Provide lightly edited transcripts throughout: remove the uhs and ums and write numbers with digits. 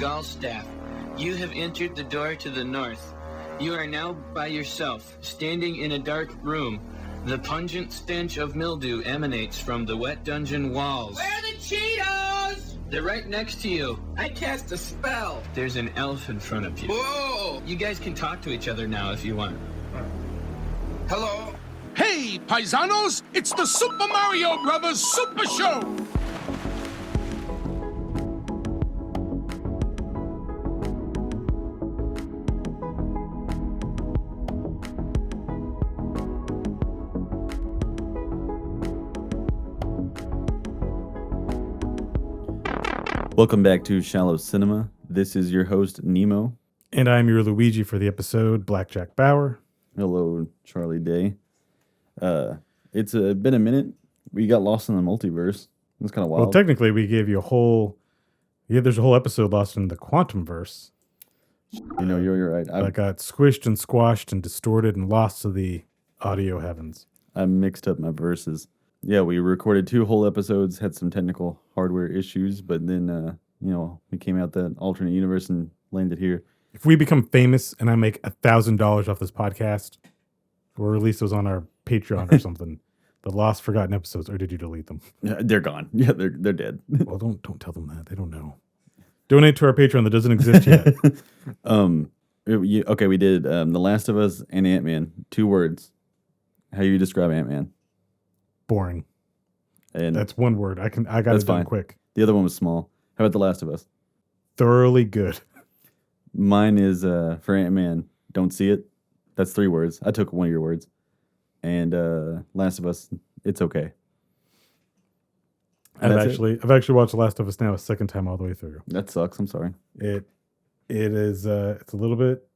Gallstaff. You have entered the door to the north. You are now by yourself, standing in a dark room. The pungent stench of mildew emanates from the wet dungeon walls. Where are the Cheetos? They're right next to you. I cast a spell. There's an elf in front of you. Whoa! You guys can talk to each other now if you want. Hello? Hey, paisanos! It's the Super Mario Brothers Super Show! Welcome back to Shallow Cinema. This is your host, Nemo. And I'm your Luigi for the episode, Blackjack Bauer. Hello, Charlie Day. It's been a minute. We got lost in the multiverse. It's kind of wild. Well, technically, we gave you a whole... Yeah, there's a whole episode lost in the quantum verse. You know, you're right. That got squished and squashed and distorted and lost to the audio heavens. I mixed up my verses. Yeah, we recorded 2 whole episodes, had some technical hardware issues, but then, we came out that alternate universe and landed here. If we become famous and I make $1,000 off this podcast, or release those on our Patreon or something, the lost forgotten episodes, or did you delete them? Yeah, they're gone. Yeah, they're dead. Well, don't tell them that. They don't know. Donate to our Patreon that doesn't exist yet. Okay, we did The Last of Us and Ant-Man. 2 words. How you describe Ant-Man? Boring. And that's one word. I got it done quick. The other one was small. How about The Last of Us? Thoroughly good. Mine is for Ant-Man. Don't see it. That's 3 words. I took one of your words. And Last of Us. It's okay. I've actually watched The Last of Us now a second time all the way through. That sucks. I'm sorry. It is it's a little bit.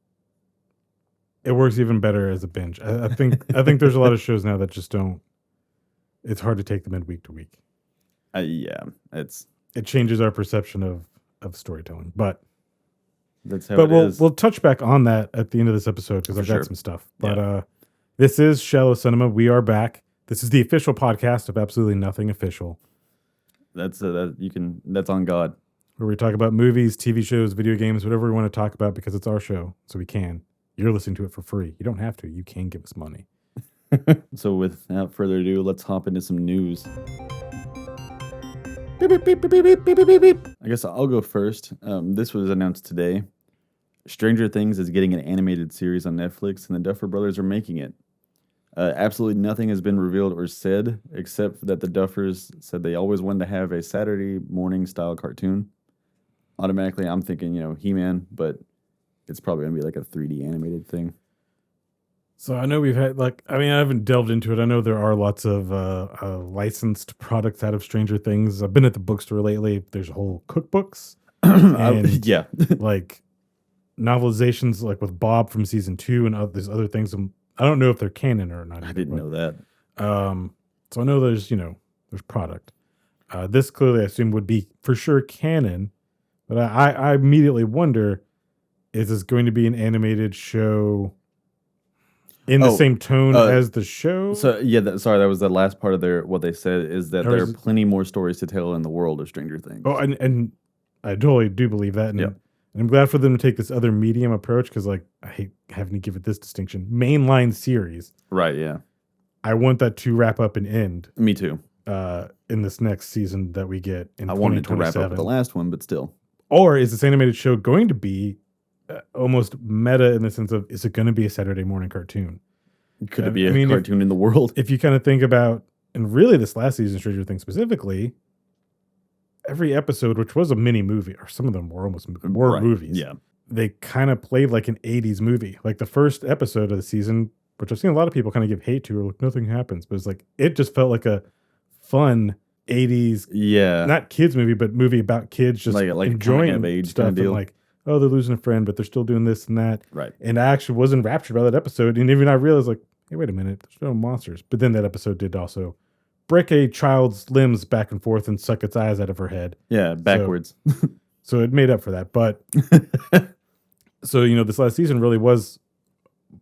It works even better as a binge. I think there's a lot of shows now that just don't. It's hard to take them in week to week. It changes our perception of storytelling, but that's how we'll touch back on that at the end of this episode because I've got some stuff. But this is Shallow Cinema. We are back. This is the official podcast of Absolutely Nothing Official. That's on God. Where we talk about movies, TV shows, video games, whatever we want to talk about because it's our show, so we can. You're listening to it for free. You don't have to. You can give us money. So without further ado, let's hop into some news. Beep, beep, beep, beep, beep, beep, beep, beep. I guess I'll go first. This was announced today. Stranger Things is getting an animated series on Netflix, and the Duffer Brothers are making it. Absolutely nothing has been revealed or said, except that the Duffers said they always wanted to have a Saturday morning style cartoon. Automatically, I'm thinking, He-Man, but it's probably going to be like a 3D animated thing. So I know we've had I haven't delved into it. I know there are lots of licensed products out of Stranger Things. I've been at the bookstore lately. There's whole cookbooks. And yeah. like novelizations like with Bob from season 2 and there's other things. I don't know if they're canon or not. I didn't know that. So I know there's product. This clearly I assume would be for sure canon. But I immediately wonder, is this going to be an animated show in the same tone as the show? So that was the last part of what they said is that there are plenty more stories to tell in the world of Stranger Things. Oh, and I totally do believe that. And, and I'm glad for them to take this other medium approach because I hate having to give it this distinction. Mainline series. Right, yeah. I want that to wrap up and end. Me too. In this next season that we get in 2027. I wanted to wrap up with the last one, but still. Or is this animated show going to be almost meta in the sense of, is it going to be a Saturday morning cartoon? Could it be a cartoon in the world? If you kind of think about, and really this last season, Stranger Things specifically, every episode, which was a mini movie, or some of them were almost movies. Yeah. They kind of played like an 80s movie. Like the first episode of the season, which I've seen a lot of people kind of give hate to, or like nothing happens, but it's like, it just felt like a fun 80s, not kids movie, but movie about kids just like enjoying age stuff kind of deal. And like, oh, they're losing a friend, but they're still doing this and that. Right. And I actually was enraptured by that episode. And even I realized like, hey, wait a minute, there's no monsters. But then that episode did also break a child's limbs back and forth and suck its eyes out of her head. Yeah, backwards. So it made up for that. But so, this last season really was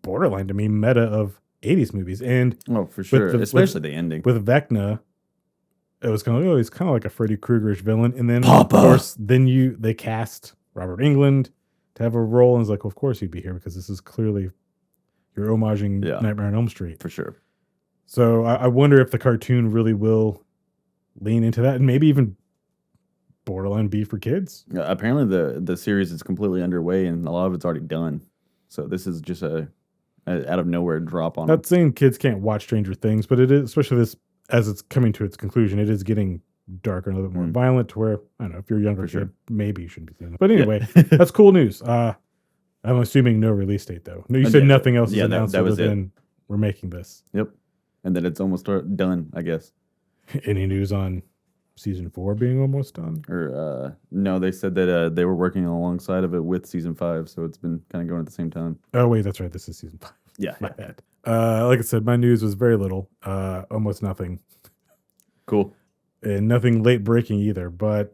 borderline to me meta of 80s movies. And for sure, especially the ending. With Vecna, it was kind of, he's kind of like a Freddy Krueger-ish villain. And then, Papa. of course, they cast Robert Englund to have a role. And it's like, well, of course he'd be here because this is clearly you're homaging Nightmare on Elm Street. For sure. So I wonder if the cartoon really will lean into that and maybe even borderline be for kids. Apparently the series is completely underway and a lot of it's already done. So this is just a out of nowhere drop on Not saying kids can't watch Stranger Things, but it is, especially this as it's coming to its conclusion, it is getting darker and a little bit more violent to where, I don't know, if you're younger, sure, maybe you shouldn't be seeing it. But anyway, that's cool news. I'm assuming no release date, though. No, you said nothing else is announced other than we're making this. Yep. And then it's almost done, I guess. Any news on season 4 being almost done? Or no, they said that they were working alongside of it with season 5, so it's been kind of going at the same time. Oh, wait, that's right. This is season 5. Yeah. My bad. Like I said, my news was very little, almost nothing. Cool. And nothing late breaking either, but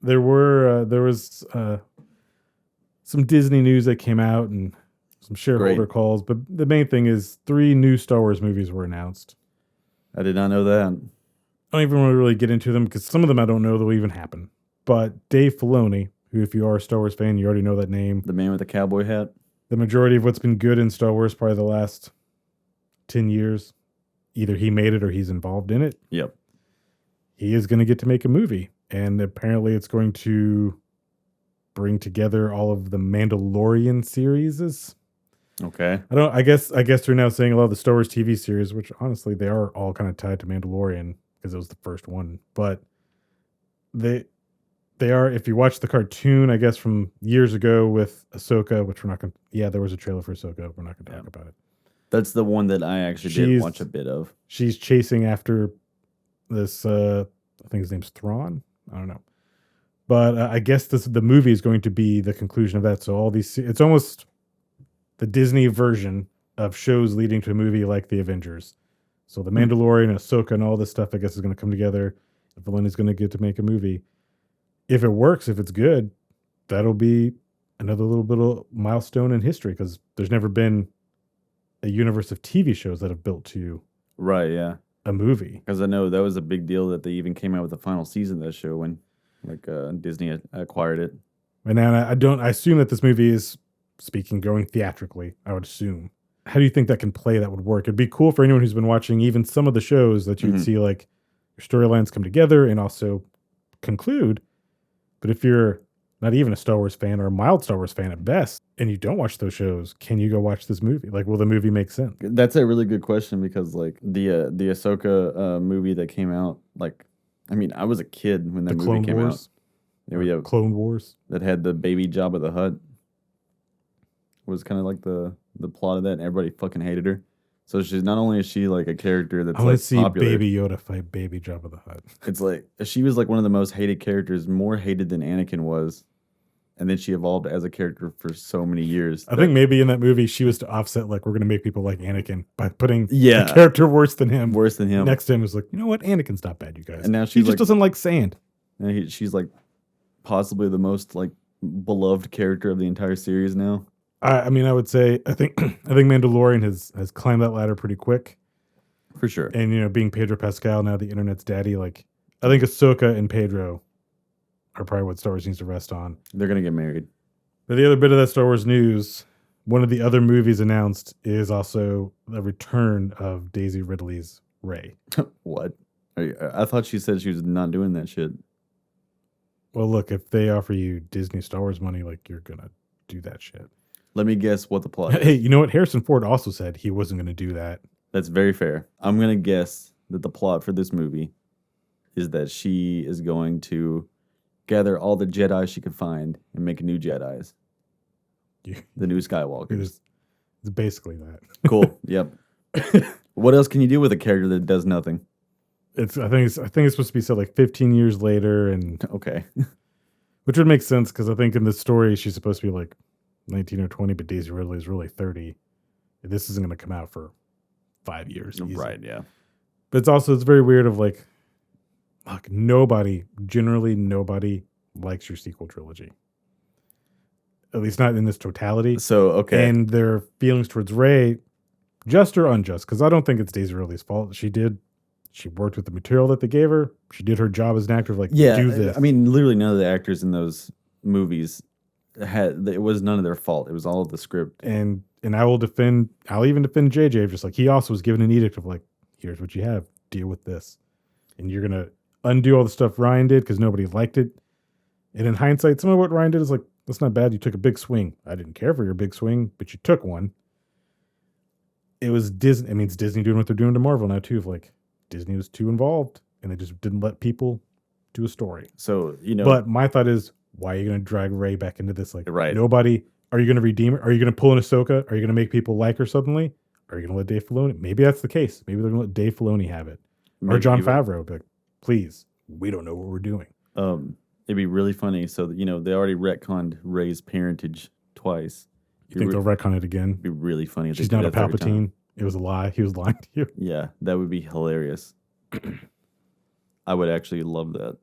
there was some Disney news that came out and some shareholder calls, but the main thing is 3 new Star Wars movies were announced. I did not know that. I don't even want to really get into them because some of them I don't know they'll even happen. But Dave Filoni, who if you are a Star Wars fan, you already know that name. The man with the cowboy hat. The majority of what's been good in Star Wars, probably the last 10 years, either he made it or he's involved in it. Yep. He is going to get to make a movie. And apparently it's going to bring together all of the Mandalorian series. Okay. I guess they're now saying a lot of the Star Wars TV series, which honestly they are all kind of tied to Mandalorian because it was the first one. But they are, if you watch the cartoon, I guess from years ago with Ahsoka, which we're not going to, there was a trailer for Ahsoka. We're not going to talk about it. That's the one that I actually did watch a bit of. She's chasing after this, I think his name's Thrawn. I don't know. But I guess the movie is going to be the conclusion of that. So all these, it's almost the Disney version of shows leading to a movie like The Avengers. So The Mandalorian, Ahsoka, and all this stuff, I guess, is going to come together. If Filoni's going to get to make a movie. If it works, if it's good, that'll be another little bit of milestone in history because there's never been a universe of TV shows that have built to a movie. Because I know that was a big deal that they even came out with the final season of that show when Disney acquired it. And then I assume that this movie is going theatrically, I would assume. How do you think that can play that would work? It'd be cool for anyone who's been watching even some of the shows that you'd see like your storylines come together and also conclude. But if you're not even a Star Wars fan or a mild Star Wars fan at best, and you don't watch those shows, can you go watch this movie? Like, will the movie make sense? That's a really good question because like the Ahsoka movie that came out, like, I mean, I was a kid when that movie came out. Yeah, Clone Wars. That had the baby Jabba the Hutt. Was kind of like the plot of that, and everybody fucking hated her. So she's not only is she like a character that's like see popular, Baby Yoda fight Baby Jabba the Hutt. It's like she was like one of the most hated characters, more hated than Anakin was, and then she evolved as a character for so many years. I think maybe in that movie she was to offset like we're gonna make people like Anakin by putting a character worse than him. Next to him was like, you know what, Anakin's not bad, you guys. And now she just doesn't like sand. And she's like possibly the most like beloved character of the entire series now. I mean, I would say I think Mandalorian has climbed that ladder pretty quick, for sure. And being Pedro Pascal now, the internet's daddy. Like, I think Ahsoka and Pedro are probably what Star Wars needs to rest on. They're gonna get married. But the other bit of that Star Wars news, one of the other movies announced is also the return of Daisy Ridley's Rey. What? I thought she said she was not doing that shit. Well, look, if they offer you Disney Star Wars money, like you're gonna do that shit. Let me guess what the plot is. Hey, you know what? Harrison Ford also said he wasn't going to do that. That's very fair. I'm going to guess that the plot for this movie is that she is going to gather all the Jedi she could find and make new Jedis. The new Skywalkers. It's basically that. Cool. Yep. What else can you do with a character that does nothing? I think it's supposed to be set like 15 years later, and okay, which would make sense because I think in the story she's supposed to be like 19 or 20, but Daisy Ridley is really 30. This isn't going to come out for 5 years. Easy. Right, yeah. But it's very weird of like generally nobody likes your sequel trilogy. At least not in this totality. So, okay. And their feelings towards Rey, just or unjust, because I don't think it's Daisy Ridley's fault. She worked with the material that they gave her. She did her job as an actor, do this. I mean, literally none of the actors in those movies it was none of their fault. It was all of the script. And I'll even defend JJ, just like he also was given an edict of like, here's what you have, deal with this. And you're going to undo all the stuff Ryan did because nobody liked it. And in hindsight, some of what Ryan did is like, that's not bad. You took a big swing. I didn't care for your big swing, but you took one. It was Disney. I mean, it's Disney doing what they're doing to Marvel now too. Of like, Disney was too involved and they just didn't let people do a story. So, but my thought is, why are you going to drag Rey back into this? Like, right. Nobody, are you going to redeem her? Are you going to pull an Ahsoka? Are you going to make people like her suddenly? Are you going to let Dave Filoni? Maybe that's the case. Maybe they're going to let Dave Filoni have it. Maybe, or Jon Favreau. Be like, please, we don't know what we're doing. It'd be really funny. So, they already retconned Rey's parentage twice. You think they'll retcon it again? It'd be really funny. If she's not a Palpatine. It was a lie. He was lying to you. Yeah, that would be hilarious. I would actually love that.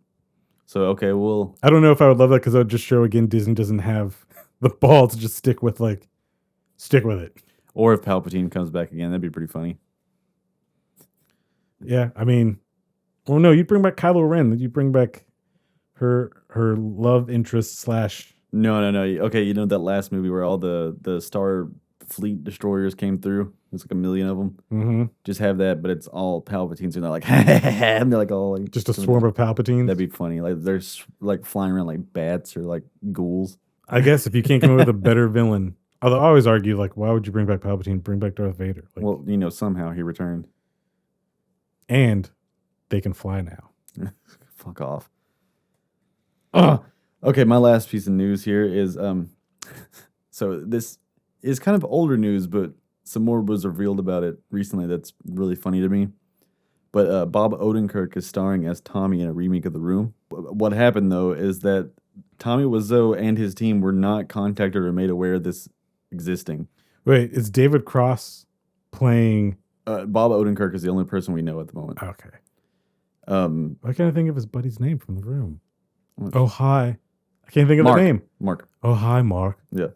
So, okay, well... I don't know if I would love that because I would just show, again, Disney doesn't have the ball to just stick with it. Or if Palpatine comes back again, that'd be pretty funny. Yeah, I mean... Well, no, you'd bring back Kylo Ren. You'd bring back her love interest / No. Okay, that last movie where all the Star Fleet destroyers came through? There's like 1 million of them. Mm-hmm. Just have that, but it's all Palpatines, and they're like, and they're like all like just a swarm of Palpatines. That'd be funny. Like they're like flying around like bats or like ghouls. I guess if you can't come up with a better villain, although I always argue like, why would you bring back Palpatine? Bring back Darth Vader. Like, well, somehow he returned, and they can fly now. Fuck off. Okay, my last piece of news here is so this is kind of older news, but some more was revealed about it recently that's really funny to me. But Bob Odenkirk is starring as Tommy in a remake of The Room. What happened, though, is that Tommy Wiseau and his team were not contacted or made aware of this existing. Wait, is David Cross playing... Bob Odenkirk is the only person we know at the moment. Okay. Why can't I think of his buddy's name from The Room? What? Oh, hi. I can't think of Mark. the name. Mark. Oh, hi, Mark. Yeah.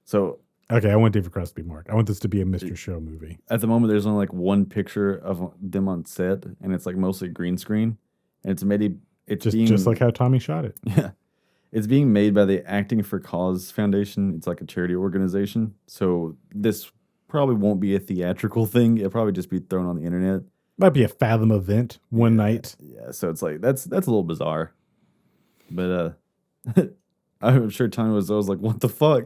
So... Okay, I want David Cross to be Mark. I want this to be a Mr. Show movie. At the moment, there's only like one picture of them on set, and it's like mostly green screen. And it's made just like how Tommy shot it. Yeah. It's being made by the Acting for Cause Foundation. It's like a charity organization. So this probably won't be a theatrical thing. It'll probably just be thrown on the internet. Might be a Fathom event one night. Yeah, so it's like that's a little bizarre. But I'm sure Tommy was like, what the fuck?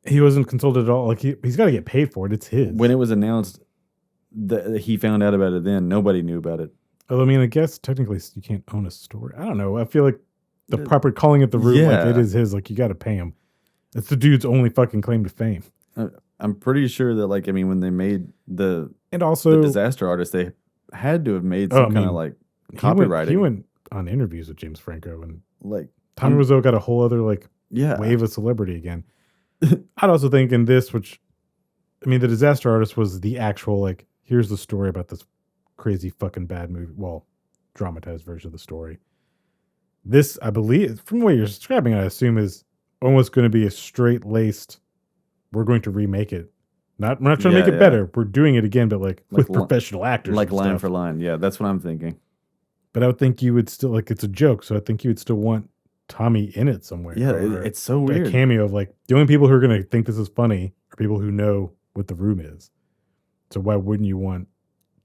He wasn't consulted at all. Like he's got to get paid for it. It's his. When it was announced that he found out about it, then nobody knew about it. Well, I mean, I guess technically you can't own a story. I don't know. I feel like the proper calling it The Room, like it is his. Like you got to pay him. It's the dude's only fucking claim to fame. I'm pretty sure that when they made the Disaster Artist, they had to have made some kind of like copywriting. He went on interviews with James Franco and like Tommy Wiseau got a whole other wave of celebrity again. I'd also think in this, the Disaster Artist was the actual, here's the story about this crazy fucking bad movie. Well, dramatized version of the story. This, I believe, from the way you're describing it, I assume is almost going to be a straight-laced, we're going to remake it. We're not trying to make it better. We're doing it again, but with professional actors. Like line for line. Yeah, that's what I'm thinking. But I would think you would still, it's a joke, so I think you would still want Tommy in it somewhere. Yeah, it's so weird. A cameo of the only people who are going to think this is funny are people who know what The Room is. So why wouldn't you want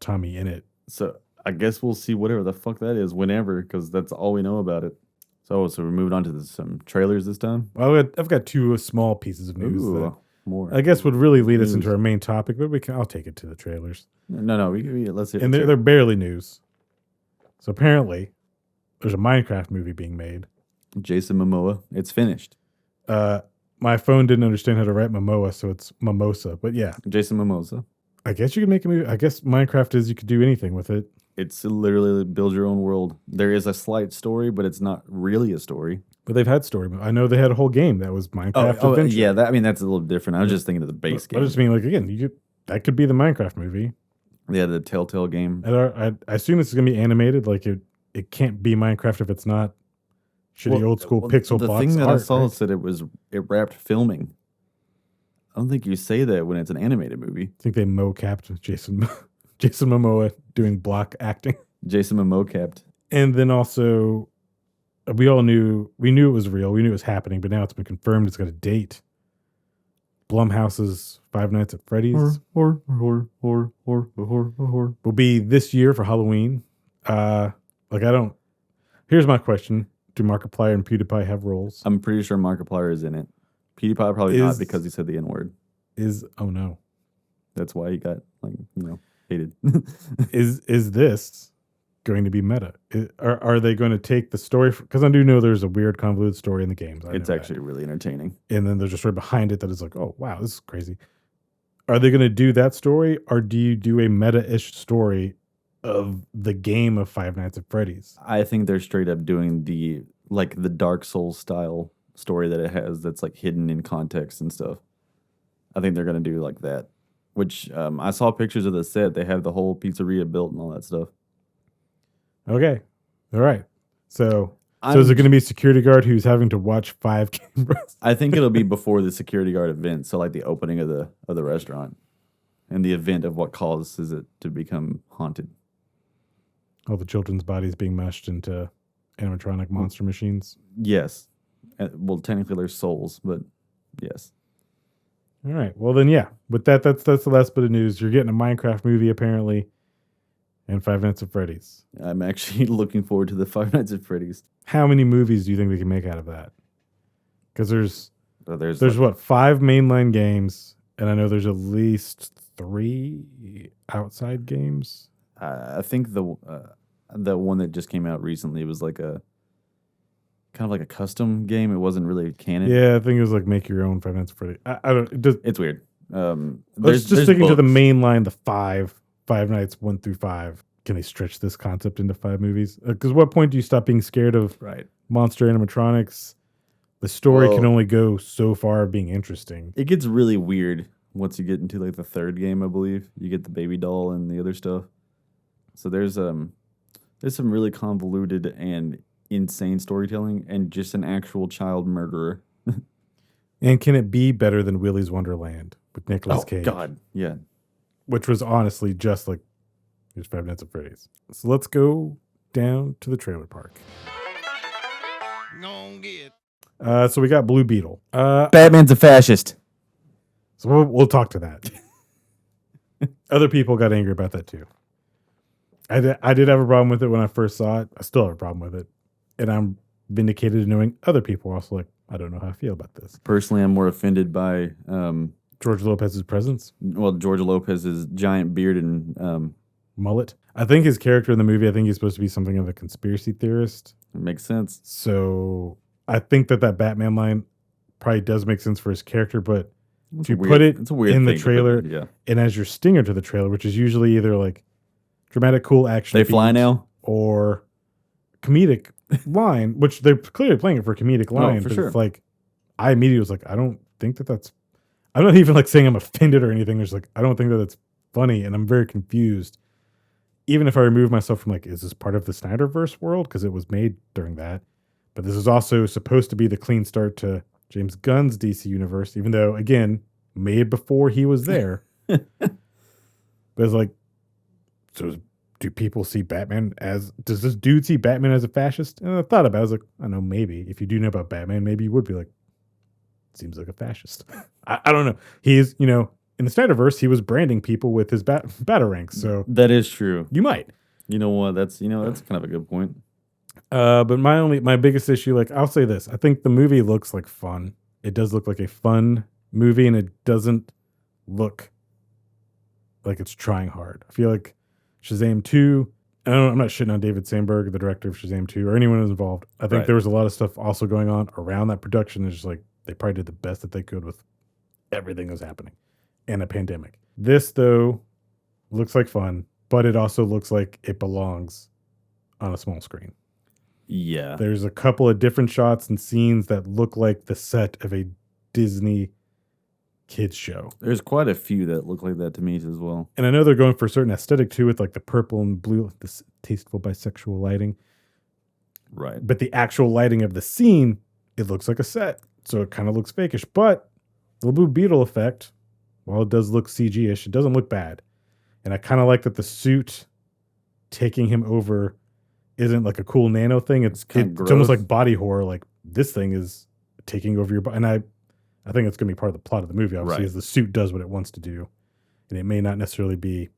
Tommy in it? So I guess we'll see whatever the fuck that is whenever, because that's all we know about it. So we're moving on to some trailers this time. Well, I've got two small pieces of news that more. I guess would really lead us into our main topic, but I'll take it to the trailers. No, let's hear it. And they're barely news. So apparently, there's a Minecraft movie being made. Jason Momoa. It's finished. My phone didn't understand how to write Momoa, so it's Mimosa. But yeah. Jason Momoa. I guess you could make a movie. I guess Minecraft is you could do anything with it. It's literally build your own world. There is a slight story, but it's not really a story. But they've had story. I know they had a whole game that was Minecraft Adventure. Yeah, that's a little different. I was just thinking of the base game. I just mean, again, that could be the Minecraft movie. Yeah, the Telltale game. And I assume this is going to be animated. It can't be Minecraft if it's not shitty old school pixel The box thing that art, I saw right? said it wrapped filming. I don't think you say that when it's an animated movie. I think they mocapped Jason Momoa doing block acting. Jason Momoa capped. And then also, we knew it was real. We knew it was happening, but now it's been confirmed. It's got a date. Blumhouse's Five Nights at Freddy's will be this year for Halloween. Here's my question: do Markiplier and PewDiePie have roles? I'm pretty sure Markiplier is in it. PewDiePie probably not because he said the N-word. Oh no, that's why he got hated. Is this going to be meta? Are they going to take the story? Because I do know there's a weird convoluted story in the games. It's actually really entertaining. And then there's a story behind it that is like, oh wow, this is crazy. Are they going to do that story, or do you do a meta-ish story of the game of Five Nights at Freddy's? I think they're straight up doing the Dark Souls style story that it has that's like hidden in context and stuff. I think they're going to do like that. Which I saw pictures of the set. They have the whole pizzeria built and all that stuff. Okay. All right. So is it going to be a security guard who's having to watch 5 cameras? I think it'll be before the security guard event. So like the opening of the restaurant and the event of what causes it to become haunted. All the children's bodies being meshed into animatronic monster machines. Yes. Well, technically they're souls, but yes. All right. Well, then, yeah. With that, that's the last bit of news. You're getting a Minecraft movie, apparently, and Five Nights at Freddy's. I'm actually looking forward to the Five Nights at Freddy's. How many movies do you think they can make out of that? Because there's like, what, 5 mainline games, and I know there's at least 3 outside games. I think the one that just came out recently was like a kind of like a custom game. It wasn't really canon. Yeah, I think it was like make your own Five Nights at Freddy's. I don't. It's weird. Let's just sticking to the main line, the Five Nights 1 through 5. Can they stretch this concept into 5 movies? Because what point do you stop being scared of monster animatronics? The story can only go so far of being interesting. It gets really weird once you get into like the 3rd game, I believe. You get the baby doll and the other stuff. So there's some really convoluted and insane storytelling and just an actual child murderer. And can it be better than Willy's Wonderland with Nicolas Cage? Oh God, yeah. Which was honestly just like here's Five Nights at Freddy's. So let's go down to the trailer park. So we got Blue Beetle. Batman's a fascist. So we'll talk to that. Other people got angry about that too. I did have a problem with it when I first saw it. I still have a problem with it. And I'm vindicated in knowing other people are also like, I don't know how I feel about this. Personally, I'm more offended by George Lopez's presence. Well, George Lopez's giant beard and mullet. I think his character in the movie, I think he's supposed to be something of a conspiracy theorist. It makes sense. So I think that Batman line probably does make sense for his character, but to put it in the trailer and as your stinger to the trailer, which is usually either like dramatic, cool action. They fly now? Or comedic line, which they're clearly playing it for a comedic line. For but sure. It's like, I immediately was like, I don't think that's, I'm not even like saying I'm offended or anything. There's like, I don't think that it's funny. And I'm very confused. Even if I remove myself from like, is this part of the Snyderverse world? Because it was made during that. But this is also supposed to be the clean start to James Gunn's DC universe, even though, again, made before he was there. But it's like, so do people see Batman as, does this dude see Batman as a fascist? And I thought about it. I was like, I know, maybe. If you do know about Batman, maybe you would be like, seems like a fascist. I don't know. He's, in the Snyderverse, he was branding people with his batarangs. So that is true. You might. You know what? That's kind of a good point. But my biggest issue, like, I'll say this. I think the movie looks like fun. It does look like a fun movie, and it doesn't look like it's trying hard. I feel like Shazam 2, I'm not shitting on David Sandberg, the director of Shazam 2, or anyone who's involved. I think there was a lot of stuff also going on around that production. It's just like, they probably did the best that they could with everything that was happening and a pandemic. This, though, looks like fun, but it also looks like it belongs on a small screen. Yeah. There's a couple of different shots and scenes that look like the set of a Disney kids show. There's quite a few that look like that to me as well. And I know they're going for a certain aesthetic too, with like the purple and blue, this tasteful bisexual lighting. Right. But the actual lighting of the scene, it looks like a set. So it kind of looks fakish. But the Blue Beetle effect, while it does look CG-ish, it doesn't look bad. And I kind of like that the suit taking him over isn't like a cool nano thing. It's almost like body horror. Like this thing is taking over your body. And I think it's going to be part of the plot of the movie, obviously, as the suit does what it wants to do. And it may not necessarily be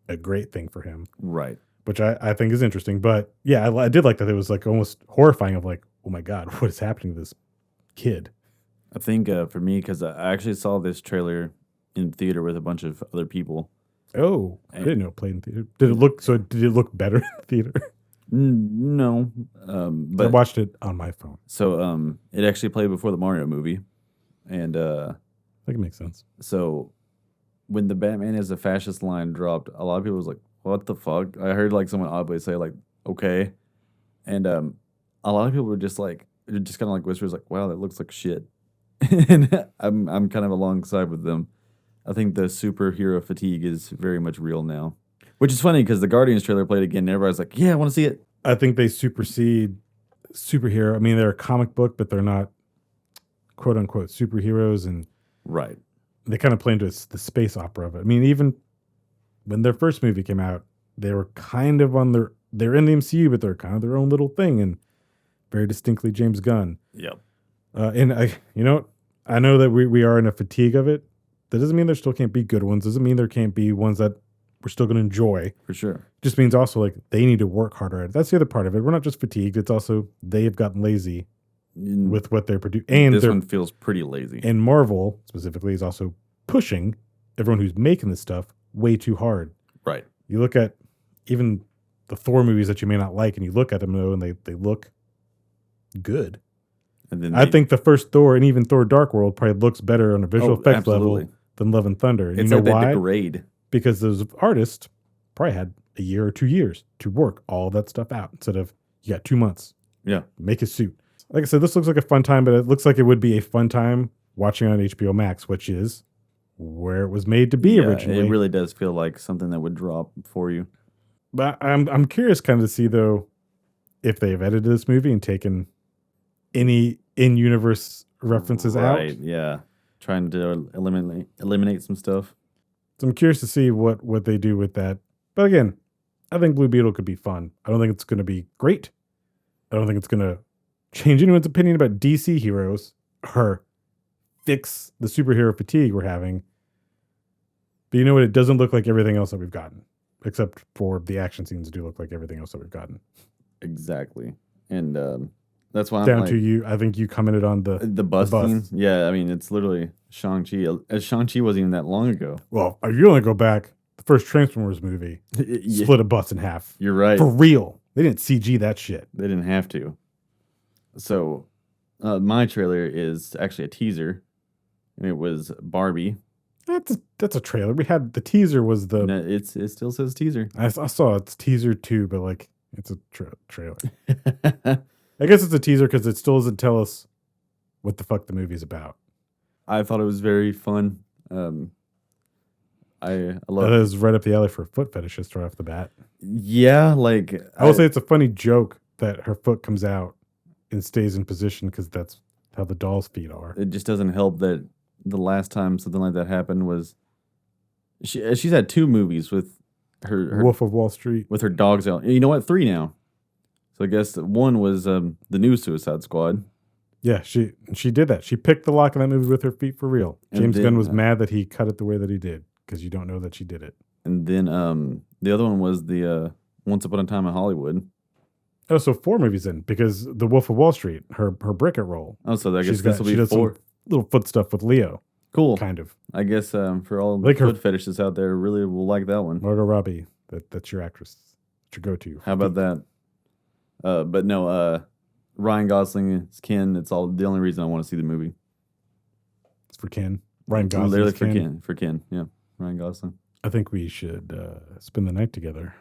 a great thing for him. Right. Which I think is interesting. But yeah, I did like that. It was like almost horrifying of like, oh my God, what is happening to this kid? I think for me, because I actually saw this trailer in theater with a bunch of other people. Oh, I didn't know it played in theater. Did it look better in theater? No. But I watched it on my phone. So it actually played before the Mario movie. And I think it makes sense. So when the Batman is a fascist line dropped, a lot of people was like, what the fuck? I heard like someone oddly say like, okay. And a lot of people were just like, just kind of like whispers like, wow, that looks like shit. And I'm kind of alongside with them. I think the superhero fatigue is very much real now. Which is funny because the Guardians trailer played again and everybody's like, yeah, I want to see it. I think they supersede superhero. I mean, they're a comic book, but they're not quote unquote superheroes. And right. They kind of play into the space opera of it. I mean, even when their first movie came out, they were kind of they're in the MCU, but they're kind of their own little thing and very distinctly James Gunn. Yep. And I know that we are in a fatigue of it. That doesn't mean there still can't be good ones. Doesn't mean there can't be ones that we're still going to enjoy. For sure. Just means also like they need to work harder at it. That's the other part of it. We're not just fatigued. It's also they have gotten lazy with what they're producing. And this one feels pretty lazy. And Marvel specifically is also pushing everyone who's making this stuff way too hard. Right. You look at even the Thor movies that you may not like, and you look at them though, and they look good. And then I think the first Thor and even Thor Dark World probably looks better on a visual effects level than Love and Thunder. And it's you know like why? Degrade. Because those artists probably had a year or 2 years to work all that stuff out instead of you got 2 months. Yeah. Make a suit. Like I said, this looks like a fun time, but it looks like it would be a fun time watching on HBO Max, which is where it was made to be originally. It really does feel like something that would drop for you. But I'm curious kind of to see though if they've edited this movie and taken any in-universe references out. Right, yeah. Trying to eliminate some stuff. So I'm curious to see what they do with that. But again, I think Blue Beetle could be fun. I don't think it's going to be great. I don't think it's going to change anyone's opinion about DC heroes or fix the superhero fatigue we're having. But you know what? It doesn't look like everything else that we've gotten. Except for the action scenes do look like everything else that we've gotten. Exactly. And that's why I'm down to you. I think you commented on the bus scene. Yeah, I mean, it's literally Shang-Chi. Shang-Chi wasn't even that long ago. Well, if you only go back, the first Transformers movie split a bus in half. You're right. For real. They didn't CG that shit. They didn't have to. So my trailer is actually a teaser. And it was Barbie. That's a trailer. We had the teaser was the. No, it still says teaser. I saw it's teaser too, but like it's a trailer. I guess it's a teaser because it still doesn't tell us what the fuck the movie's about. I thought it was very fun. I love it. It was right up the alley for a foot fetishist right off the bat. Yeah, like I will say it's a funny joke that her foot comes out and stays in position because that's how the doll's feet are. It just doesn't help that the last time something like that happened was she's had 2 movies with her Wolf of Wall Street with her dogs out. You know what? 3 now. So I guess one was the new Suicide Squad. Yeah, she did that. She picked the lock in that movie with her feet for real. James Gunn was mad that he cut it the way that he did because you don't know that she did it. And then the other one was the Once Upon a Time in Hollywood. Oh, so 4 movies in because the Wolf of Wall Street, her Brickett role. Oh, so I guess this will be 4. Some little foot stuff with Leo. Cool. Kind of. I guess for all like foot fetishes out there, really will like that one. Margot Robbie, that's your actress. That's your go-to. How about that? But no, Ryan Gosling is Ken. It's all the only reason I want to see the movie. It's for Ken. Ryan Gosling. Literally for Ken. For Ken. Yeah, Ryan Gosling. I think we should spend the night together.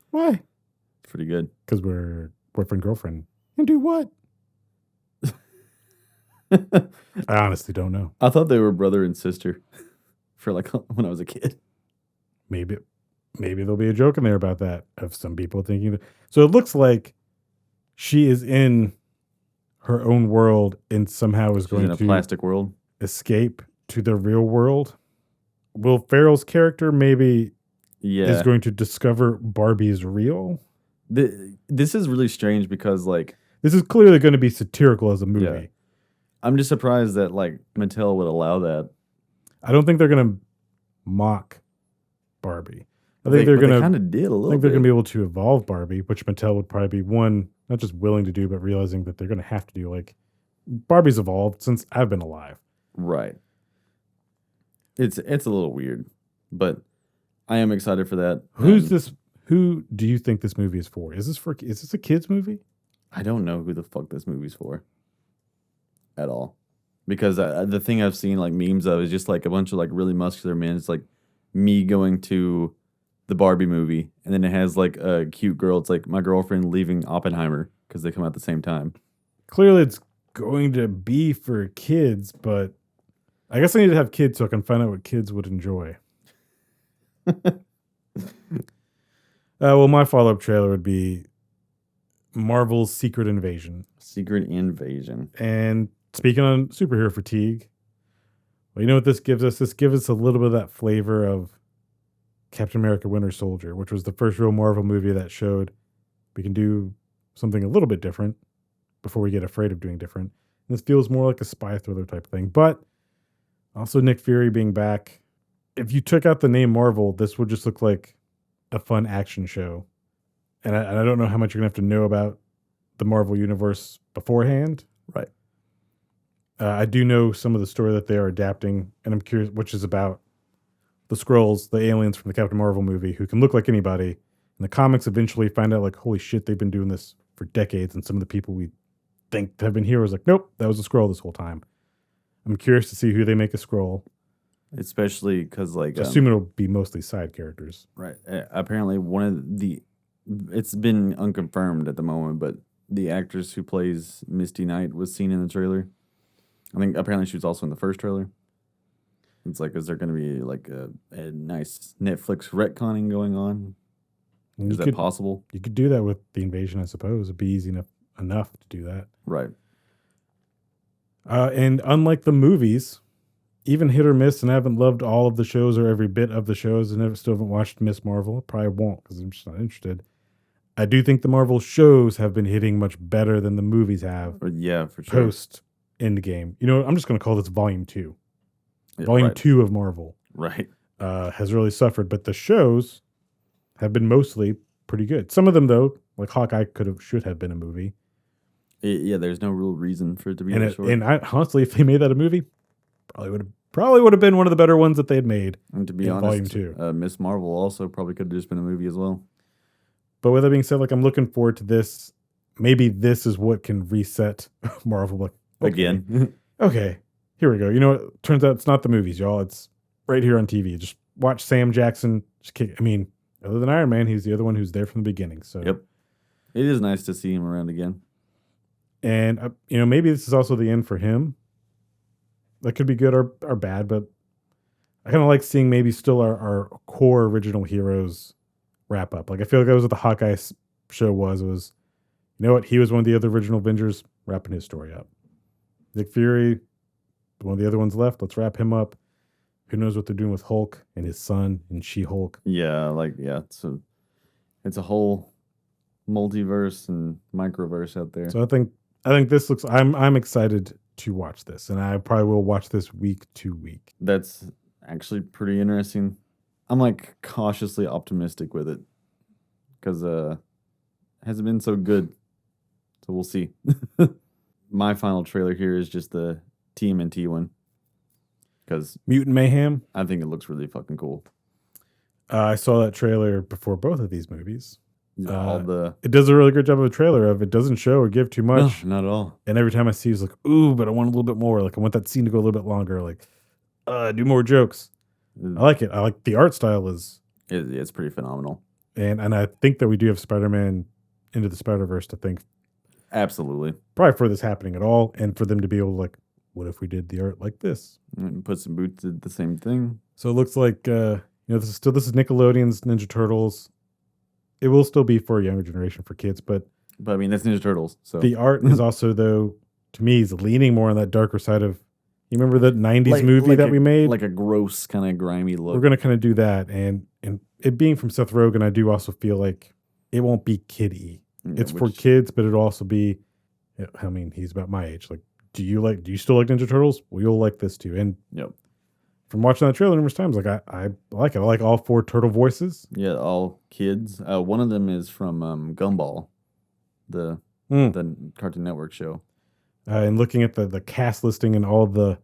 Why? It's pretty good. Because we're boyfriend girlfriend. And do what? I honestly don't know. I thought they were brother and sister for like when I was a kid. Maybe there'll be a joke in there about that of some people thinking that. So it looks like she is in her own world and somehow is going in a plastic world, escape to the real world. Will Ferrell's character maybe is going to discover Barbie's real. This is really strange because like this is clearly going to be satirical as a movie. Yeah. I'm just surprised that like Mattel would allow that. I don't think they're going to mock Barbie. I think they're going to kind of did a little. I think they're going to be able to evolve Barbie, which Mattel would probably be one, not just willing to do, but realizing that they're going to have to do. Like Barbie's evolved since I've been alive. Right. It's a little weird, but I am excited for that. Who's this? Who do you think this movie is for? Is this a kids movie? I don't know who the fuck this movie's for at all, because the thing I've seen like memes of is just like a bunch of like really muscular men. It's like me going to the Barbie movie, and then it has like a cute girl. It's like my girlfriend leaving Oppenheimer because they come out at the same time. Clearly, it's going to be for kids, but I guess I need to have kids so I can find out what kids would enjoy. Well, my follow-up trailer would be Marvel's Secret Invasion. Secret Invasion. And speaking on superhero fatigue, well, you know what this gives us? This gives us a little bit of that flavor of Captain America Winter Soldier, which was the first real Marvel movie that showed we can do something a little bit different before we get afraid of doing different. And this feels more like a spy thriller type thing. But also Nick Fury being back. If you took out the name Marvel, this would just look like a fun action show. And I don't know how much you're going to have to know about the Marvel Universe beforehand. Right. I do know some of the story that they are adapting, and I'm curious, which is about the Skrulls, the aliens from the Captain Marvel movie, who can look like anybody. And the comics eventually find out, like, holy shit, they've been doing this for decades, and some of the people we think have been heroes, like, nope, that was a Skrull this whole time. I'm curious to see who they make a Skrull. Especially because, like... I assume it'll be mostly side characters. Right. Apparently, it's been unconfirmed at the moment, but the actress who plays Misty Knight was seen in the trailer. I think apparently she was also in the first trailer. It's like, is there going to be like a nice Netflix retconning going on? Is that possible? You could do that with The Invasion, I suppose. It'd be easy enough to do that. Right. And unlike the movies, even hit or miss, and I haven't loved all of the shows or every bit of the shows, and I still haven't watched Miss Marvel. I probably won't because I'm just not interested. I do think the Marvel shows have been hitting much better than the movies have. Yeah, for sure. Post Endgame. You know, I'm just going to call this Volume 2. Yeah, Volume 2 of Marvel. Right. Has really suffered, but the shows have been mostly pretty good. Some of them, though, like Hawkeye should have been a movie. Yeah, there's no real reason for it to be short. And honestly, if they made that a movie, probably would have been one of the better ones that they had made. And to be honest, Volume 2. Miss Marvel also probably could have just been a movie as well. But with that being said, like, I'm looking forward to this. Maybe this is what can reset Marvel. Like, okay, again. Okay, here we go. You know what? Turns out it's not the movies, y'all. It's right here on TV. Just watch Sam Jackson. Other than Iron Man, he's the other one who's there from the beginning. So yep, it is nice to see him around again. And maybe this is also the end for him. That could be good or bad, but I kind of like seeing maybe still our core original heroes wrap up. Like, I feel like that was what the Hawkeye show was. It was, you know what? He was one of the other original Avengers wrapping his story up. Nick Fury, one of the other ones left. Let's wrap him up. Who knows what they're doing with Hulk and his son and She-Hulk? Yeah, it's a whole multiverse and microverse out there. So I think this looks. I'm excited to watch this, and I probably will watch this week to week. That's actually pretty interesting. I'm like cautiously optimistic with it because it hasn't been so good. So we'll see. My final trailer here is just the TMNT one because Mutant Mayhem. I think it looks really fucking cool. I saw that trailer before both of these movies. It does a really good job of a trailer of it doesn't show or give too much. No, not at all. And every time I see it's like, ooh, but I want a little bit more. Like, I want that scene to go a little bit longer. Like, do more jokes. I like it. I like the art style It's pretty phenomenal. And I think that we do have Spider-Man Into the Spider-Verse to thank. Absolutely. Probably for this happening at all, and for them to be able to, like, what if we did the art like this? And Puss in Boots did the same thing. So it looks like this is Nickelodeon's Ninja Turtles. It will still be for a younger generation, for kids, but I mean, that's Ninja Turtles. So the art is also, though, to me, is leaning more on that darker side of, You remember the 90s movie that we made? Like a gross, kind of grimy look. We're going to kind of do that. And it being from Seth Rogen, I do also feel like it won't be kiddie. It's for kids, but it'll also be, I mean, he's about my age. Like, do you still like Ninja Turtles? Well, you'll like this too. And from watching that trailer numerous times, like I like it. I like all 4 turtle voices. Yeah, all kids. One of them is from Gumball, the Cartoon Network show. And looking at the cast listing and all the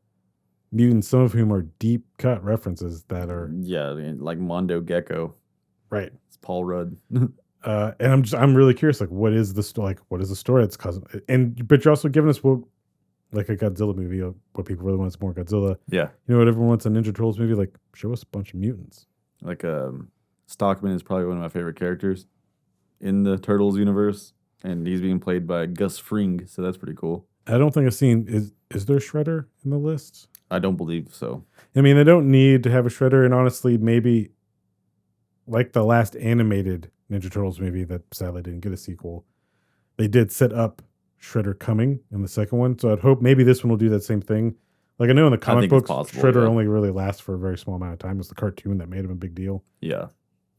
mutants, some of whom are deep cut references that are like Mondo Gecko. Right. It's Paul Rudd. And I'm really curious, like what is the story that's causing, but you're also giving us like a Godzilla movie, what people really want is more Godzilla. Yeah. You know what everyone wants a Ninja Turtles movie? Like, show us a bunch of mutants. Like Stockman is probably one of my favorite characters in the Turtles universe, and he's being played by Gus Fring, so that's pretty cool. I don't think I've seen, is there Shredder in the list? I don't believe so. I mean, they don't need to have a Shredder, and honestly, maybe like the last animated Ninja Turtles movie that sadly didn't get a sequel, they did set up Shredder coming in the second one, so I'd hope maybe this one will do that same thing. Like I know in the comic books, Shredder only really lasts for a very small amount of time. It's the cartoon that made him a big deal. Yeah,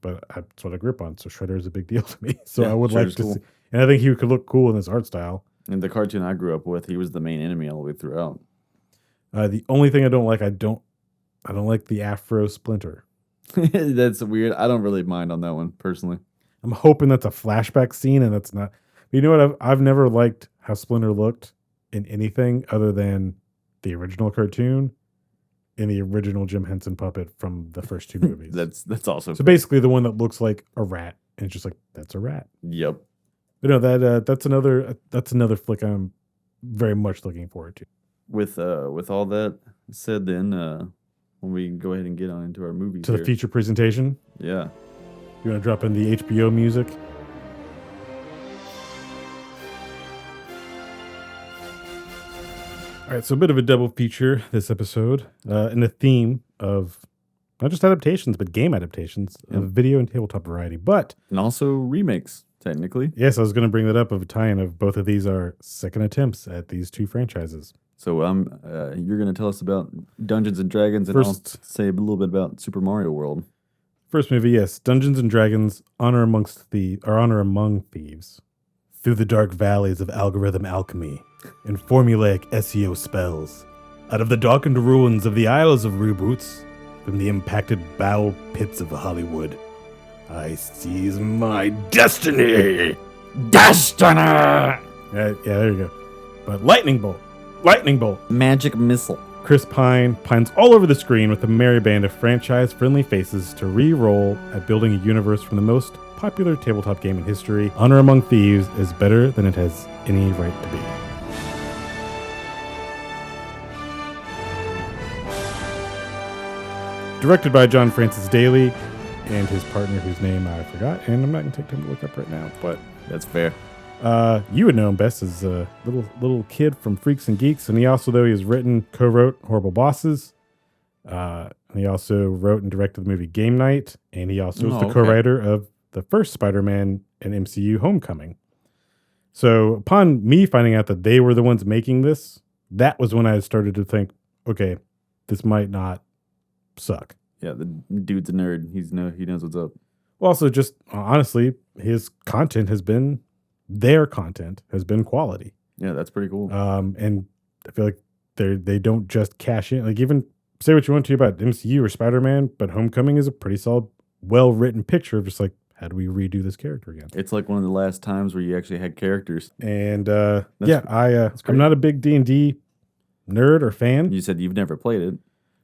but that's what I grew up on. So Shredder is a big deal to me. So I would like to see, and I think he could look cool in his art style. And the cartoon I grew up with, he was the main enemy all the way throughout. The only thing I don't like, I don't like the Afro Splinter. That's weird. I don't really mind on that one personally. I'm hoping that's a flashback scene, and that's not. You know what? I've never liked how Splinter looked in anything other than the original cartoon and the original Jim Henson puppet from the first 2 movies. That's awesome. So basically, the one that looks like a rat, and it's just like that's a rat. Yep. But no, that's another flick I'm very much looking forward to. With all that said, then when we go ahead and get on into our movies to the feature presentation. Yeah. You want to drop in the HBO music? All right, so a bit of a double feature this episode in the theme of not just adaptations, but game adaptations of video and tabletop variety, and also remakes, technically. Yes, I was going to bring that up of a tie-in of both of these are second attempts at these 2 franchises. So you're going to tell us about Dungeons and Dragons, and I'll say a little bit about Super Mario World. First movie, yes, Dungeons and Dragons: Honor Among Thieves. Through the dark valleys of algorithm alchemy and formulaic SEO spells, out of the darkened ruins of the Isles of Reboots, from the impacted bowel pits of Hollywood, I seize my destiny. Yeah, there you go. But lightning bolt, magic missile. Chris Pine pines all over the screen with a merry band of franchise-friendly faces to re-roll at building a universe from the most popular tabletop game in history. Honor Among Thieves is better than it has any right to be. Directed by John Francis Daly and his partner, whose name I forgot, and I'm not going to take time to look up right now, but that's fair. You would know him best as a little kid from Freaks and Geeks, and he also, though he has co-wrote Horrible Bosses. And he also wrote and directed the movie Game Night, and he also was the co-writer of the first Spider-Man and MCU Homecoming. So upon me finding out that they were the ones making this, that was when I started to think, okay, this might not suck. Yeah, the dude's a nerd. He knows what's up. Well, also, just honestly, their content has been quality. Yeah, that's pretty cool. And I feel like they don't just cash in. Like, even say what you want to about MCU or Spider-Man, but Homecoming is a pretty solid, well-written picture of just like, how do we redo this character again? It's like one of the last times where you actually had characters. And I'm not a big D&D nerd or fan. You said you've never played it,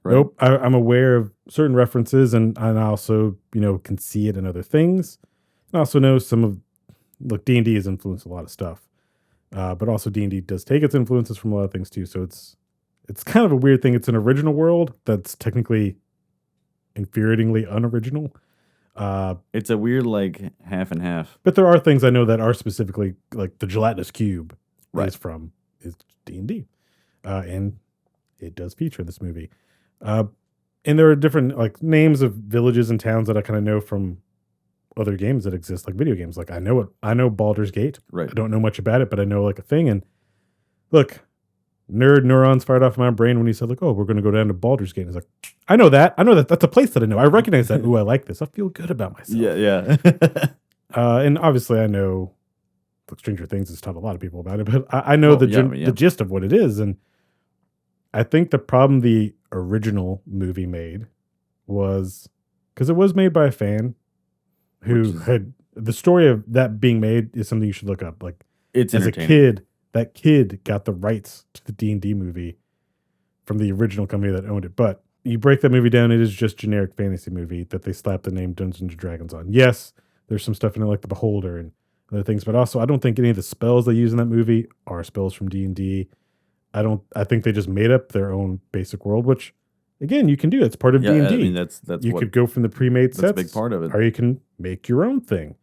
right? Nope. I'm aware of certain references, and I also, can see it in other things. I also know D&D has influenced a lot of stuff. But also D&D does take its influences from a lot of things too. So it's kind of a weird thing. It's an original world that's technically infuriatingly unoriginal. It's a weird, like, half and half. But there are things I know that are specifically, like the gelatinous cube is D&D. And it does feature this movie. And there are different, like, names of villages and towns that I kind of know from other games that exist, like video games. Like, I know Baldur's Gate. Right. I don't know much about it, but I know, like, a thing. And look, nerd neurons fired off in my brain when he said, like, oh, we're going to go down to Baldur's Gate. And he's like, I know that. That's a place that I know. I recognize that. Ooh, I like this. I feel good about myself. Yeah. And obviously I know Stranger Things has taught a lot of people about it, but I know the gist of what it is. And I think the problem the original movie made was, because it was made by a fan who had, the story of that being made is something you should look up. Like, it's as a kid, that kid got the rights to the D&D movie from the original company that owned it. But you break that movie down, it is just generic fantasy movie that they slapped the name Dungeons & Dragons on. Yes, there's some stuff in it like the Beholder and other things, but also I don't think any of the spells they use in that movie are spells from D&D. I think they just made up their own basic world, which again, you can do. It's part of D&D. I mean, that's you could go from the pre-made sets. That's a big part of it. Or you can make your own thing.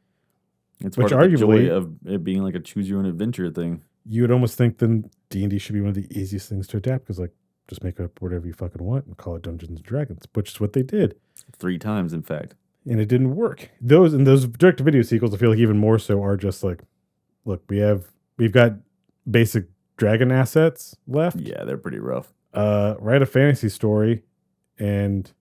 It's part of the joy of it being like a choose your own adventure thing. You would almost think then D&D should be one of the easiest things to adapt, because like, just make up whatever you fucking want and call it Dungeons & Dragons, which is what they did. 3 times, in fact. And it didn't work. Those direct-to-video sequels, I feel like even more so, are just like, look, we've got basic dragon assets left. Yeah, they're pretty rough. Write a fantasy story, and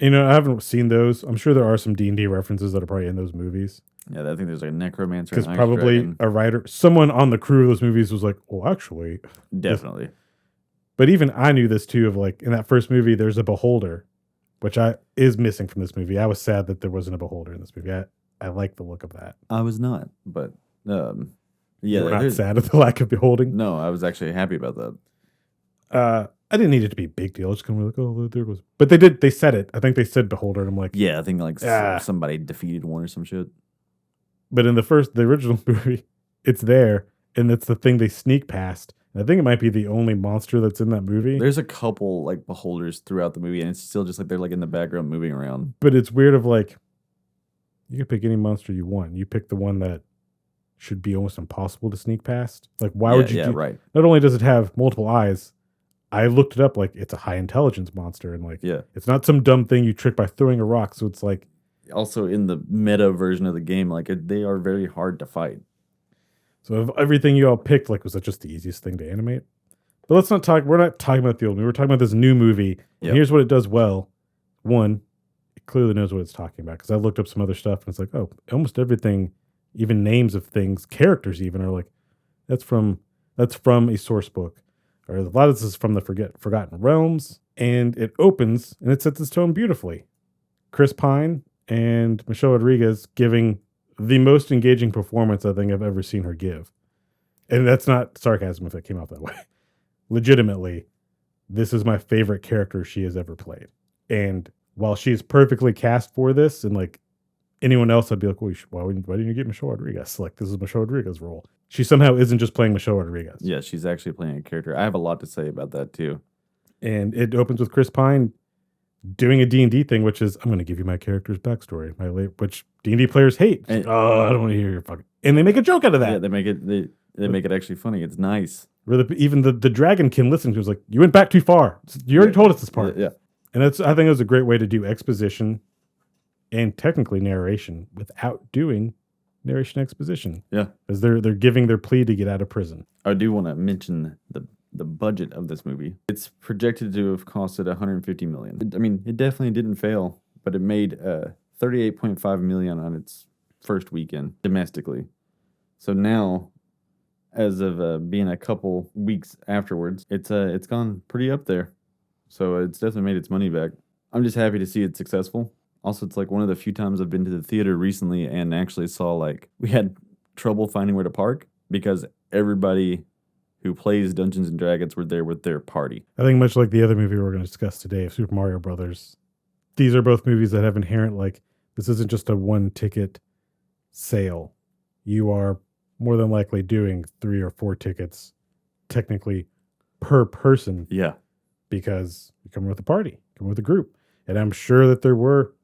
I haven't seen those. I'm sure there are some D&D references that are probably in those movies. Yeah, I think there's like a necromancer. Because probably a writer, someone on the crew of those movies was like, well, actually. Definitely. But even I knew this too, of like, in that first movie, there's a beholder, which is missing from this movie. I was sad that there wasn't a beholder in this movie. I like the look of that. I was not, but yeah. You were not sad at the lack of beholding? No, I was actually happy about that. I didn't need it to be a big deal. It's kind of like, oh, there goes. But they said it. I think they said beholder, and I'm like, yeah, I think like somebody defeated one or some shit. But in the original movie, it's there, and it's the thing they sneak past. And I think it might be the only monster that's in that movie. There's a couple like beholders throughout the movie, and it's still just like they're like in the background moving around. But it's weird of like, you can pick any monster you want. You pick the one that should be almost impossible to sneak past. Like, why would you? Yeah, right. Not only does it have multiple eyes, I looked it up. Like, it's a high intelligence monster, and like, it's not some dumb thing you trick by throwing a rock. So it's like, also in the meta version of the game, like they are very hard to fight. So if everything you all picked, like, was that just the easiest thing to animate? But let's not talk. We're not talking about the old movie. We're talking about this new movie. And here's what it does well. One, it clearly knows what it's talking about, because I looked up some other stuff and it's like, oh, almost everything, even names of things, characters even, are like, that's from a source book, or a lot of this is from the Forgotten Realms. And it opens and it sets its tone beautifully. Chris Pine and Michelle Rodriguez giving the most engaging performance I think I've ever seen her give. And that's not sarcasm if it came out that way. Legitimately, this is my favorite character she has ever played. And while she's perfectly cast for this, and like anyone else, I'd be like, well, why didn't you get Michelle Rodriguez? Like, this is Michelle Rodriguez's role. She somehow isn't just playing Michelle Rodriguez. Yeah, she's actually playing a character. I have a lot to say about that too. And it opens with Chris Pine doing a D&D thing, which is, I'm going to give you my character's backstory, which D&D players hate. I don't want to hear your fucking... And they make a joke out of that. Yeah, they make it actually funny. It's nice. Even the dragon can listen to it. It's like, you went back too far. You already told us this part. Yeah. And I think it was a great way to do exposition and technically narration without doing narration exposition. Yeah. Because they're giving their plea to get out of prison. I do want to mention the budget of this movie. It's projected to have costed $150 million. I mean, it definitely didn't fail, but it made $38.5 million on its first weekend domestically. So now, as of being a couple weeks afterwards, it's gone pretty up there. So it's definitely made its money back. I'm just happy to see it successful. Also, it's like one of the few times I've been to the theater recently and actually saw, like, we had trouble finding where to park because everybody who plays Dungeons and Dragons were there with their party. I think much like the other movie we're going to discuss today, Super Mario Brothers, these are both movies that have inherent, like, this isn't just a one ticket sale. You are more than likely doing 3 or 4 tickets technically per person. Yeah. Because you're coming with a party, coming with a group. And I'm sure that there were,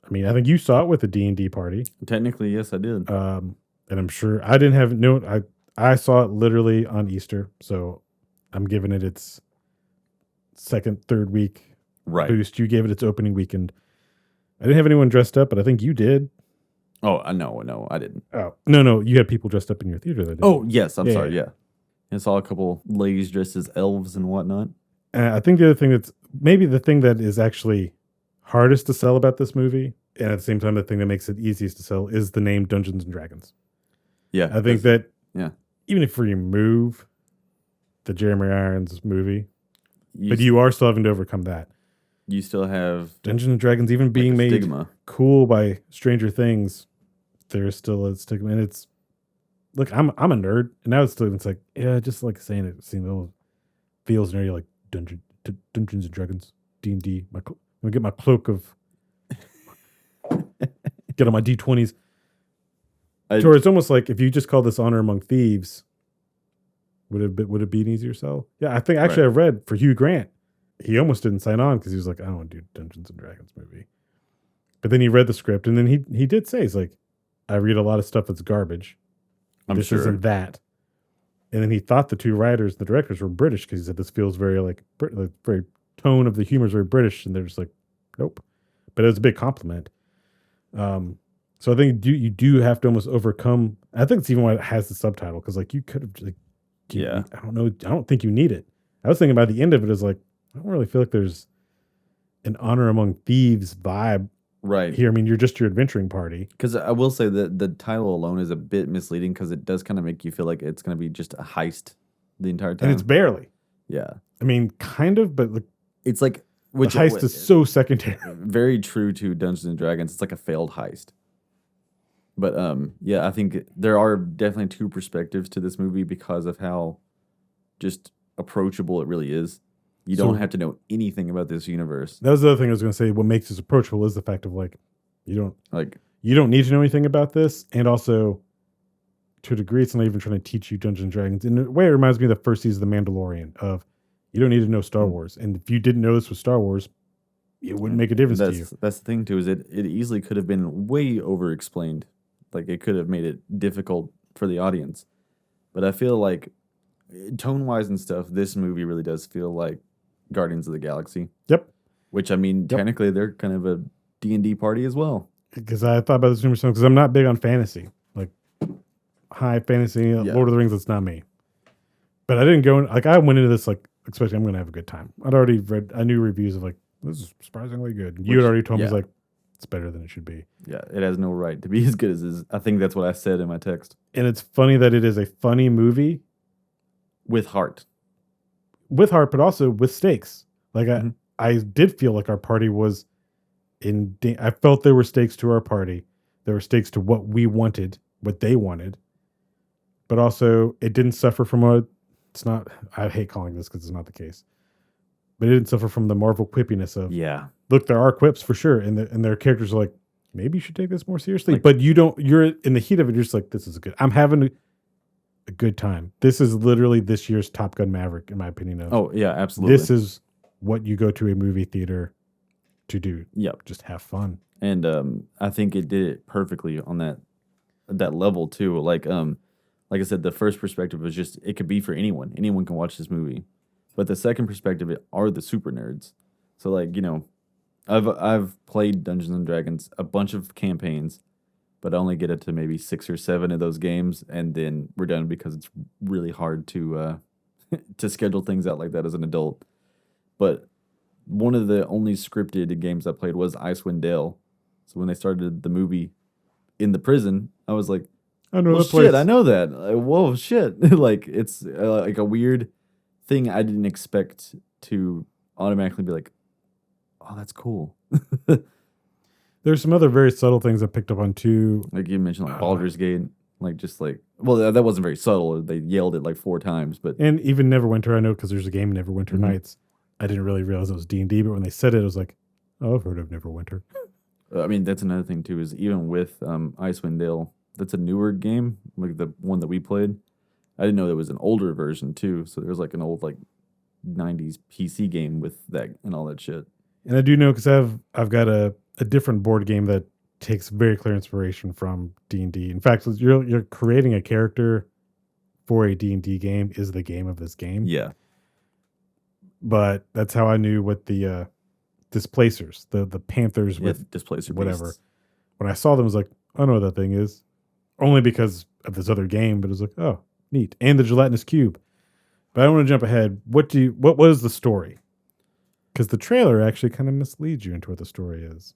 I mean, I think you saw it with the D&D party. Technically, yes, I did. And I'm sure I didn't have I saw it literally on Easter, so I'm giving it its second, third week boost. You gave it its opening weekend. I didn't have anyone dressed up, but I think you did. Oh, no, I didn't. Oh, no, you had people dressed up in your theater that day. Oh, yes, I'm sorry, yeah. I saw a couple ladies dressed as elves and whatnot. And I think the other thing that's maybe the thing that is actually hardest to sell about this movie, and at the same time the thing that makes it easiest to sell, is the name Dungeons and Dragons. Yeah. I think that yeah, even if we remove the Jeremy Irons movie, but you are still having to overcome that. You still have Dungeons and Dragons even being made stigma. Cool by Stranger Things. There's still a stigma, and it's look. I'm a nerd, and now it's like yeah, just like saying it feels nerdy, like Dungeons and Dragons, D&D. I'm gonna get my cloak of get on my D20s. So it's almost like if you just call this Honor Among Thieves, would it be an easier sell? Yeah, I think actually I read for Hugh Grant, he almost didn't sign on because he was like, I don't want to do Dungeons and Dragons movie. But then he read the script, and then he did say, he's like, I read a lot of stuff that's garbage. This isn't that. And then he thought the two writers, the directors, were British because he said this feels very like very tone of the humor is very British, and they're just like, nope. But it was a big compliment. So I think you do have to almost overcome. I think it's even why it has the subtitle, because like you could have like, I don't know. I don't think you need it. I was thinking by the end of it is like, I don't really feel like there's an Honor Among Thieves vibe here. I mean, you're just your adventuring party. Because I will say that the title alone is a bit misleading because it does kind of make you feel like it's going to be just a heist the entire time. And it's barely. Yeah. I mean, kind of, but it's like the heist is so secondary. Very true to Dungeons and Dragons. It's like a failed heist. But yeah, I think there are definitely two perspectives to this movie because of how just approachable it really is. You don't have to know anything about this universe. That was the other thing I was going to say. What makes this approachable is the fact of like you don't need to know anything about this, and also to a degree, it's not even trying to teach you Dungeons and Dragons. In a way, it reminds me of the first season of The Mandalorian. Of you don't need to know Star Wars, and if you didn't know this was Star Wars, it wouldn't make a difference to you. That's the thing too. Is it easily could have been way over explained. Like it could have made it difficult for the audience. But I feel like tone wise and stuff, this movie really does feel like Guardians of the Galaxy. Yep. Which I mean, technically they're kind of a D&D party as well. Because I thought about this because I'm not big on fantasy, like high fantasy, Lord of the Rings. That's not me. But I didn't go like I went into this like expecting I'm going to have a good time. I knew reviews of like this is surprisingly good. You had already told me like it's better than it should be. Yeah, it has no right to be as good as it is. I think that's what I said in my text. And it's funny that it is a funny movie with heart. With heart, but also with stakes. Like I did feel like our party was I felt there were stakes to our party. There were stakes to what we wanted, what they wanted. But also it didn't suffer from I hate calling this because it's not the case. But it didn't suffer from the Marvel quippiness of look, there are quips for sure, and their characters are like, maybe you should take this more seriously. Like, but you're in the heat of it, you're just like, this is I'm having a good time. This is literally this year's Top Gun Maverick, in my opinion. Oh, yeah, absolutely. This is what you go to a movie theater to do. Yep. Just have fun. And I think it did it perfectly on that level too. Like I said, the first perspective was just it could be for anyone. Anyone can watch this movie. But the second perspective are the super nerds. So like, you know, I've played Dungeons and Dragons a bunch of campaigns, but I only get it to maybe 6 or 7 of those games, and then we're done because it's really hard to to schedule things out like that as an adult. But one of the only scripted games I played was Icewind Dale. So when they started the movie in the prison, I was like, I know that shit, I know that. Like, whoa, shit. Like it's like a weird thing I didn't expect to automatically be like, oh, that's cool. There's some other very subtle things I picked up on too. Like you mentioned, like Baldur's Gate, like just like, well, that wasn't very subtle. They yelled it like 4 times, but and even Neverwinter, I know because there's a game Neverwinter Nights. I didn't really realize it was D&D, but when they said it, I was like, oh, I've heard of Neverwinter. I mean, that's another thing too. Is even with Icewind Dale, that's a newer game, like the one that we played. I didn't know there was an older version too. So there's like an old like 90s PC game with that and all that shit. And I do know because I've got a different board game that takes very clear inspiration from D&D. In fact, you're creating a character for a D&D game is the game of this game. Yeah. But that's how I knew what the displacers, the panthers with displacer whatever. beasts. When I saw them, I was like, I know what that thing is. Only because of this other game, but it was like, oh, neat. And the gelatinous cube. But I don't want to jump ahead. What was the story? Because the trailer actually kind of misleads you into what the story is.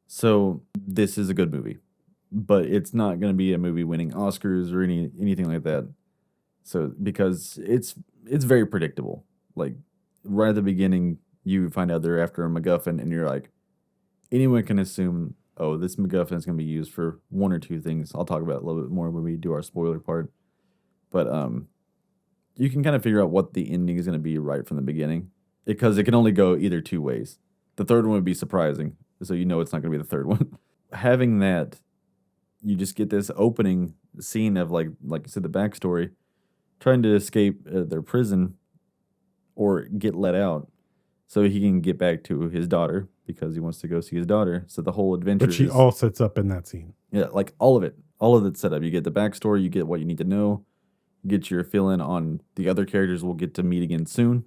So this is a good movie, but it's not going to be a movie winning Oscars or anything like that. So because it's very predictable. Like right at the beginning, you find out they're after a MacGuffin, and you're like, anyone can assume, oh, this MacGuffin is going to be used for one or two things. I'll talk about it a little bit more when we do our spoiler part. But you can kind of figure out what the ending is going to be right from the beginning, because it can only go either two ways. The third one would be surprising, so you know it's not going to be the third one. Having that, you just get this opening scene of like you said, the backstory, trying to escape their prison or get let out so he can get back to his daughter, because he wants to go see his daughter. So the whole adventure, which all sets up in that scene. Yeah, like all of it's set up. You get the backstory, you get what you need to know, get your feeling on the other characters we'll get to meet again soon.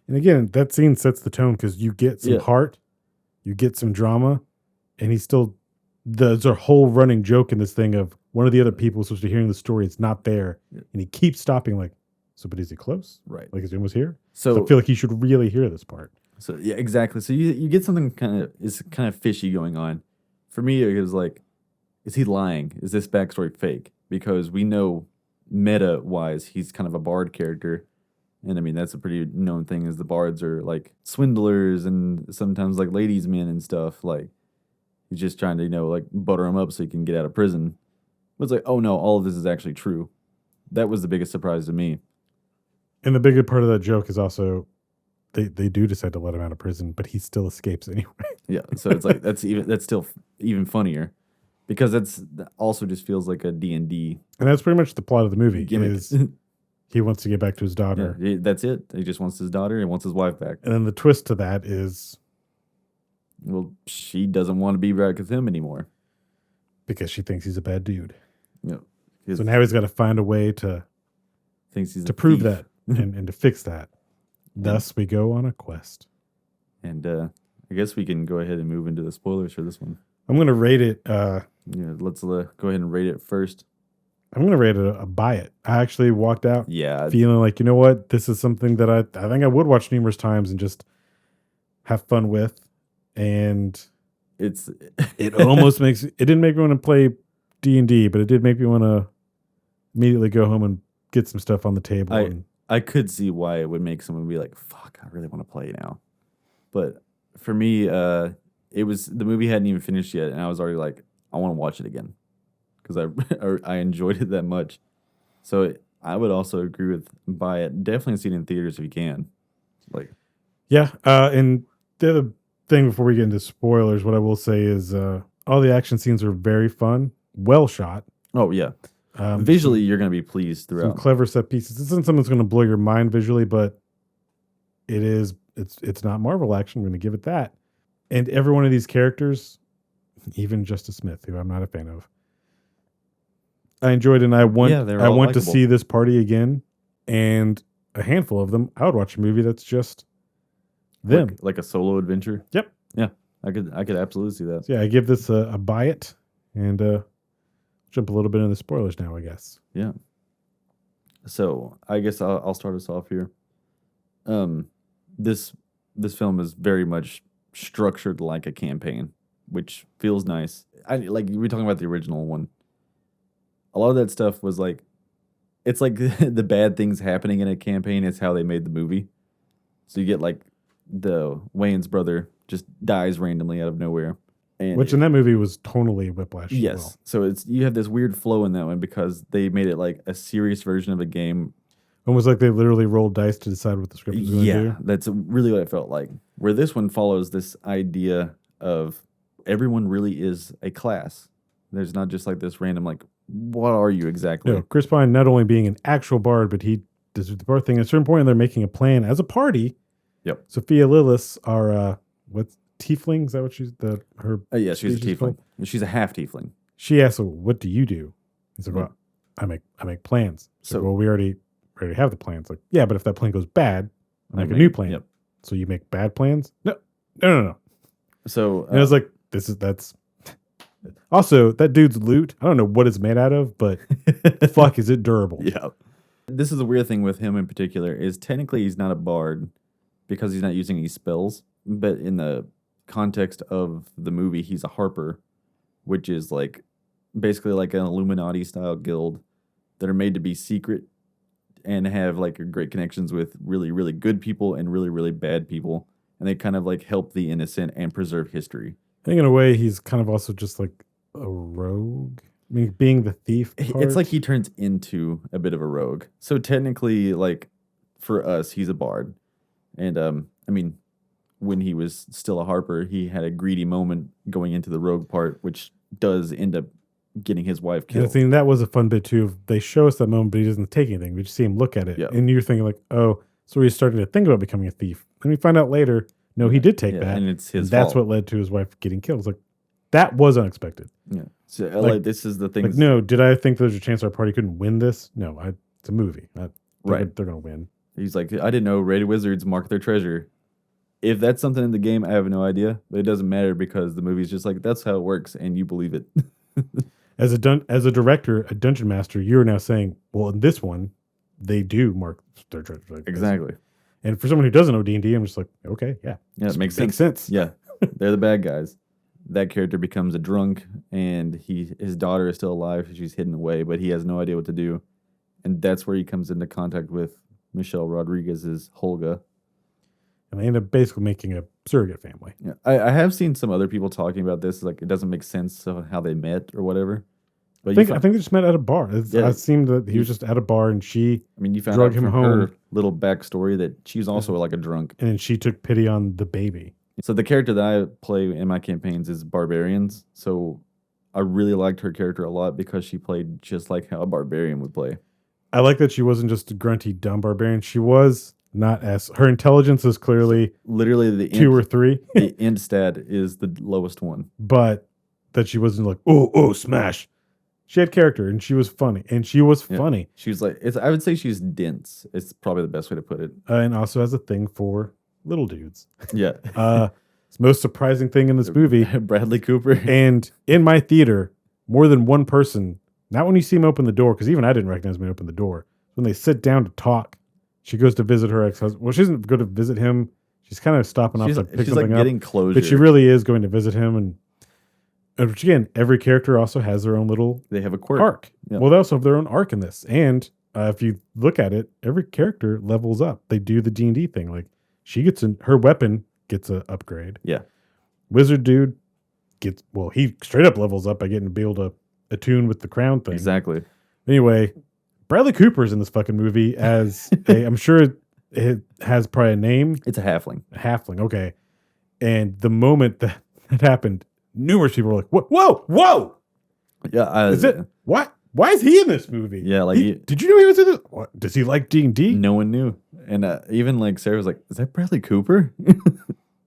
And again, that scene sets the tone because you get some heart, you get some drama, and he's still, there's a whole running joke in this thing of one of the other people supposed to be hearing the story, it's not there, and he keeps stopping like, so but is he close? Right. Like his was here? So I feel like he should really hear this part. So yeah, exactly. So you get something kind of fishy going on. For me, it was like, is he lying? Is this backstory fake? Because we know meta-wise, he's kind of a bard character. And I mean, that's a pretty known thing, is the bards are like swindlers and sometimes like ladies' men and stuff. Like he's just trying to, like butter him up so he can get out of prison. But it's like, oh no, all of this is actually true. That was the biggest surprise to me. And the bigger part of that joke is also they do decide to let him out of prison, but he still escapes anyway. Yeah, so it's like that's still even funnier, because that's also just feels like a D&D. And that's pretty much the plot of the movie. Gimmick. Is he wants to get back to his daughter. Yeah, that's it. He just wants his daughter and wants his wife back. And then the twist to that is, well, she doesn't want to be back with him anymore because she thinks he's a bad dude. Yeah. So now he's got to find a way to prove that and to fix that. Thus, we go on a quest. And I guess we can go ahead and move into the spoilers for this one. I'm going to rate it. Let's go ahead and rate it first. I'm going to rate it a buy it. I actually walked out feeling like, you know what? This is something that I think I would watch numerous times and just have fun with. And it almost makes, it didn't make me want to play D&D, but it did make me want to immediately go home and get some stuff on the table. I could see why it would make someone be like, fuck, I really want to play now. But for me, the movie hadn't even finished yet, and I was already like, I want to watch it again, because I enjoyed it that much. So I would also agree with buy it. Definitely see it in theaters if you can. And the other thing before we get into spoilers, what I will say is all the action scenes are very fun, well shot. Oh yeah. Visually, you're going to be pleased throughout. Some clever set pieces. This isn't something that's going to blow your mind visually, but it's not Marvel action. I'm going to give it that. And every one of these characters, even Justice Smith, who I'm not a fan of, I enjoyed, and I want to see this party again. And a handful of them, I would watch a movie that's just them, like a solo adventure. Yep. Yeah, I could absolutely see that. So yeah, I give this a buy it, and jump a little bit into the spoilers now, I guess. Yeah. So I guess I'll start us off here. This film is very much structured like a campaign, which feels nice. Like we were talking about the original one. A lot of that stuff was like, it's like the bad things happening in a campaign is how they made the movie. So you get like the Wayne's brother just dies randomly out of nowhere. Which in that movie was totally Whiplash. Yes. As well. So you have this weird flow in that one because they made it like a serious version of a game. Almost like they literally rolled dice to decide what the script was going to do. Yeah, that's really what it felt like. Where this one follows this idea of everyone really is a class. There's not just like this random, like, what are you exactly? No, Chris Pine not only being an actual bard, but he does the bard thing. At a certain point, they're making a plan as a party. Yep. Sophia Lillis are, what's tiefling? Is that what she's her? Yeah, she's a tiefling. She's a half tiefling. She asks, well, "What do you do?" He's like, "Well, I make plans." So, well, we already have the plans. Like, yeah, but if that plan goes bad, I make a new plan. Yep. So you make bad plans? No. So and I was like, that's. Also, that dude's loot, I don't know what it's made out of, but fuck, is it durable? Yeah. This is the weird thing with him in particular is technically he's not a bard because he's not using any spells, but in the context of the movie, he's a harper, which is like basically like an Illuminati style guild that are made to be secret and have like great connections with really, really good people and really, really bad people. And they kind of like help the innocent and preserve history. I think in a way he's kind of also just like a rogue. I mean, being the thief part. It's like he turns into a bit of a rogue. So technically, like for us, he's a bard. And I mean, when he was still a harper, he had a greedy moment going into the rogue part, which does end up getting his wife killed. And I think that was a fun bit too. They show us that moment, but he doesn't take anything. We just see him look at it. Yep. And you're thinking like, oh, so he's starting to think about becoming a thief. And we find out later, no, he did take that. And it's his That's fault. what led to his wife getting killed. It's like, that was unexpected. Yeah. So like this is the thing. Like, no, did I think there's a chance our party couldn't win this? No, it's a movie. Right. They're going to win. He's like, I didn't know raided wizards mark their treasure. If that's something in the game, I have no idea. But it doesn't matter because the movie's just like, that's how it works, and you believe it. As a director, a dungeon master, you're now saying, well, in this one, they do mark their treasure. Like Exactly. And for someone who doesn't know D&D, I'm just like, okay, yeah. Yeah, it makes sense. Yeah. They're the bad guys. That character becomes a drunk, and his daughter is still alive. She's hidden away, but he has no idea what to do. And that's where he comes into contact with Michelle Rodriguez's Holga. And they end up basically making a surrogate family. Yeah, I have seen some other people talking about this. Like, it doesn't make sense of how they met or whatever. But I think they just met at a bar. It seemed that he was just at a bar, and she you found drug out him from home. her little backstory that she's also like a drunk. And then she took pity on the baby. So the character that I play in my campaigns is Barbarians. So I really liked her character a lot because she played just like how a barbarian would play. I like that she wasn't just a grunty, dumb barbarian. She was not as... Her intelligence is clearly literally the 2 or 3. The int stat is the lowest one. But that she wasn't like, oh, smash. She had character, and she was funny. And she was funny. She was like... I would say she's dense. It's probably the best way to put it. And also has a thing for little dudes. Yeah. It's the most surprising thing in this movie. Bradley Cooper. And in my theater, more than one person, not when you see him open the door, because even I didn't recognize him when he opened the door. When they sit down to talk, she goes to visit her ex-husband. Well, she doesn't go to visit him. She's kind of stopping off to pick something up. Getting closure. But she really is going to visit him. And which again, every character also has their own little They have a quirk. arc. Yeah. Well, they also have their own arc in this. And if you look at it, every character levels up. They do the D&D thing. Like, her weapon gets an upgrade. Yeah. Wizard dude he straight up levels up by getting to be able to attune with the crown thing. Exactly. Anyway, Bradley Cooper's in this fucking movie as I'm sure it has probably a name. It's a halfling. A halfling, okay. And the moment that happened, numerous people were like, whoa! Yeah. Is it? What? Why is he in this movie? Yeah, like... did you know he was in this? What, does he like D&D? No one knew. And even like Sarah was like, is that Bradley Cooper?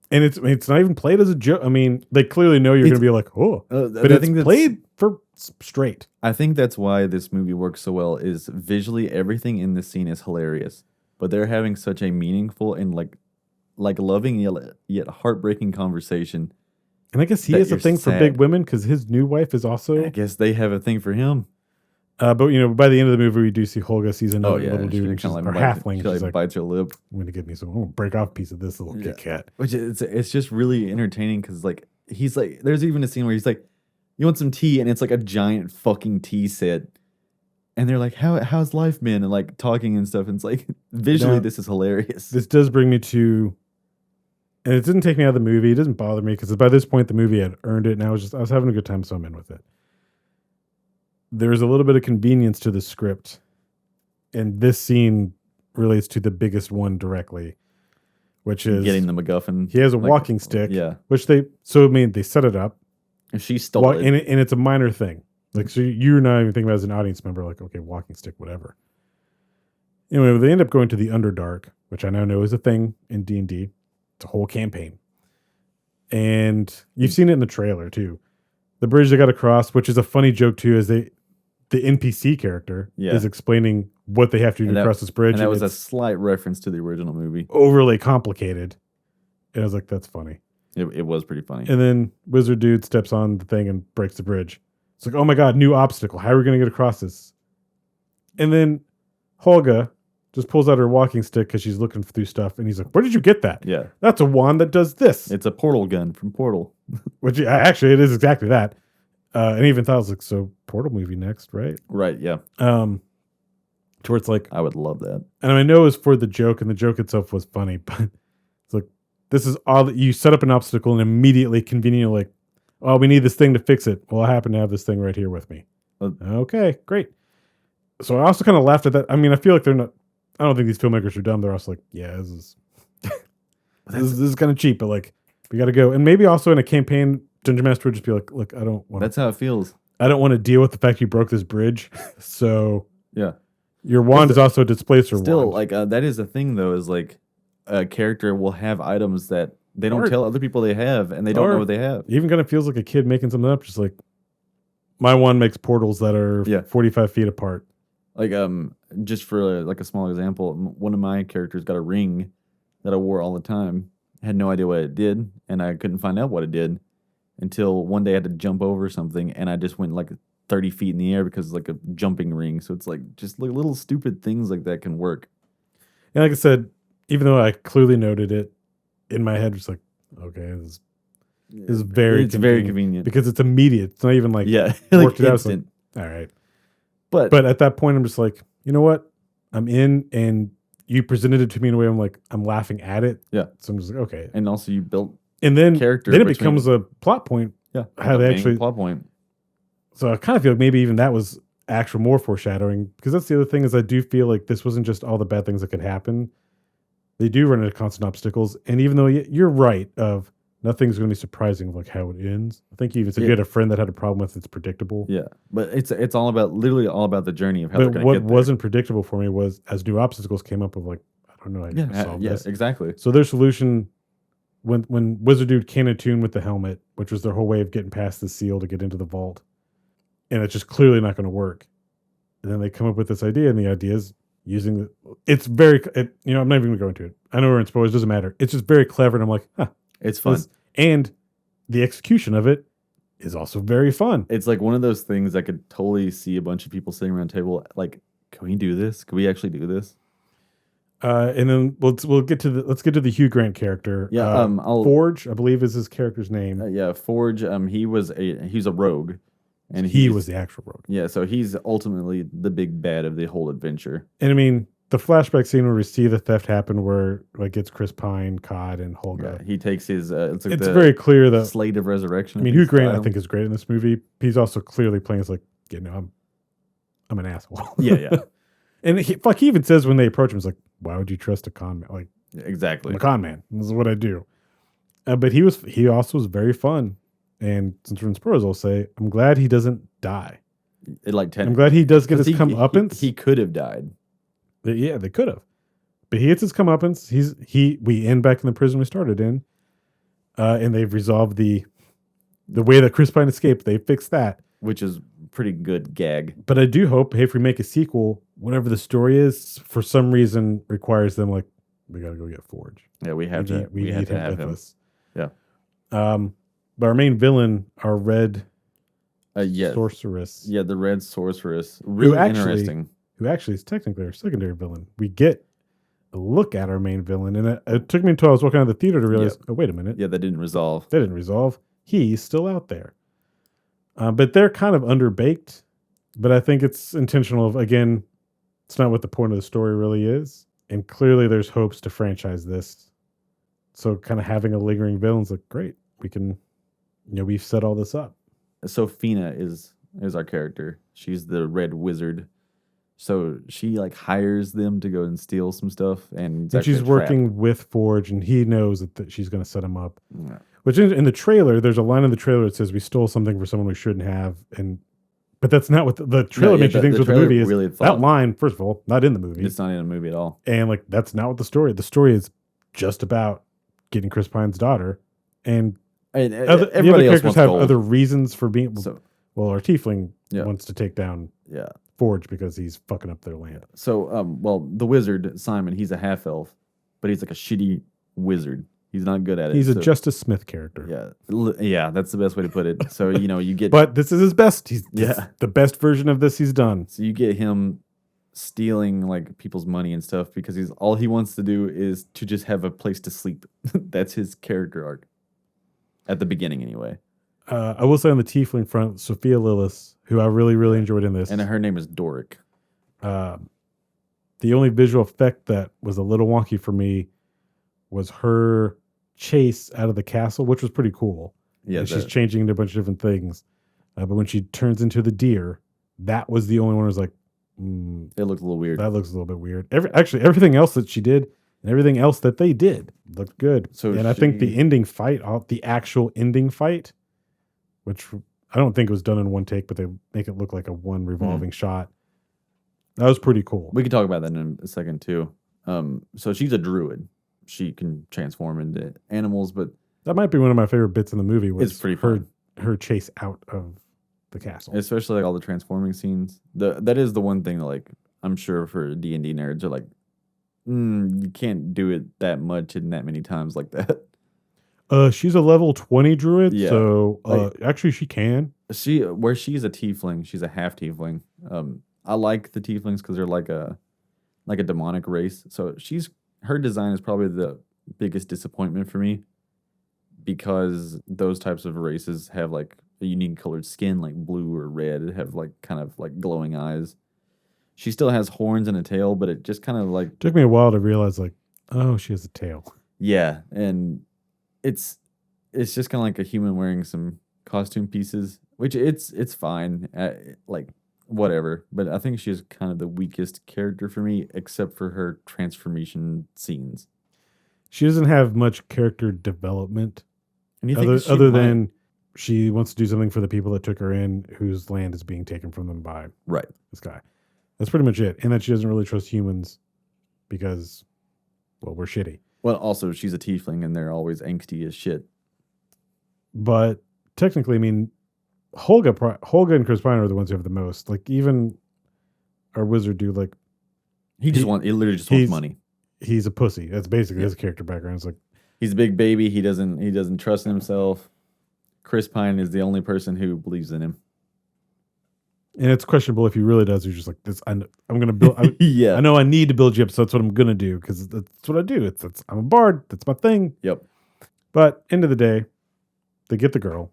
And it's not even played as a joke. I mean, they clearly know you're going to be like, oh. But I think it's played for straight. I think that's why this movie works so well is visually everything in this scene is hilarious. But they're having such a meaningful and like loving yet heartbreaking conversation. And I guess he has a thing for big women because his new wife is also... I guess they have a thing for him. But, by the end of the movie, we do see Holga sees another little dude. And She's her like halfling. She like bites her lip. I'm going to give me some... I'm going to break off a piece of this little Kit Kat. Which it's just really entertaining because like he's like... There's even a scene where he's like, you want some tea? And it's like a giant fucking tea set. And they're like, how's life been? And like talking and stuff. And it's like, visually, this is hilarious. This does bring me to... And it didn't take me out of the movie. It doesn't bother me because by this point, the movie had earned it. And I was having a good time, so I'm in with it. There's a little bit of convenience to the script. And this scene relates to the biggest one directly, which is... Getting the MacGuffin. He has a walking stick. Yeah. Which they set it up. And she stole it. And it's a minor thing. Like, so you're not even thinking about it as an audience member, like, okay, walking stick, whatever. Anyway, they end up going to the Underdark, which I now know is a thing in D&D. It's a whole campaign. And you've seen it in the trailer, too. The bridge they got to cross, which is a funny joke, too, is the NPC character is explaining what they have to do to cross this bridge. And that was a slight reference to the original movie. Overly complicated. And I was like, that's funny. It was pretty funny. And then Wizard Dude steps on the thing and breaks the bridge. It's like, oh my God, new obstacle. How are we going to get across this? And then Holga just pulls out her walking stick because she's looking through stuff, and he's like, "Where did you get that?" Yeah. That's a wand that does this. It's a portal gun from Portal. Which actually it is exactly that. And even thought I was like, so Portal movie next, right? Right, yeah. To where it's like, I would love that. and I know it was for the joke, and the joke itself was funny, but it's like, this is all that you set up an obstacle and immediately conveniently like, oh, we need this thing to fix it. Well, I happen to have this thing right here with me. Okay, great. So I also kind of laughed at that. I mean, I feel like they're not, I don't think these filmmakers are dumb. They're also like, yeah, this is kind of cheap, but like, we got to go. And maybe also in a campaign, Dungeon Master would just be like, look, I don't want That's how it feels. I don't want to deal with the fact you broke this bridge. So Yeah. your wand is also a displacer Still, wand. like, that is the thing, though, is like a character will have items that they don't tell other people they have, and they don't know what they have. Even kind of feels like a kid making something up, just like, my wand makes portals that are 45 feet apart. Like, just for like a small example, one of my characters got a ring that I wore all the time. Had no idea what it did, and I couldn't find out what it did until one day I had to jump over something, and I just went like 30 feet in the air because it's like a jumping ring. So it's like just like little stupid things like that can work. And like I said, even though I clearly noted it in my head, just like, okay, this is very convenient because it's immediate. It's not even like worked it out. Like, all right. But at that point, I'm just like, you know what? I'm in, and you presented it to me in a way I'm like, I'm laughing at it. Yeah. So I'm just like, okay. And also you built character. Then it becomes a plot point. Yeah. How they actually plot point. So I kind of feel like maybe even that was actual more foreshadowing, because that's the other thing is I do feel like this wasn't just all the bad things that could happen. They do run into constant obstacles. And even though you're right of nothing's going to be surprising of like how it ends. I think you even said you had a friend that had a problem with it's predictable. Yeah, but it's all about literally all about the journey of how they're going to get there. What wasn't predictable for me was as new obstacles came up of like, I don't know how you're going to solve this. Exactly. So their solution when Wizard Dude can attune with the helmet, which was their whole way of getting past the seal to get into the vault, and it's just clearly not going to work. And then they come up with this idea, and the idea is using the. It's very, I'm not even going to go into it. I know we're in spoilers, doesn't matter. It's just very clever, and I'm like, huh. It's fun. And the execution of it is also very fun. It's like one of those things I could totally see a bunch of people sitting around a table like, can we do this? Can we actually do this? And then let's get to the Hugh Grant character. Yeah, Forge, I believe, is his character's name. Forge. He's a rogue, and he was the actual rogue. Yeah, so he's ultimately the big bad of the whole adventure. And I mean, the flashback scene where we see the theft happen, where like it's Chris Pine, Cod, and Holga. Yeah, he takes his. It's very clear that Slate of Resurrection. I mean, Hugh Grant, I think, is great in this movie. He's also clearly playing as like, I'm an asshole. Yeah. And he even says when they approach him, he's like, "Why would you trust a con man?" Like, exactly, I'm a con man. This is what I do. But he also was very fun. And since we're in spoilers, I'll say I'm glad he doesn't die. I'm glad he does get his comeuppance. He could have died. Yeah, they could have, but he gets his comeuppance. We end back in the prison we started in, and they've resolved the way that Chris Pine escaped. They fixed that, which is pretty good gag. But I do hope, hey, if we make a sequel, whatever the story is, for some reason requires them like we got to go get Forge. Yeah, we have to have him. Us. Yeah. But our main villain, our red sorceress. Yeah, the red sorceress. Really interesting. Who actually is technically our secondary villain. We get a look at our main villain, and it took me until I was walking out of the theater to realize, oh, wait a minute. Yeah, that didn't resolve. He's still out there. But they're kind of underbaked, but I think it's intentional of, again, it's not what the point of the story really is. And clearly there's hopes to franchise this. So kind of having a lingering villain's like, great, we can, we've set all this up. So Fina is our character. She's the red wizard. So she like hires them to go and steal some stuff, and she's working with Forge, and he knows that she's going to set him up. Yeah. Which in the trailer, there's a line in the trailer that says we stole something for someone we shouldn't have, but that's not what the trailer makes you think. What the movie is. Really that line, first of all, not in the movie. It's not in the movie at all, and like that's not what the story. The story is just about getting Chris Pine's daughter, and the other characters have other reasons for being. Well, our tiefling wants to take down Forge because he's fucking up their land. So, the wizard, Simon, he's a half-elf, but he's like a shitty wizard. He's not good at it. He's a Justice Smith character. Yeah, that's the best way to put it. So, you get... But this is his best. He's the best version of this he's done. So you get him stealing like people's money and stuff because all he wants to do is to just have a place to sleep. That's his character arc at the beginning, anyway. I will say on the tiefling front, Sophia Lillis, who I really, really enjoyed in this. And her name is Doric. The only visual effect that was a little wonky for me was her chase out of the castle, which was pretty cool. Yeah, she's changing into a bunch of different things. But when she turns into the deer, that was the only one who was like, it looked a little weird. That looks a little bit weird. Everything else that she did and everything else that they did looked good. I think the ending fight, the actual ending fight, which I don't think it was done in one take, but they make it look like a one revolving shot. That was pretty cool. We can talk about that in a second too. So she's a druid. She can transform into animals, but that might be one of my favorite bits in the movie. Was it's pretty fun. Her chase out of the castle, especially like all the transforming scenes. That is the one thing that, like, I'm sure for D&D nerds are like, you can't do it that much and that many times like that. She's a level 20 druid, so actually she can. She's a tiefling. She's a half tiefling. I like the tieflings because they're like a demonic race. So her design is probably the biggest disappointment for me because those types of races have like a unique colored skin, like blue or red, have like kind of like glowing eyes. She still has horns and a tail, but it just kind of like took me a while to realize like, oh, she has a tail. Yeah, and it's just kind of like a human wearing some costume pieces, which it's fine, like whatever. But I think she's kind of the weakest character for me, except for her transformation scenes. She doesn't have much character development, other than she wants to do something for the people that took her in, whose land is being taken from them by this guy. That's pretty much it. And that she doesn't really trust humans because, well, we're shitty. Well, also, she's a tiefling, and they're always angsty as shit. But technically, I mean, Holga and Chris Pine are the ones who have the most. Like, even our wizard dude, like... He literally just wants money. He's a pussy. That's basically his character background. It's like... He's a big baby. He doesn't trust in himself. Chris Pine is the only person who believes in him. And it's questionable if he really does. He's just like, this. I'm going to build. I know I need to build you up, so that's what I'm going to do because that's what I do. I'm a bard. That's my thing. Yep. But end of the day, they get the girl.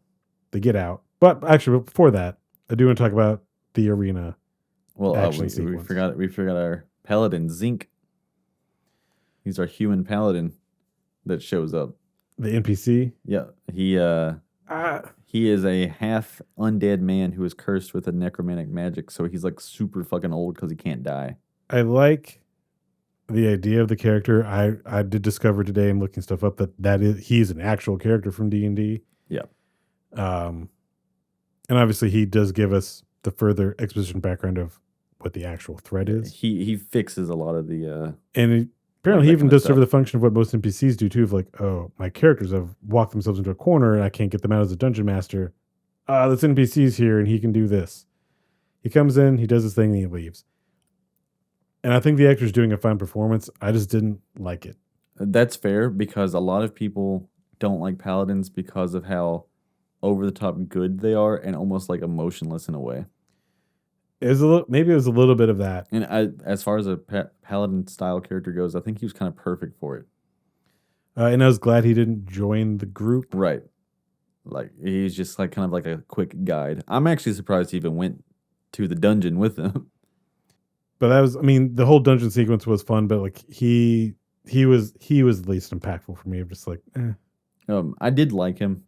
They get out. But actually, before that, I do want to talk about the arena. Well, we forgot our paladin, Zinc. He's our human paladin that shows up. The NPC? Yeah. He is a half undead man who is cursed with a necromantic magic, so he's like super fucking old because he can't die. I like the idea of the character. I did discover today in looking stuff up he's an actual character from D&D. Yeah. And obviously he does give us the further exposition background of what the actual threat is. He fixes a lot of the and apparently he even does serve the function of what most NPCs do too, of like, oh, my characters have walked themselves into a corner and I can't get them out as a dungeon master. This NPC's here and he can do this. He comes in, he does his thing, and he leaves. And I think the actor's doing a fine performance. I just didn't like it. That's fair because a lot of people don't like paladins because of how over the top good they are and almost like emotionless in a way. Maybe it was a little bit of that. And as far as a paladin style character goes, I think he was kind of perfect for it. And I was glad he didn't join the group. Right. Like, he's just like kind of like a quick guide. I'm actually surprised he even went to the dungeon with them. But the whole dungeon sequence was fun, but like he was the least impactful for me. I'm just like, I did like him.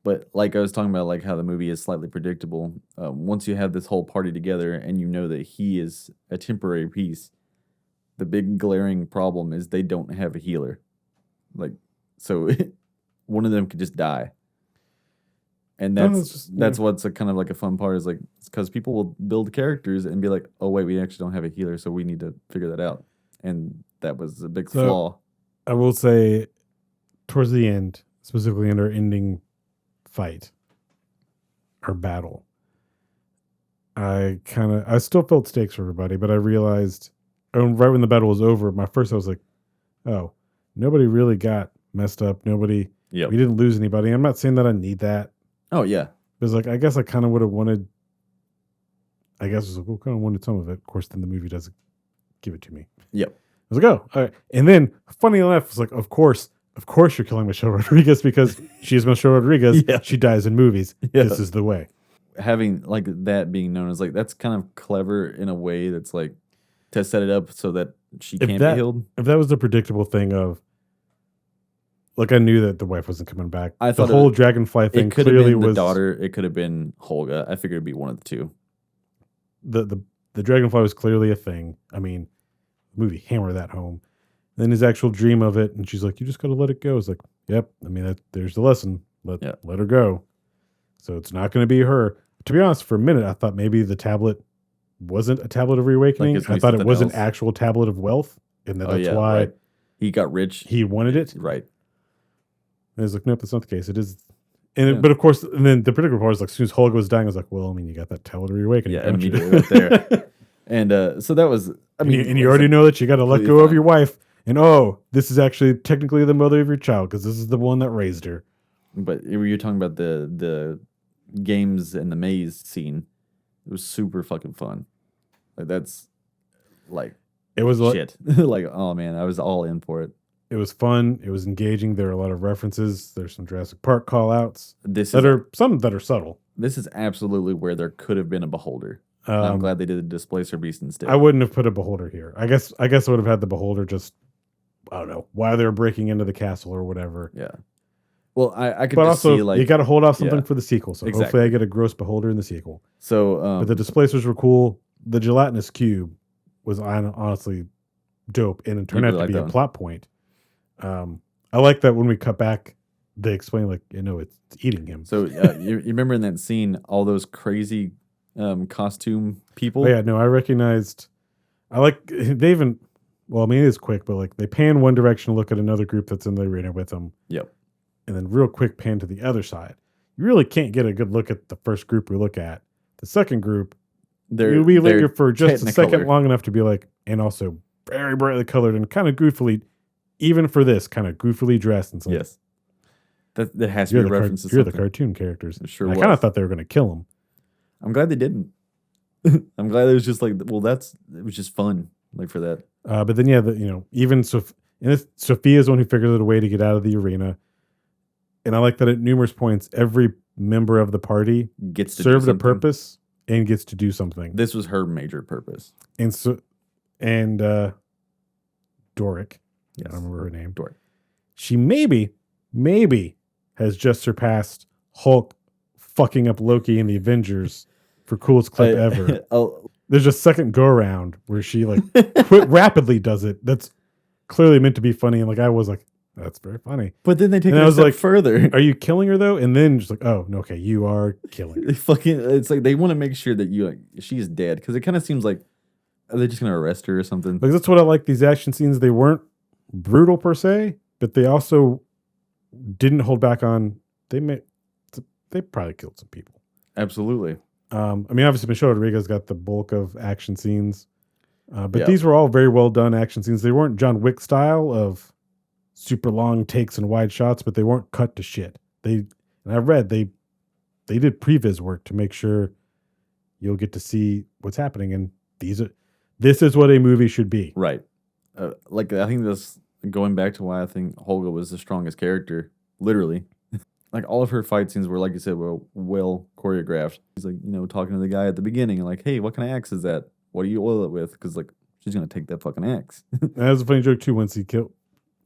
But like I was talking about, like how the movie is slightly predictable. Once you have this whole party together and you know that he is a temporary piece, the big glaring problem is they don't have a healer. Like, so one of them could just die. And that's what's kind of like a fun part is like, because people will build characters and be like, oh wait, we actually don't have a healer, so we need to figure that out. And that was a big flaw. I will say, towards the end, specifically in our ending fight or battle, I still felt stakes for everybody, but I realized right when the battle was over, I was like, oh, nobody really got messed up. We didn't lose anybody. I'm not saying that I need that. Oh yeah. Because like, I guess I kind of would have wanted I guess I was like, well, kind of wanted some of it. Of course, then the movie doesn't give it to me. Yep. I was like, oh, all right. And then, funny enough, it's like, of course you're killing Michelle Rodriguez because she is Michelle Rodriguez. Yeah. She dies in movies. Yeah. This is the way. Having like that being known as like, that's kind of clever in a way that's like to set it up so that she can't be killed. If that was the predictable thing of, like, I knew that the wife wasn't coming back. I thought the whole dragonfly thing it could have clearly been the was daughter. It could have been Holga. I figured it'd be one of the two. The dragonfly was clearly a thing. I mean, the movie hammered that home. Then his actual dream of it, and she's like, "You just got to let it go." It's like, "Yep." I mean, there's the lesson. Let her go. So it's not going to be her. To be honest, for a minute, I thought maybe the tablet wasn't a tablet of reawakening. I thought it was an actual tablet of wealth, and that's why he got rich. He wanted it, right? And I was like, "Nope, that's not the case. It is." And but of course, and then the predictable part was like, as soon as Holga was dying, I was like, "Well, I mean, you got that tablet of reawakening, yeah, immediately right there." And so that was, I mean, and you already know that you got to let go of your wife. And this is actually technically the mother of your child because this is the one that raised her. But you're talking about the games and the maze scene. It was super fucking fun. Like that's like it was shit. Like, oh man, I was all in for it. It was fun. It was engaging. There are a lot of references. There's some Jurassic Park call outs. Some that are subtle. This is absolutely where there could have been a beholder. I'm glad they did the Displacer Beast instead. I wouldn't have put a beholder here. I guess I would have had the beholder just, I don't know, while they were breaking into the castle or whatever. Yeah. Well, I could but just also, see like you got to hold off something for the sequel. So hopefully I get a gross beholder in the sequel. So, but the Displacers were cool. The gelatinous cube was honestly dope, and it turned out to be a plot point. I like that when we cut back, they explain like, it's eating him. So you remember in that scene all those crazy costume people? Oh, yeah, no, I recognized. I like they even. Well, I mean, it is quick, but like they pan one direction, look at another group that's in the arena with them. Yep. And then real quick pan to the other side. You really can't get a good look at the first group we look at. The second group, we linger for just a second long enough to be like, and also very brightly colored and kind of goofily, even for this, kind of goofily dressed. And yes. That has to be a reference to something. You're the cartoon characters. It sure I kind of thought they were going to kill him. I'm glad they didn't. I'm glad it was just like, well, it was just fun, like for that. But then, even Sophia's the one who figures out a way to get out of the arena. And I like that at numerous points, every member of the party gets to served a purpose and gets to do something. This was her major purpose. And Doric, I don't remember her name. Doric. She maybe has just surpassed Hulk fucking up Loki in the Avengers for coolest clip ever. There's a second go around where she like rapidly does it. That's clearly meant to be funny, and like I was like, that's very funny. But then they take it a step further. Are you killing her though? And then just like, oh no, okay, you are killing her. It's like they want to make sure that she's dead because it kind of seems like are they just gonna arrest her or something? Like that's what I like. These action scenes, they weren't brutal per se, but they also didn't hold back on. They probably killed some people. Absolutely. I mean, obviously, Michelle Rodriguez got the bulk of action scenes, but these were all very well done action scenes. They weren't John Wick style of super long takes and wide shots, but they weren't cut to shit. And I read they did previs work to make sure you'll get to see what's happening, and this is what a movie should be. Right. Like I think this going back to why I think Holga was the strongest character, literally. Like all of her fight scenes were, like you said, well choreographed. She's like, talking to the guy at the beginning and like, hey, what kind of axe is that? What do you oil it with? Because like she's gonna take that fucking axe. That was a funny joke too. Once he killed,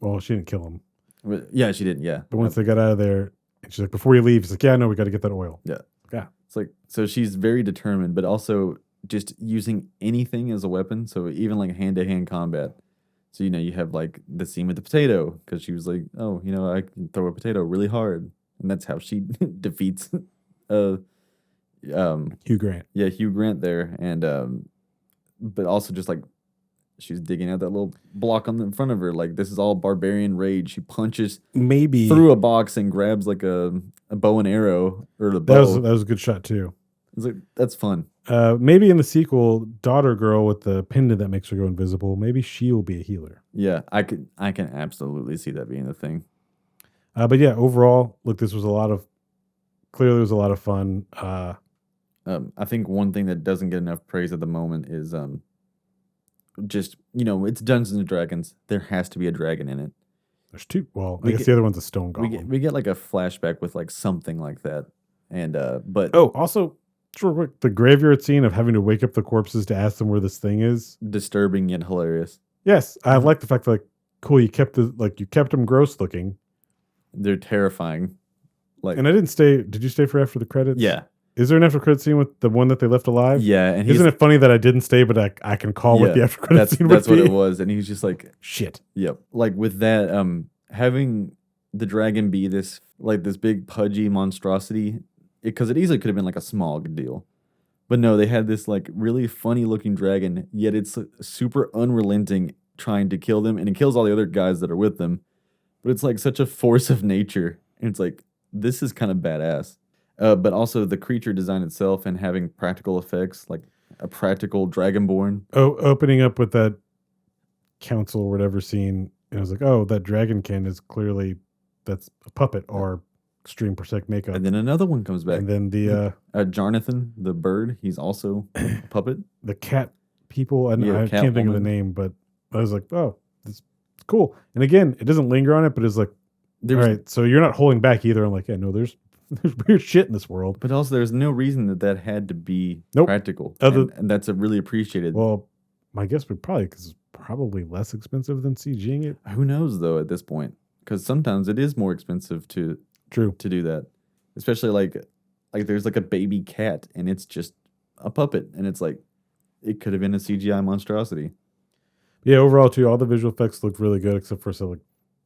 well, she didn't kill him. But, yeah, she didn't. Yeah, but once they got out of there, and she's like, before you leave, she's like, yeah, no, we got to get that oil. Yeah, yeah. It's like so she's very determined, but also just using anything as a weapon. So even like hand to hand combat. So you have like the scene with the potato because she was like, oh, I can throw a potato really hard. And that's how she defeats Hugh Grant. Yeah, Hugh Grant there. And but also just like she's digging out that little block on the front of her. Like this is all barbarian rage. She punches maybe through a box and grabs like a bow and arrow or the bow. That was a good shot too. It's like that's fun. Maybe in the sequel, daughter girl with the pendant that makes her go invisible, maybe she will be a healer. Yeah, I can absolutely see that being the thing. But yeah, overall, look, this was clearly a lot of fun. I think one thing that doesn't get enough praise at the moment is just, it's Dungeons and Dragons. There has to be a dragon in it. There's two. Well, I guess the other one's a stone golem. We get like a flashback with like something like that. And but also, real quick, the graveyard scene of having to wake up the corpses to ask them where this thing is, disturbing yet hilarious. Yes, I like the fact that, like, cool, you kept them gross looking. They're terrifying. And I didn't stay. Did you stay for after the credits? Yeah. Is there an after credit scene with the one that they left alive? Yeah, and isn't it funny that I didn't stay, but I can call what the after credit scene would be? That's what it was, and he's just like shit. Yep. Like with that, having the dragon be this big pudgy monstrosity, because it easily could have been like a Smaug deal, but no, they had this like really funny looking dragon, yet it's super unrelenting trying to kill them, and it kills all the other guys that are with them, but it's like such a force of nature, and it's like this is kind of badass. But also the creature design itself and having practical effects, like a practical dragonborn. Oh, opening up with that council or whatever scene, and I was like, oh, that dragonkin is clearly that's a puppet or extreme prosthetic makeup. And then another one comes back. And then the Jonathan, the bird, he's also a puppet. The cat people, I can't think of the name, but I was like, oh, this is cool. And again, it doesn't linger on it, but it's like, all right, so you're not holding back either. I'm like, yeah, no, there's weird shit in this world. But also, there's no reason that had to be practical. And that's really appreciated. Well, my guess would probably, because it's probably less expensive than CGing it. Who knows, though, at this point? Because sometimes it is more expensive to do that. Especially like there's like a baby cat, and it's just a puppet. And it's like, it could have been a CGI monstrosity. Yeah, overall, too, all the visual effects looked really good, except for the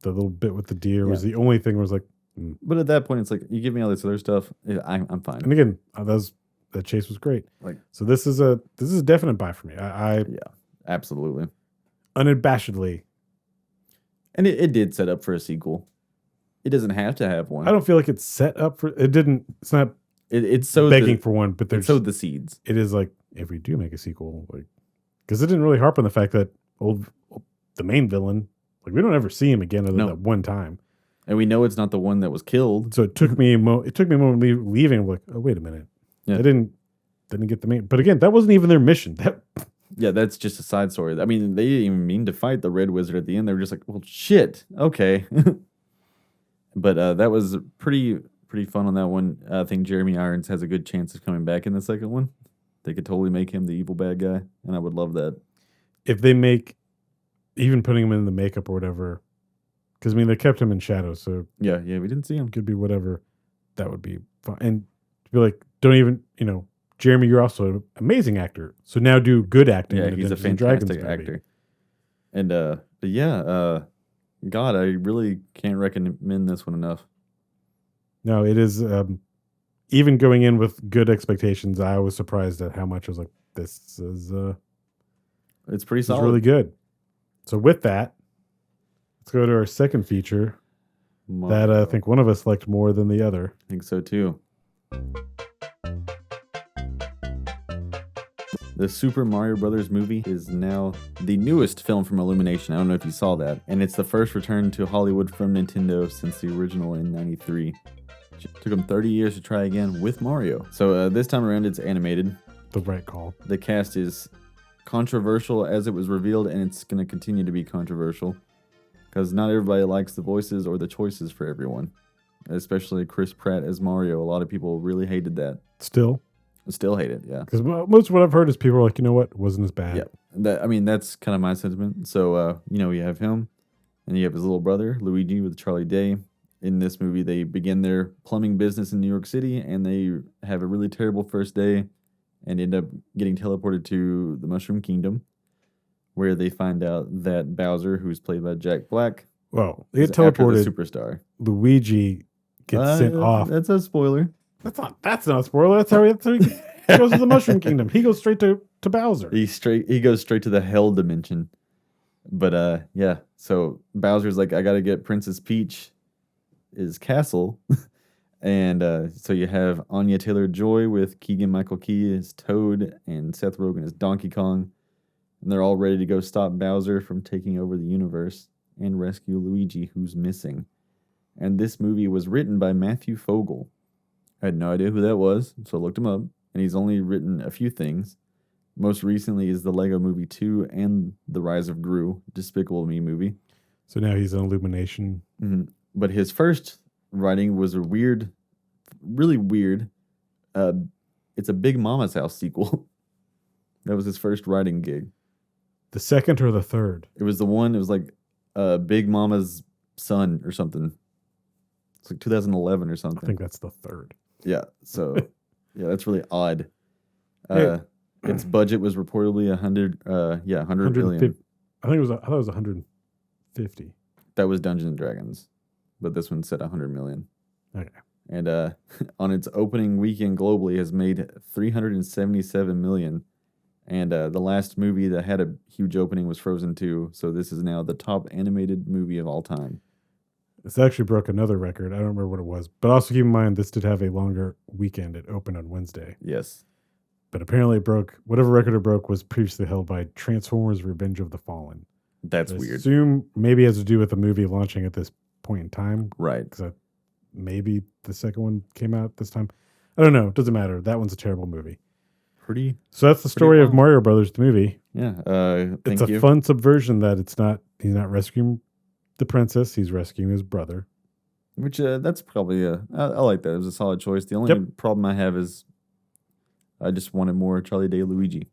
little bit with the deer was the only thing was like, But at that point, it's like, you give me all this other stuff, I'm fine. And again, that chase was great. Like, so this is a definite buy for me. Yeah, absolutely, unabashedly. And it did set up for a sequel. It doesn't have to have one. I don't feel like it's set up for. It didn't. It's not. It's so begging for one, but there's sowed the seeds. It is like if we do make a sequel, like because it didn't really harp on the fact that the main villain, like we don't ever see him again other than that one time. And we know it's not the one that was killed. So it took me a moment leaving. I'm like, oh, wait a minute. Yeah. They didn't get the main. But again, that wasn't even their mission. That's just a side story. I mean, they didn't even mean to fight the Red Wizard at the end. They were just like, well, shit. Okay. But that was pretty fun on that one. I think Jeremy Irons has a good chance of coming back in the second one. They could totally make him the evil bad guy. And I would love that. If they make, even putting him in the makeup or whatever, because, I mean, they kept him in shadow, so... Yeah, we didn't see him. Could be whatever. That would be fun. And to be like, don't even, Jeremy, you're also an amazing actor, so now do good acting. Yeah, he's a fantastic actor. And, but yeah, God, I really can't recommend this one enough. No, it is, even going in with good expectations, I was surprised at how much I was like, this is... it's pretty solid. It's really good. So with that, let's go to our second feature that I think one of us liked more than the other. I think so too. The Super Mario Brothers movie is now the newest film from Illumination. I don't know if you saw that. And it's the first return to Hollywood from Nintendo since the original in '93. It took them 30 years to try again with Mario. So this time around it's animated. The right call. The cast is controversial as it was revealed, and it's going to continue to be controversial. Because not everybody likes the voices or the choices for everyone. Especially Chris Pratt as Mario. A lot of people really hated that. Still hate it, yeah. Because most of what I've heard is people are like, you know what? It wasn't as bad. Yeah. That's kind of my sentiment. So, you have him. And you have his little brother, Luigi, with Charlie Day. In this movie, they begin their plumbing business in New York City. And they have a really terrible first day. And end up getting teleported to the Mushroom Kingdom, where they find out that Bowser, who's played by Jack Black, they get teleported. The superstar Luigi gets sent off. That's a spoiler. That's not a spoiler. That's how he goes to the Mushroom Kingdom. He goes straight to Bowser. He goes straight to the Hell Dimension. But so Bowser's like, I gotta get Princess Peach's castle. And so you have Anya Taylor-Joy with Keegan-Michael Key as Toad and Seth Rogen as Donkey Kong. And they're all ready to go stop Bowser from taking over the universe and rescue Luigi, who's missing. And this movie was written by Matthew Fogel. I had no idea who that was, so I looked him up. and he's only written a few things. Most recently is the Lego Movie 2 and the Rise of Gru, Despicable Me movie. So now he's an Illumination. Mm-hmm. But his first writing was really weird. It's a Big Mama's House sequel. That was his first writing gig. The second or the third? It was the one, it was like Big Mama's Son or something. It's like 2011 or something. I think that's the third. Yeah, so, yeah, that's really odd. Its budget was reportedly 100 million. I thought it was 150. That was Dungeons and Dragons, but this one said 100 million. Okay. And on its opening weekend globally has made 377 million. And the last movie that had a huge opening was Frozen 2. So this is now the top animated movie of all time. This actually broke another record. I don't remember what it was. But also keep in mind, this did have a longer weekend. It opened on Wednesday. Yes. But apparently it broke, whatever record it broke was previously held by Transformers Revenge of the Fallen. That's I weird. assume maybe it has to do with the movie launching at this point in time. Right. Because maybe the second one came out this time. I don't know. It doesn't matter. That one's a terrible movie. So that's the story of Mario Brothers, the movie. Yeah. It's a fun subversion that he's not rescuing the princess. He's rescuing his brother. Which that's probably I like that. It was a solid choice. The only problem I have is I just wanted more Charlie Day Luigi.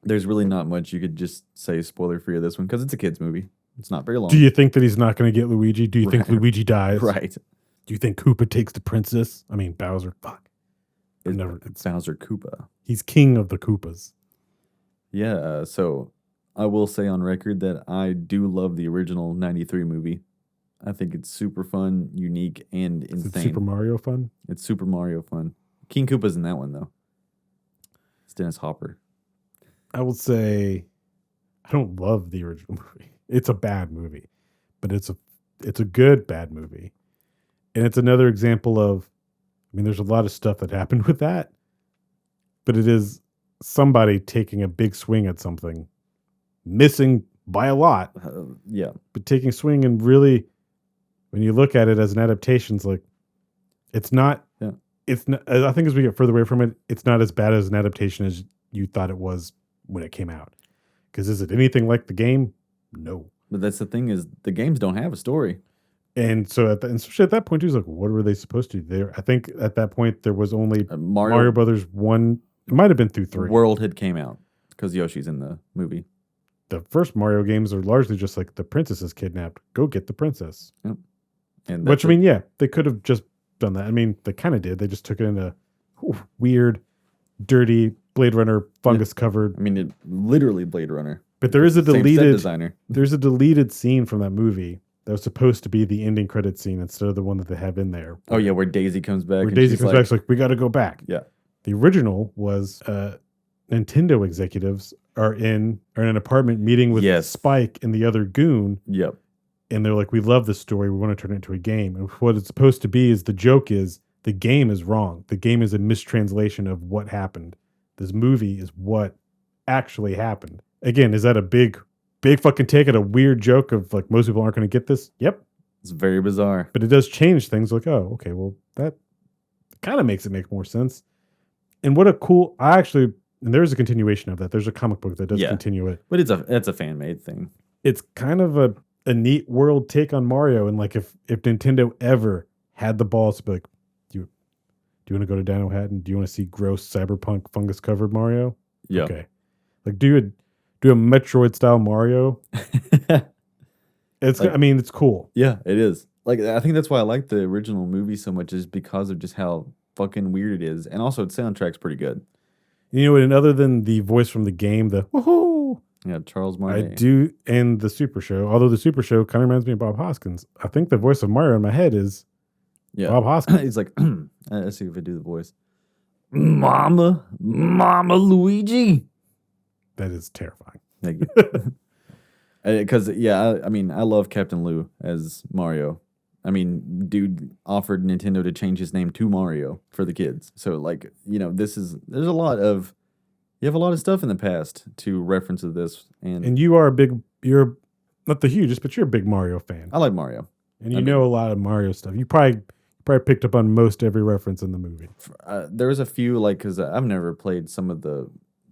There's really not much you could just say spoiler free of this one because it's a kid's movie. It's not very long. Do you think that he's not going to get Luigi? Do you think Luigi dies? Right. Do you think Koopa takes the princess? I mean, Bowser. Fuck. It's Bowser Koopa. He's king of the Koopas. Yeah. So I will say on record that I do love the original 93 movie. I think it's super fun, unique, and insane. Is it Super Mario fun? It's Super Mario fun. King Koopa's in that one, though. It's Dennis Hopper. I will say I don't love the original movie. It's a bad movie, but it's a good bad movie. And it's another example of, I mean, there's a lot of stuff that happened with that, but it is somebody taking a big swing at something, missing by a lot. Yeah. But taking a swing and really, when you look at it as an adaptation, it's like, it's not, it's not, I think as we get further away from it, it's not as bad as an adaptation as you thought it was when it came out. Because is it anything like the game? No. But that's the thing is the games don't have a story. And so especially at that point, he's like, what were they supposed to do? I think at that point there was only Mario Brothers 1. It might have been through 3. World had came out because Yoshi's in the movie. The first Mario games are largely just like the princess is kidnapped. Go get the princess. Yep. And which, I mean, yeah, they could have just done that. I mean, they kind of did. They just took it in a weird, dirty Blade Runner fungus covered. I mean, it literally Blade Runner. But there is a there's a deleted scene from that movie that was supposed to be the ending credit scene instead of the one that they have in there. Oh yeah, where Daisy comes back. Where Daisy comes back, it's like, we got to go back. Yeah. The original was Nintendo executives are in an apartment meeting with Spike and the other goon. Yep. And they're like, we love this story. We want to turn it into a game. And what it's supposed to be is the joke is the game is wrong. The game is a mistranslation of what happened. This movie is what actually happened. Again, is that a big fucking take at a weird joke of like most people aren't going to get this? Yep. It's very bizarre. But it does change things like, oh, okay, well, that kind of makes it make more sense. And what a cool, and there's a continuation of that. There's a comic book that does continue it. But it's a fan-made thing. It's kind of a neat world take on Mario. And like if Nintendo ever had the balls to be like, do you want to go to Dino Hatton? Do you want to see gross cyberpunk fungus covered Mario? Yeah. Okay. Like do a Metroid style Mario. It's I mean, it's cool. Yeah, it is. Like I think that's why I like the original movie so much is because of just how fucking weird it is. And also its soundtrack's pretty good. You know, and other than the voice from the game, the woohoo. Yeah, Charles Martinet. I do, and the Super Show. Although the Super Show kind of reminds me of Bob Hoskins. I think the voice of Mario in my head is Bob Hoskins. He's like, let's see if I do the voice. Mama Luigi. That is terrifying. Thank you. Because, I mean, I love Captain Lou as Mario. I mean, dude offered Nintendo to change his name to Mario for the kids. So, like, you know, you have a lot of stuff in the past to reference to this. And you're not the hugest, but you're a big Mario fan. I like Mario. And you know a lot of Mario stuff. You probably probably picked up on most every reference in the movie. There was a few, like, because I've never played some of the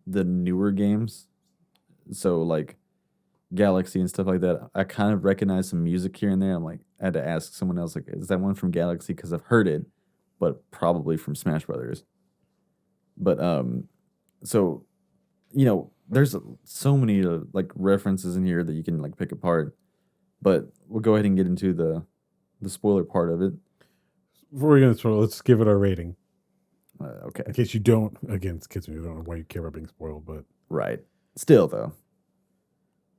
newer games. So, like, Galaxy and stuff like that. I kind of recognize some music here and there. I'm like, I had to ask someone else, like, is that one from Galaxy? Because I've heard it, but probably from Smash Brothers. But, so, you know, there's so many, like, references in here that you can, like, pick apart. But we'll go ahead and get into the spoiler part of it. Before we get into it, let's give it our rating. Okay. In case you don't, again, it's kids, you don't know why you care about being spoiled, but. Right. Still, though.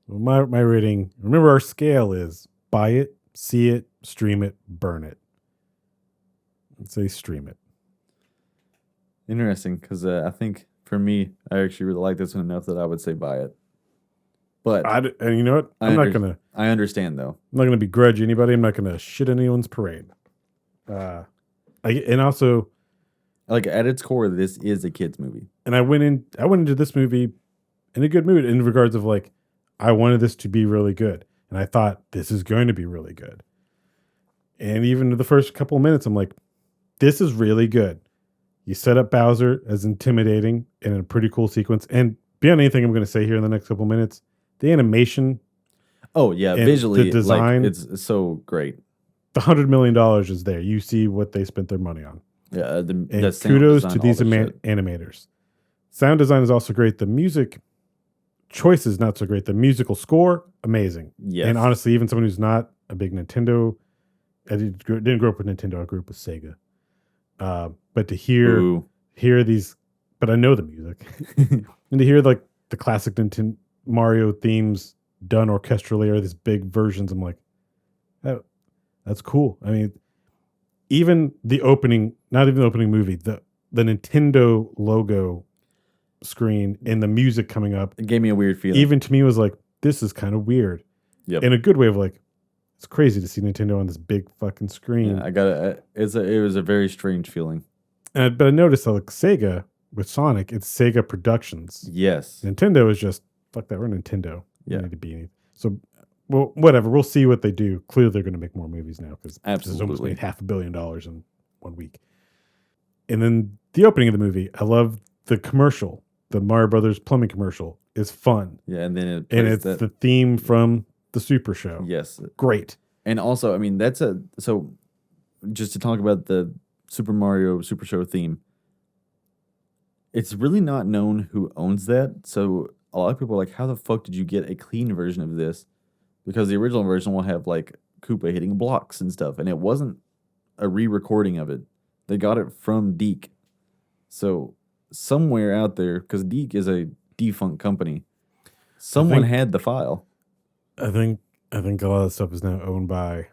Well, my rating, remember our scale is buy it, see it, stream it, burn it. Let's say stream it. Interesting, because I think for me, I actually really like this one enough that I would say buy it. But and you know what? I understand though. I'm not gonna begrudge anybody. I'm not gonna shit anyone's parade. And also, like at its core, this is a kids movie. And I went into this movie in a good mood in regards of like, I wanted this to be really good, and I thought this is going to be really good. And even the first couple of minutes, I'm like, this is really good. You set up Bowser as intimidating in a pretty cool sequence, and beyond anything I'm going to say here in the next couple of minutes, the animation. Oh yeah, visually, the design, like, it's so great. The $100 million is there. You see what they spent their money on. Yeah, and kudos to these animators. Sound design is also great. The music choice is not so great. The musical score, amazing. Yes. And honestly, even someone who's not a big Nintendo, I didn't grow up with Nintendo. I grew up with Sega. But to hear these, but I know the music, and to hear like the classic Nintendo Mario themes done orchestrally or these big versions, I'm like, that's cool. I mean, even the opening, not even the opening movie, the Nintendo logo screen and the music coming up, it gave me a weird feeling. Even to me, was like, this is kind of weird. Yep. In a good way of like, it's crazy to see Nintendo on this big fucking screen. Yeah, it was a very strange feeling. But I noticed that like Sega with Sonic, it's Sega Productions. Yes. Nintendo is just fuck that. We're Nintendo. Yeah. We need to be anything. So, well, whatever. We'll see what they do. Clearly, they're going to make more movies now because this has almost made $500 million in 1 week. And then the opening of the movie, I love the commercial. The Mario Brothers plumbing commercial is fun. Yeah, and then it's the theme from the Super Show. Yes, great. And also, I mean, so just to talk about the Super Mario Super Show theme, it's really not known who owns that. So a lot of people are like, how the fuck did you get a clean version of this? Because the original version will have like Koopa hitting blocks and stuff, and it wasn't a re-recording of it. They got it from Deke. So somewhere out there, because Deke is a defunct company, someone had the file. I think a lot of stuff is now owned by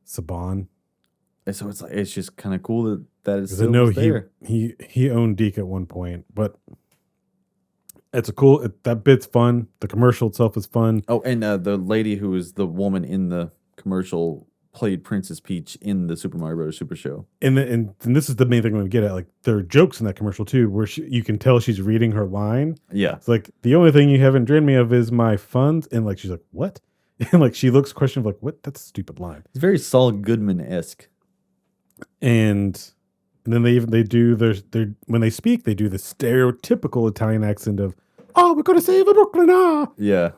Saban. And so it's just kind of cool that it's still I know there. he owned Deke at one point, but it's that bit's fun. The commercial itself is fun. Oh, and the lady who is the woman in the commercial played Princess Peach in the Super Mario Bros. Super Show. And this is the main thing I'm going to get at. Like, there are jokes in that commercial too, where you can tell she's reading her line. Yeah. It's like, the only thing you haven't drained me of is my funds. And like, she's like, what? And like, she looks questionable, like, what? That's a stupid line. It's very Saul Goodman-esque. And then they do when they speak, they do the stereotypical Italian accent of, oh, we're going to save Brooklyn. Ah. Yeah.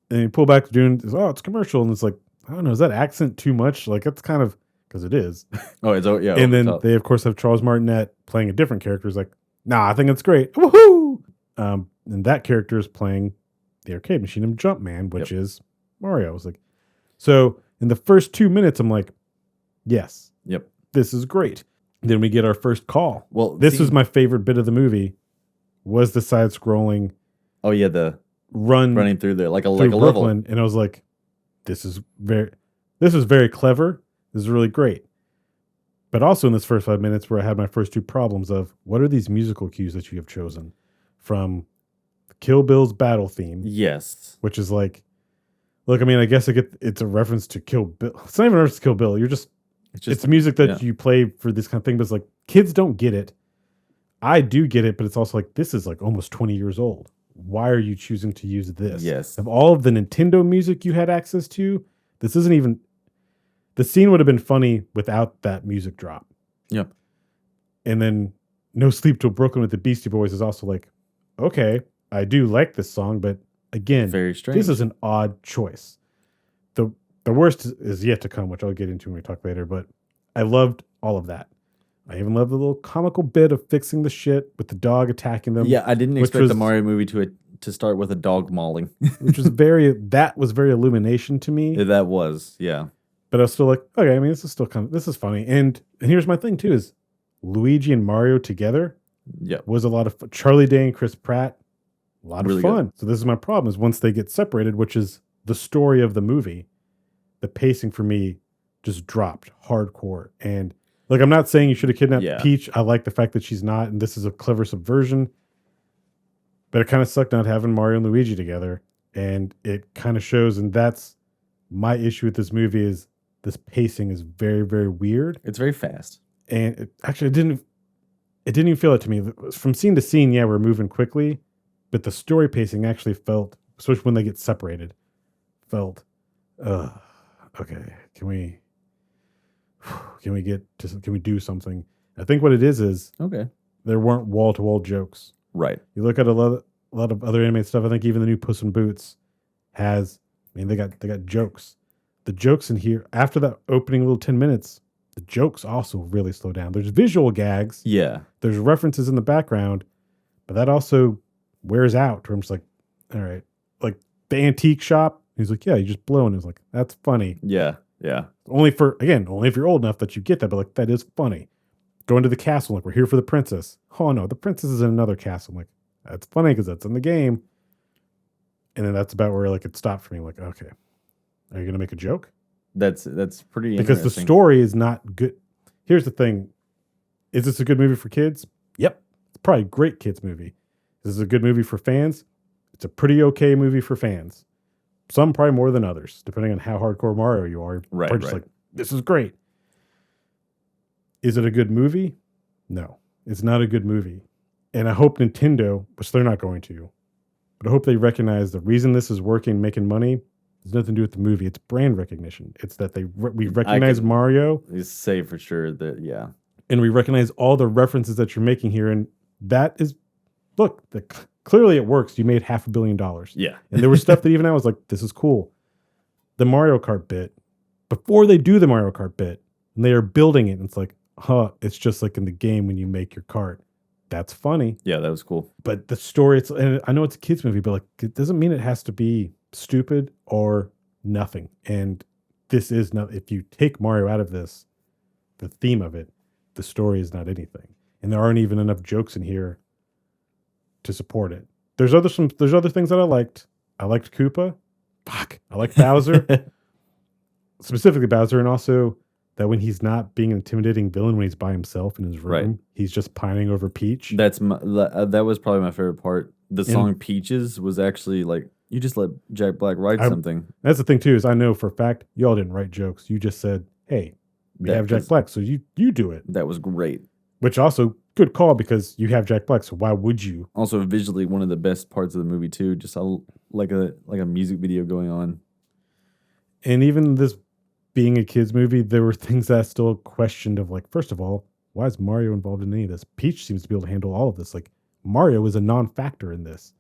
And you pull back to doing, it's commercial. And it's like, I don't know, is that accent too much? Like, it's kind of, because it is. Oh, yeah. And then they, of course, have Charles Martinet playing a different character. It's like, nah, I think it's great. Woohoo! And that character is playing the arcade machine of Jumpman, which is Mario. I was like, so in the first 2 minutes, I'm like, yes. Yep. This is great. Then we get our first call. Well, this was my favorite bit of the movie, was the side-scrolling. Oh, yeah, the running through there like a Brooklyn, level. And I was like, this is very clever. This is really great. But also in this first 5 minutes where I had my first two problems of, what are these musical cues that you have chosen from Kill Bill's battle theme? Yes. Which is like, look, I mean, I guess it's a reference to Kill Bill. It's not even a reference to Kill Bill. It's music that you play for this kind of thing, but it's like, kids don't get it. I do get it, but it's also like, this is like almost 20 years old. Why are you choosing to use this? Yes. Of all of the Nintendo music you had access to, this isn't even, The scene would have been funny without that music drop. Yep. And then No Sleep Till Brooklyn with the Beastie Boys is also like, okay, I do like this song, but again, very strange. This is an odd choice. The worst is yet to come, which I'll get into when we talk later, but I loved all of that. I even loved the little comical bit of fixing the shit with the dog attacking them. Yeah, I didn't expect the Mario movie to start with a dog mauling. Which was that was very Illumination to me. That was, yeah. But I was still like, okay, I mean, this is funny. And here's my thing too, is Luigi and Mario together was a lot of fun. Charlie Day and Chris Pratt, a lot of fun. Good. So this is my problem, is once they get separated, which is the story of the movie, the pacing for me just dropped hardcore. And like, I'm not saying you should have kidnapped Peach. I like the fact that she's not, and this is a clever subversion. But it kind of sucked not having Mario and Luigi together. And it kind of shows, and that's my issue with this movie, is this pacing is very, very weird. It's very fast. And it didn't even feel it to me. From scene to scene, yeah, we're moving quickly. But the story pacing actually felt, especially when they get separated, felt, okay, can we do something? I think what it is okay, there weren't wall-to-wall jokes. Right. You look at a lot of other animated stuff. I think even the new Puss in Boots they got jokes. The jokes in here, after that opening little 10 minutes, the jokes also really slow down. There's visual gags. Yeah. There's references in the background, but that also wears out. Where I'm just like, all right, like the antique shop. He's like, yeah, you just blow, and it's like, that's funny. Yeah. Yeah. Only if you're old enough that you get that, but like, that is funny. Going to the castle, like, we're here for the princess. Oh no, the princess is in another castle. I'm like, that's funny because that's in the game. And then that's about where like it stopped for me. Like, okay, are you gonna make a joke? That's pretty because the story is not good. Here's the thing: is this a good movie for kids? Yep, it's probably a great kids movie. Is this a good movie for fans? It's a pretty okay movie for fans. Some probably more than others, depending on how hardcore Mario you are. Right. Just like, this is great. Is it a good movie? No, it's not a good movie. And I hope Nintendo, which they're not going to, but I hope they recognize the reason this is working, making money, has nothing to do with the movie. It's brand recognition. It's that we recognize Mario. You say for sure that, yeah. And we recognize all the references that you're making here. And that is, look, clearly it works. You made $500 million. Yeah. And there was stuff that even I was like, this is cool. The Mario Kart bit, before they do the Mario Kart bit, and they are building it, and it's like, it's just like in the game when you make your cart. That's funny. Yeah, that was cool. But the story, and I know it's a kid's movie, but like, it doesn't mean it has to be stupid or nothing. And this is not, if you take Mario out of this, the theme of it, the story is not anything. And there aren't even enough jokes in here to support it. There's other things that I liked. I liked Koopa. Fuck. I like Bowser. Specifically Bowser, and also that when he's not being an intimidating villain, when he's by himself in his room, he's just pining over Peach. That was probably my favorite part. The song Peaches was actually like, you just let Jack Black write something. That's the thing too, is I know for a fact y'all didn't write jokes. You just said, hey, we have Jack Black, so you do it. That was great. Which also, good call, because you have Jack Black, so why would you? Also visually one of the best parts of the movie too, just like a music video going on. And even this being a kid's movie, there were things that I still questioned of like, first of all, why is Mario involved in any of this? Peach seems to be able to handle all of this. Like, Mario is a non-factor in this.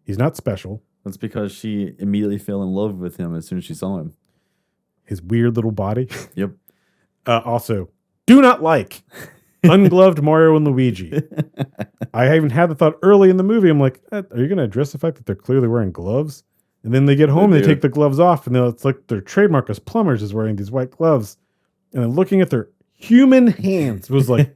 He's not special. That's because she immediately fell in love with him as soon as she saw him. His weird little body. Yep. Also, do not like ungloved Mario and Luigi. I even had the thought early in the movie, I'm like, are you going to address the fact that they're clearly wearing gloves? And then they get home, they take the gloves off, and it's like their trademark as plumbers is wearing these white gloves. And then looking at their human hands was like,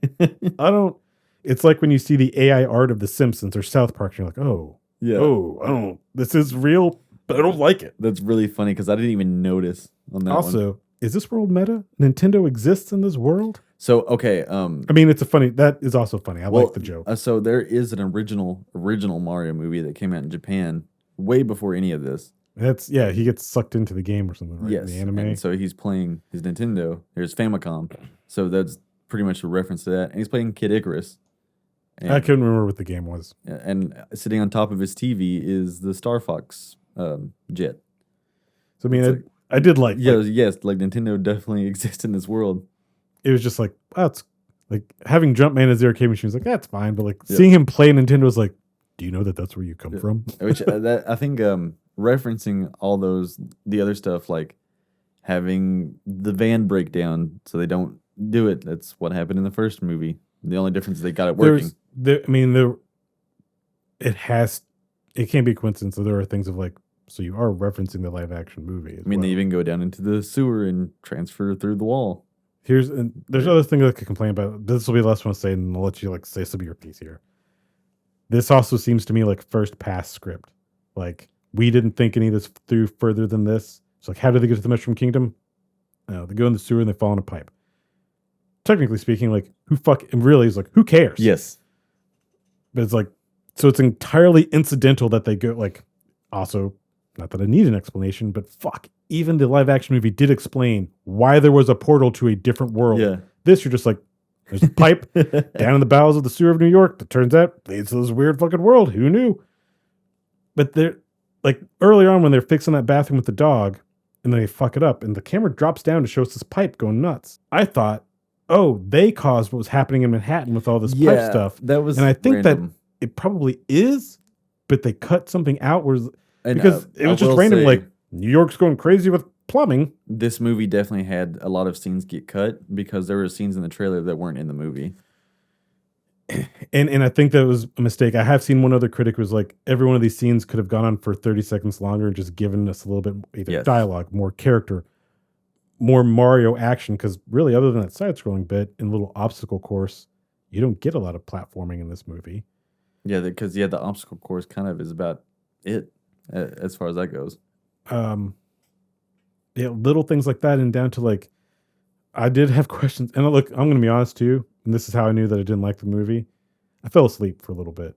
it's like when you see the AI art of The Simpsons or South Park, and you're like, this is real, but I don't like it. That's really funny because I didn't even notice on that Also, is this world meta? Nintendo exists in this world? So, okay. I mean, that is also funny. I like the joke. So there is an original Mario movie that came out in Japan way before any of this. He gets sucked into the game or something, right? Yes. The anime. And so he's playing his Nintendo, his Famicom. So that's pretty much a reference to that. And he's playing Kid Icarus. And, I couldn't remember what the game was. And sitting on top of his TV is the Star Fox jet. So, I mean, I did like. Yes, like Nintendo definitely exists in this world. It was just like, that's like having Jumpman as the arcade machine was like, that's fine. But like seeing him play Nintendo was like, do you know that that's where you come from? Which I think referencing all the other stuff, like having the van break down so they don't do it. That's what happened in the first movie. The only difference is they got it working. It can't be a coincidence that there are things of like, so you are referencing the live action movie. They even go down into the sewer and transfer through the wall. There's other things I could complain about. This will be the last one to say, and I'll let you like say some of your piece here. This also seems to me like first pass script. Like we didn't think any of this through further than this. It's like, how do they get to the Mushroom Kingdom? They go in the sewer and they fall in a pipe. Technically speaking, like who cares? Yes. But it's like, so it's entirely incidental that they go like, also, not that I need an explanation, but fuck, even the live action movie did explain why there was a portal to a different world. Yeah. This, you're just like, there's a pipe down in the bowels of the sewer of New York that turns out leads to this weird fucking world. Who knew? But they're like earlier on when they're fixing that bathroom with the dog and then they fuck it up and the camera drops down to show us this pipe going nuts. I thought, oh, they caused what was happening in Manhattan with all this pipe stuff. That was, and I think random. that it probably is, but they cut something out because it was just random. Like New York's going crazy with plumbing. This movie definitely had a lot of scenes get cut because there were scenes in the trailer that weren't in the movie. And I think that was a mistake. I have seen one other critic was like, every one of these scenes could have gone on for 30 seconds longer and just given us a little bit either dialogue, more character, more Mario action. Because really, other than that side-scrolling bit and little obstacle course, you don't get a lot of platforming in this movie. Yeah, because the obstacle course kind of is about it as far as that goes. Little things like that, and down to like, I did have questions. And look, I'm going to be honest too, and this is how I knew that I didn't like the movie. I fell asleep for a little bit,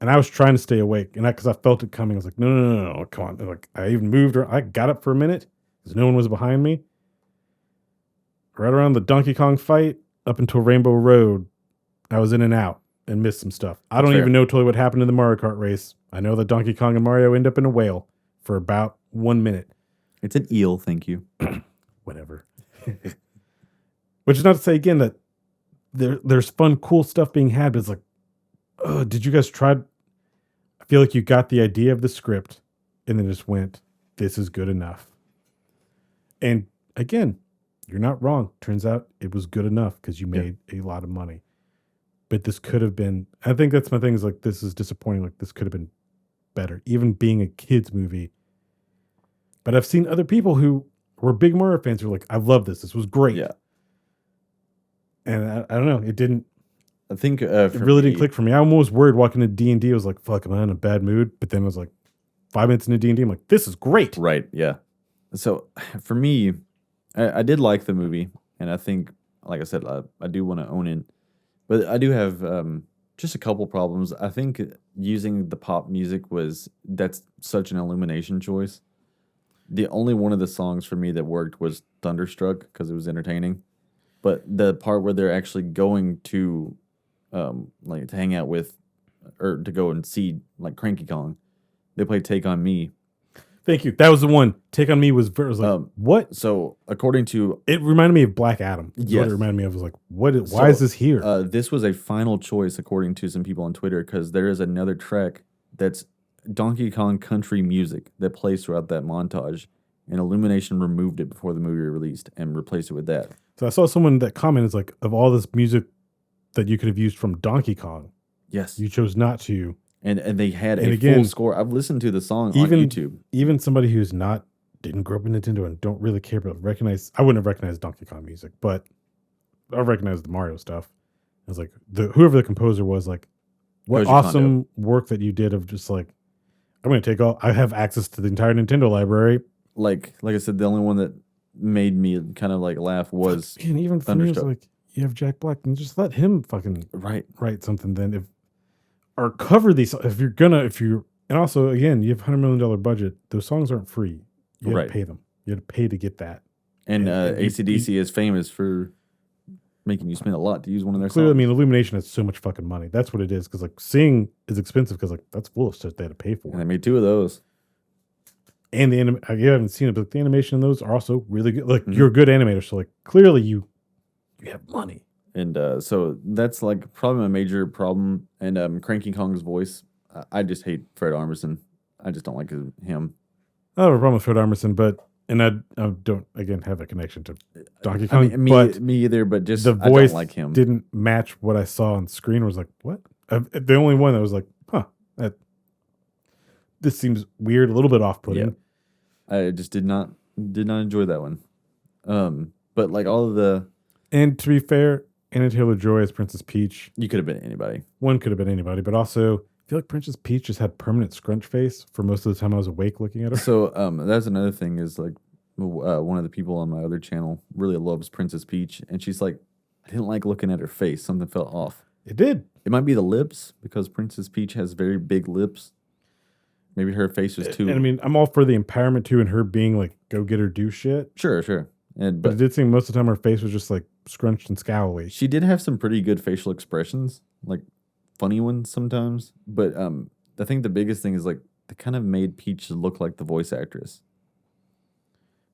and I was trying to stay awake, and because I felt it coming, I was like, no, come on! Like I even moved, I got up for a minute because no one was behind me. Right around the Donkey Kong fight, up until Rainbow Road, I was in and out and missed some stuff. I don't even know totally what happened in the Mario Kart race. I know that Donkey Kong and Mario end up in a whale for about 1 minute. It's an eel, thank you. Whatever. Which is not to say again that there's fun, cool stuff being had, but it's like, oh, did you guys try? I feel like you got the idea of the script and then just went, this is good enough. And again, you're not wrong. Turns out it was good enough because you made a lot of money. But this could have been, I think that's my thing is like, this is disappointing. Like this could have been better, even being a kid's movie. But I've seen other people who were big Mario fans who were like, I love this. This was great. Yeah. And I don't know. It didn't. I think it really didn't click for me. I almost worried walking into D&D. I was like, fuck, am I in a bad mood? But then I was like, 5 minutes into D&D, I'm like, this is great. Right. Yeah. So for me, I did like the movie. And I think, like I said, I do want to own it. But I do have just a couple problems. I think using the pop music that's such an Illumination choice. The only one of the songs for me that worked was Thunderstruck because it was entertaining. But the part where they're actually going to like to hang out with or to go and see like Cranky Kong, they played Take On Me. Thank you. That was the one. Take On Me was like, what? So according to... It reminded me of Black Adam. Yes. What it reminded me of was like, why is this here? This was a final choice according to some people on Twitter because there is another track that's Donkey Kong country music that plays throughout that montage, and Illumination removed it before the movie released and replaced it with that. So I saw someone that commented like, of all this music that you could have used from Donkey Kong, yes, you chose not to. And they had full score. I've listened to the song on YouTube. Even somebody who's didn't grow up in Nintendo and don't really care but I wouldn't have recognized Donkey Kong music, but I recognized the Mario stuff. I was like, whoever the composer was, like, what awesome work that you did of just like, I'm going to I have access to the entire Nintendo library. Like I said, the only one that made me kind of like laugh was and even for me, it was like, you have Jack Black and just let him fucking write something then. Or cover these and also again, you have $100 million budget. Those songs aren't free. You have to pay them. You have to pay to get that. And AC/DC is famous for making you spend a lot to use one of their clearly, songs. I mean, Illumination has so much fucking money. That's what it is. Because like Sing is expensive because like that's full of shit they had to pay for. And they made 2 of those. And you haven't seen it, but the animation in those are also really good. Like you're a good animator, so like clearly you have money. And so that's like probably my major problem. And Cranky Kong's voice, I just hate Fred Armisen. I just don't like him. I don't have a problem with Fred Armisen, and I don't again have a connection to Donkey Kong. I mean, me either, but just the I voice don't like him. Didn't match what I saw on screen. Was like, what? The only one that was like, this seems weird, a little bit off-putting. Yeah. I just did not enjoy that one. But like all of the, and to be fair, Anna Taylor-Joy as Princess Peach. You could have been anybody. One could have been anybody, but also I feel like Princess Peach just had permanent scrunch face for most of the time I was awake looking at her. So that's another thing is like one of the people on my other channel really loves Princess Peach, and she's like, I didn't like looking at her face. Something felt off. It did. It might be the lips because Princess Peach has very big lips. Maybe her face was too. And I mean, I'm all for the empowerment too, and her being like, go get her, do shit. Sure. But it did seem most of the time her face was just like scrunched and scowly. She did have some pretty good facial expressions, like funny ones sometimes. But I think the biggest thing is like they kind of made Peach look like the voice actress.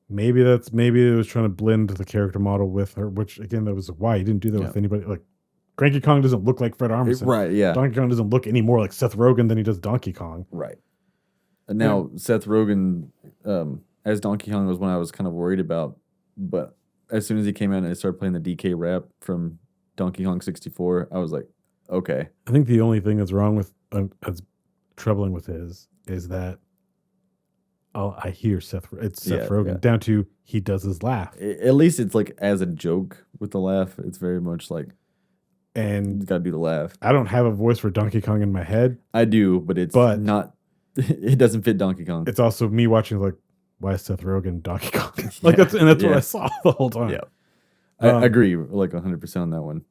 Maybe it was trying to blend the character model with her, which again, that was why you didn't do that with anybody. Like Cranky Kong doesn't look like Fred Armisen. Right, yeah. Donkey Kong doesn't look any more like Seth Rogen than he does Donkey Kong. Right. And now Seth Rogen as Donkey Kong was one I was kind of worried about. But as soon as he came out and I started playing the DK rap from Donkey Kong 64, I was like, okay. I think the only thing that's wrong with, that's troubling with his, is that I hear Seth Rogen down to he does his laugh. At least it's like as a joke with the laugh. It's very much like, and you got to do the laugh. I don't have a voice for Donkey Kong in my head. I do, but it's not, it doesn't fit Donkey Kong. It's also me watching like, why is Seth Rogen Donkey Kong? Like that's what I saw the whole time. Yeah. I agree like 100% on that one.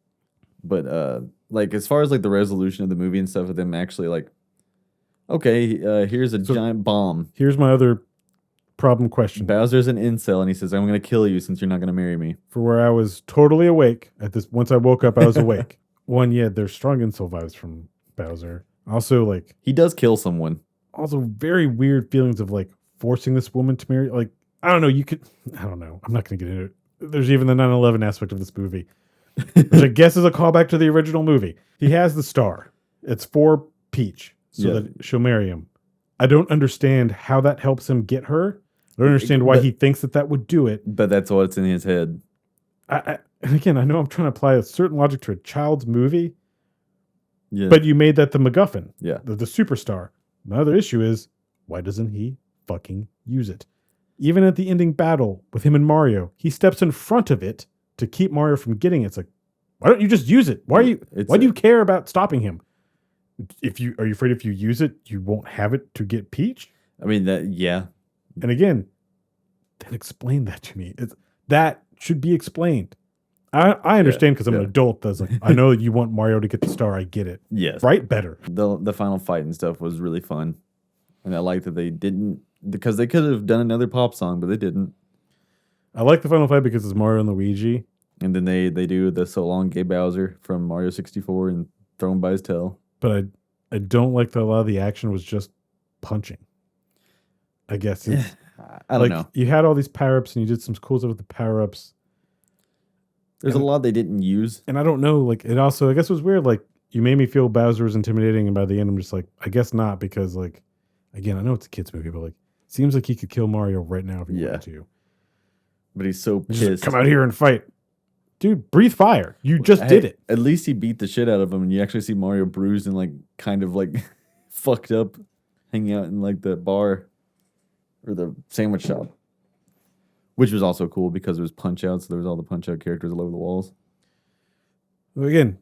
But like as far as like the resolution of the movie and stuff with them actually like, okay, here's a giant bomb. Here's my other problem question. Bowser's an incel and he says, I'm going to kill you since you're not going to marry me. For where I was totally awake at this, once I woke up, I was awake. One, there's strong incel vibes from Bowser. Also, like he does kill someone. Also, very weird feelings of like forcing this woman to marry. Like I don't know. I don't know. I'm not going to get into it. There's even the 9/11 aspect of this movie, which I guess is a callback to the original movie. He has the star. It's for Peach, so that she'll marry him. I don't understand how that helps him get her. I don't understand why he thinks that would do it. But that's what's in his head. And again, I know I'm trying to apply a certain logic to a child's movie. Yeah. But you made that the MacGuffin. Yeah. The superstar. My other issue is, why doesn't he fucking use it? Even at the ending battle with him and Mario, he steps in front of it to keep Mario from getting it. It's like, why don't you just use it? Why do you care about stopping him? Are you afraid if you use it, you won't have it to get Peach? I mean yeah. And again, then explain that to me. That should be explained. I understand because I'm an adult. That's like, I know you want Mario to get the star. I get it. Yes. Right? Better. The final fight and stuff was really fun. And I like that they didn't, because they could have done another pop song, but they didn't. I like the final fight because it's Mario and Luigi. And then they do the So Long Gay Bowser from Mario 64 and throw him by his tail. But I don't like that a lot of the action was just punching. I guess. I don't know. You had all these power-ups and you did some cool stuff with the power-ups. There's a lot they didn't use. And I don't know, like, it also, I guess it was weird, like, you made me feel Bowser was intimidating, and by the end I'm just like, I guess not, because, like, again, I know it's a kid's movie, but, like, seems like he could kill Mario right now if he wanted to. But he's so pissed. Just come out here and fight. Dude, breathe fire. You just did it. At least he beat the shit out of him, and you actually see Mario bruised and, like, kind of, like, fucked up, hanging out in, like, the bar or the sandwich shop. Which was also cool because it was Punch-Out, so there was all the Punch-Out characters all over the walls. Well, again,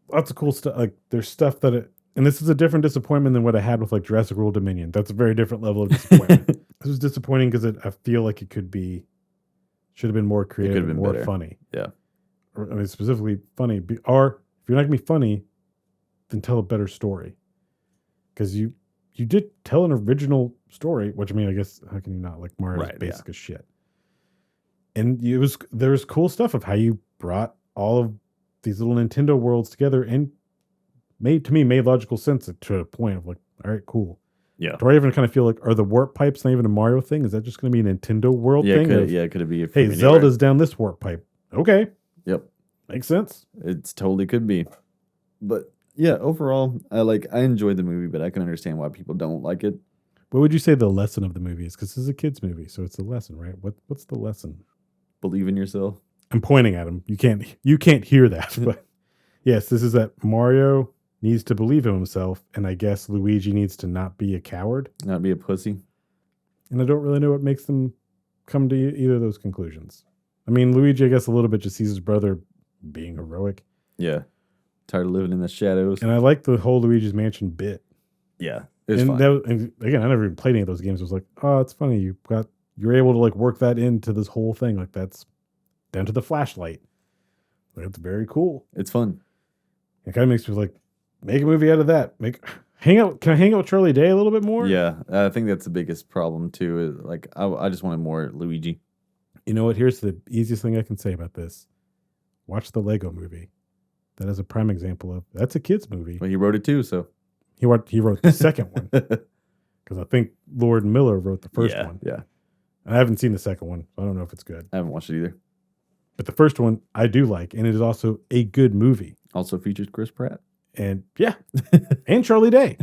lots of cool stuff. Like, there's stuff that and this is a different disappointment than what I had with, like, Jurassic World Dominion. That's a very different level of disappointment. This was disappointing because I feel like it should have been more creative and more funny. Yeah. Or, I mean, specifically funny. Or, if you're not going to be funny, then tell a better story. Because you did tell an original story, which, I mean, I guess, how can you not? Like, Mario's basic as shit. And there was cool stuff of how you brought all of these little Nintendo worlds together and made logical sense to a point of like, all right, cool. Yeah. Do I even kind of feel like, are the warp pipes not even a Mario thing? Is that just going to be a Nintendo World thing? Could it be? Hey, Zelda's down this warp pipe. Okay. Yep. Makes sense. It's totally could be. But yeah, overall, I enjoyed the movie, but I can understand why people don't like it. What would you say the lesson of the movie is? Because this is a kid's movie, so it's a lesson, right? What's the lesson? Believe in yourself. I'm pointing at him. You can't hear that, but yes, this is that Mario needs to believe in himself, and I guess Luigi needs to not be a coward, Not be a pussy. and I don't really know what makes them come to either of those conclusions. I mean, Luigi, I guess a little bit just sees his brother being heroic. Yeah. Tired of living in the shadows. And I like the whole Luigi's Mansion bit. Yeah. It was And fun. and again, I never even played any of those games. It was like, oh, it's funny. You're able to like work that into this whole thing. Like that's down to the flashlight. Like, it's very cool. It's fun. It kind of makes me like, make a movie out of that. Can I hang out with Charlie Day a little bit more? Yeah. I think that's the biggest problem too. Is like I just wanted more Luigi. You know what? Here's the easiest thing I can say about this. Watch the Lego movie. That is a prime example of that's a kid's movie. Well, he wrote it too, so He wrote the second one because I think Lord Miller wrote the first one. Yeah. And I haven't seen the second one, so I don't know if it's good. I haven't watched it either. But the first one I do like, and it is also a good movie. Also features Chris Pratt. And yeah, and Charlie Day.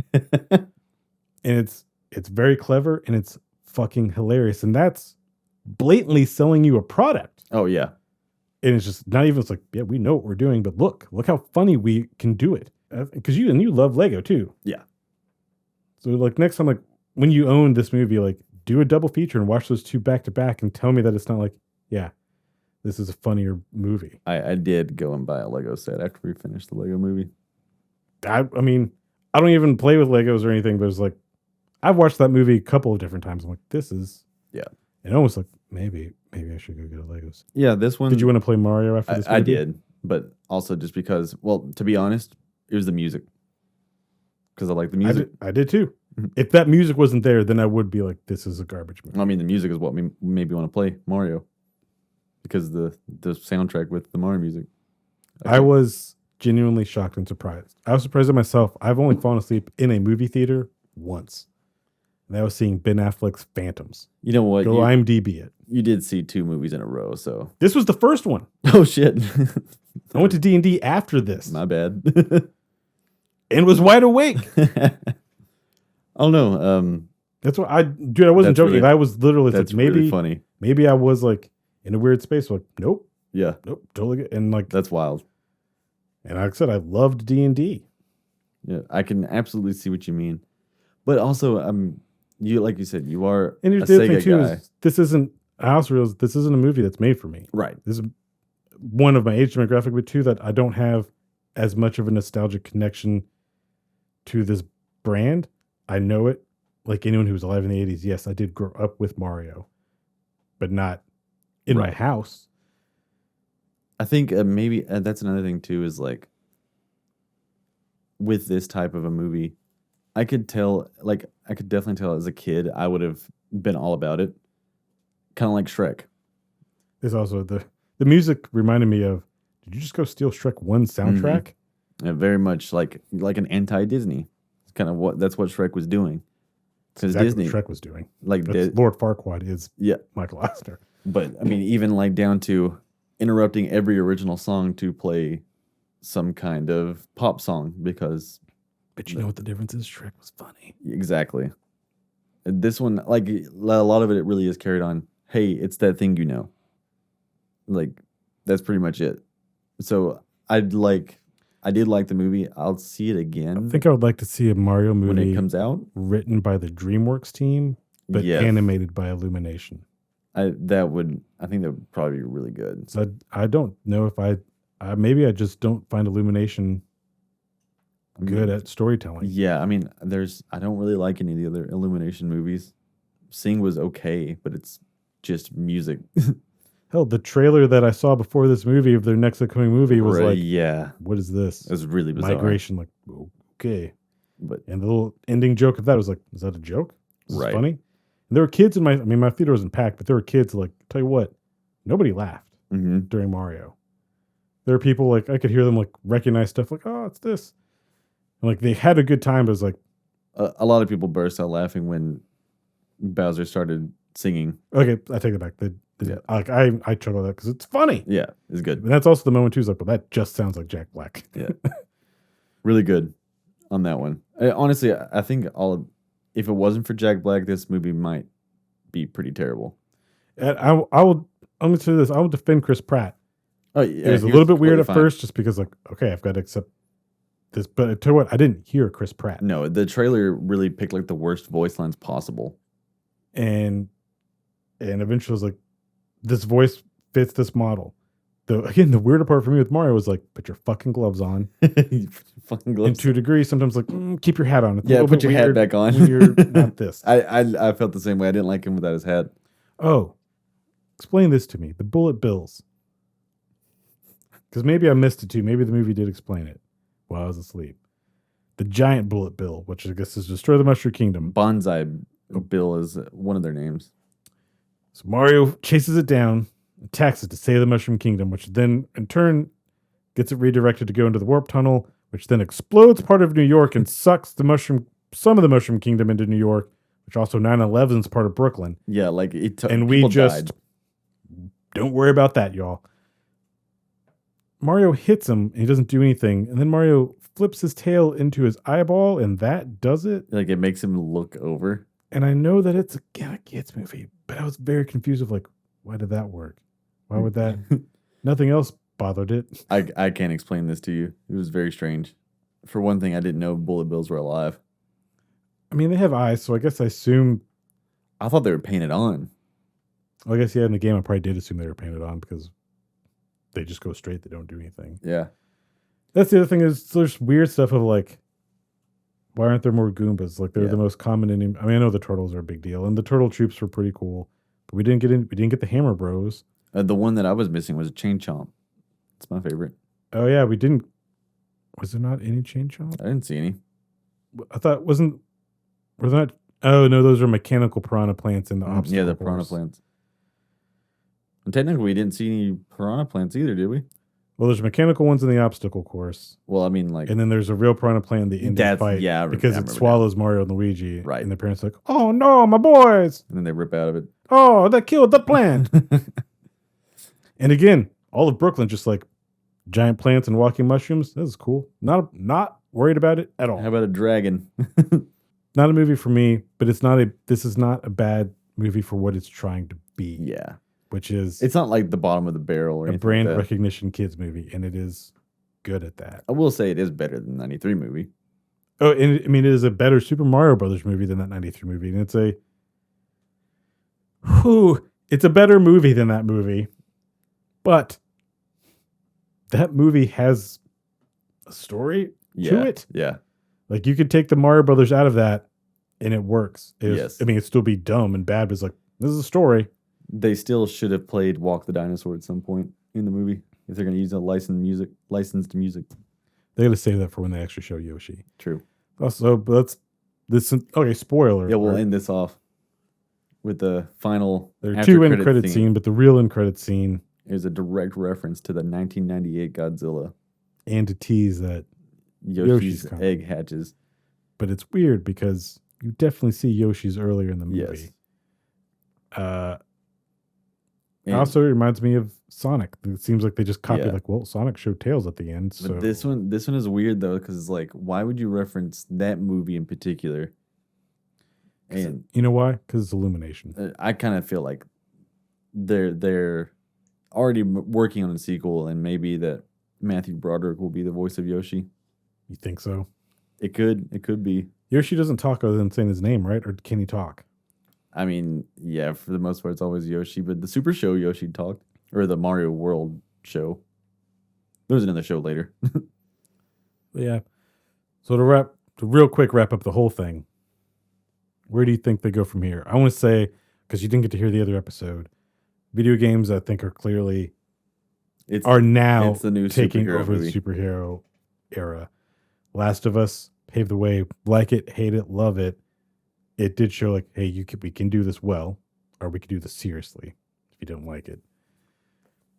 And it's very clever and it's fucking hilarious. And that's blatantly selling you a product. Oh yeah. And it's just not even, it's like, yeah, we know what we're doing, but look how funny we can do it. Because you love Lego too. Yeah. So like next time, like when you own this movie, like do a double feature and watch those two back to back and tell me that it's not like, yeah, this is a funnier movie. I did go and buy a Lego set after we finished the Lego movie. I mean, I don't even play with Legos or anything, but it's like, I've watched that movie a couple of different times. I'm like, this is, yeah. And almost like, maybe I should go get a Legos. Yeah, this one. Did you want to play Mario after this movie? I did, but also just because, well, to be honest, it was the music. Because I like the music. I did too. Mm-hmm. If that music wasn't there, then I would be like, this is a garbage movie. I mean, the music is what made me want to play Mario. Because the soundtrack with the Mario music. I was genuinely shocked and surprised. I was surprised at myself. I've only fallen asleep in a movie theater once. And that was seeing Ben Affleck's Phantoms. You know what? Go IMDb it. You did see 2 movies in a row, so. This was the first one. Oh, shit. I went to D&D after this. My bad. And was wide awake. Oh, no. That's what I wasn't joking. Really, I was literally that's like, maybe really funny. Maybe I was like in a weird space. Like, nope. Yeah. Nope. Totally good. And like, That's wild. and like I said, I loved D&D. Yeah, I can absolutely see what you mean. But also, you like you said, you are And a here's the other thing Sega too guy. is this isn't. I also realized this isn't a movie that's made for me. Right. This is one of my age demographic, but two that I don't have as much of a nostalgic connection to this brand. I know it like anyone who was alive in the 80s. Yes, I did grow up with Mario, but not in my Right. house. I think maybe that's another thing too is like with this type of a movie, I could definitely tell as a kid I would have been all about it. Kind of like Shrek. There's also the music reminded me of, did you just go steal Shrek 1 soundtrack? Very much like an anti-Disney. It's kind of that's what Shrek was doing. Because Exactly Disney, what Shrek was doing. like Lord Farquaad is yeah, Michael Eisner. but I mean even like down to interrupting every original song to play some kind of pop song because. But you know what the difference is? Shrek was funny. Exactly. This one, like a lot of it really is carried on. Hey, it's that thing you know. Like that's pretty much it. So I did like the movie. I'll see it again. I think I would like to see a Mario movie when it comes out, written by the DreamWorks team, but Yeah. animated by Illumination. I think that would probably be really good. So I don't know if maybe I just don't find Illumination good at storytelling. Yeah, I mean, I don't really like any of the other Illumination movies. Sing was okay, but it's just music. Hell, the trailer that I saw before this movie of their next upcoming movie was Right, like, yeah, what is this? it was really bizarre. Migration, like, okay. But And the little ending joke of that was like, is that a joke? Is this Right. funny? And there were kids in my theater wasn't packed, but there were kids like, tell you what, nobody laughed mhm. during Mario. There were people like, I could hear them like recognize stuff like, oh, it's this. And like they had a good time, but it was like, A lot of people burst out laughing when Bowser started singing. Okay, I take it back. I chuckled at that because it's funny. Yeah, it's good. And that's also the moment too. Is like, well, that just sounds like Jack Black. Yeah, really good on that one. Honestly, I think if it wasn't for Jack Black, this movie might be pretty terrible. And I'm going to say this. I will defend Chris Pratt. Oh yeah, it was a little bit weird at first, just because like, okay, I've got to accept this. But I tell you what, I didn't hear Chris Pratt. No, the trailer really picked like the worst voice lines possible. And eventually I was like, this voice fits this model. Again, the weirder part for me with Mario was like, put your fucking gloves on. Fucking gloves. And to a degree, sometimes like, keep your hat on. It's put your hat back on. When you're not this. I felt the same way. I didn't like him without his hat. Oh, explain this to me. The bullet bills. Because maybe I missed it too. Maybe the movie did explain it while I was asleep. The giant bullet bill, which I guess is Destroy the Mushroom Kingdom. Bonsai Bill is one of their names. So Mario chases it down, attacks it to save the Mushroom Kingdom, which then in turn gets it redirected to go into the warp tunnel, which then explodes part of New York and sucks some of the Mushroom Kingdom into New York, which also 9/11 is part of Brooklyn. Yeah, like and we just don't worry about that, y'all. Mario hits him and he doesn't do anything, and then Mario flips his tail into his eyeball, and that does it. Like it makes him look over. And I know that it's a kids movie, but I was very confused of like, why did that work? Why would that? Nothing else bothered it. I can't explain this to you. It was very strange. For one thing, I didn't know bullet bills were alive. I mean, they have eyes, so I guess I assume. I thought they were painted on. Well, I guess, yeah, in the game, I probably did assume they were painted on because they just go straight. They don't do anything. Yeah. That's the other thing is there's weird stuff of like, why aren't there more Goombas? Like they're the most common I mean, I know the turtles are a big deal, and the turtle troops were pretty cool, but we didn't get the Hammer Bros. The one that I was missing was a Chain Chomp. It's my favorite. Oh yeah, we didn't. Was there not any Chain Chomp? I didn't see any. I thought were there not? Oh no, those are mechanical piranha plants in the obstacle. Yeah, the piranha plants. And technically, we didn't see any piranha plants either, did we? Well, there's mechanical ones in the obstacle course. Well, I mean, like, and then there's a real piranha plant in the ending fight. Yeah, because it swallows Mario and Luigi. Right. And the parents are like, "Oh no, my boys!" And then they rip out of it. Oh, they killed the plant. And again, all of Brooklyn just like giant plants and walking mushrooms. This is cool. Not worried about it at all. How about a dragon? Not a movie for me, but this is not a bad movie for what it's trying to be. Yeah. Which is, it's not like the bottom of the barrel or a brand recognition kids movie, and it is good at that. I will say it is better than the 93 movie. Oh, and I mean, it is a better Super Mario Brothers movie than that 93 movie, and it's a better movie than that movie, but that movie has a story to it. Yeah. Like you could take the Mario Brothers out of that and it works. Yes. I mean, it'd still be dumb and bad, but it's like, this is a story. They still should have played Walk the Dinosaur at some point in the movie if they're going to use a licensed music. They got to save that for when they actually show Yoshi. True. Also, but okay, spoiler. Yeah, we'll end this off with the final. There are two end credit scene, but the real end credit scene is a direct reference to the 1998 Godzilla. And to tease that Yoshi's egg hatches. But it's weird because you definitely see Yoshi's earlier in the movie. Yes. Also, it reminds me of Sonic. It seems like they just copied, like, well, Sonic showed Tails at the end. So. But this one is weird though, because it's like, why would you reference that movie in particular? And you know why? Because it's Illumination. I kind of feel like they're already working on a sequel, and maybe that Matthew Broderick will be the voice of Yoshi. You think so? It could be. Yoshi doesn't talk other than saying his name, right? Or can he talk? I mean, yeah, for the most part, it's always Yoshi. But the Super Show, Yoshi talked. Or the Mario World show. There's another show later. Yeah. So to real quick wrap up the whole thing, where do you think they go from here? I want to say, because you didn't get to hear the other episode, video games, I think, are clearly now the new taking over the superhero era. Last of Us paved the way. Like it, hate it, love it. It did show like, hey, we can do this well, or we could do this seriously if you don't like it.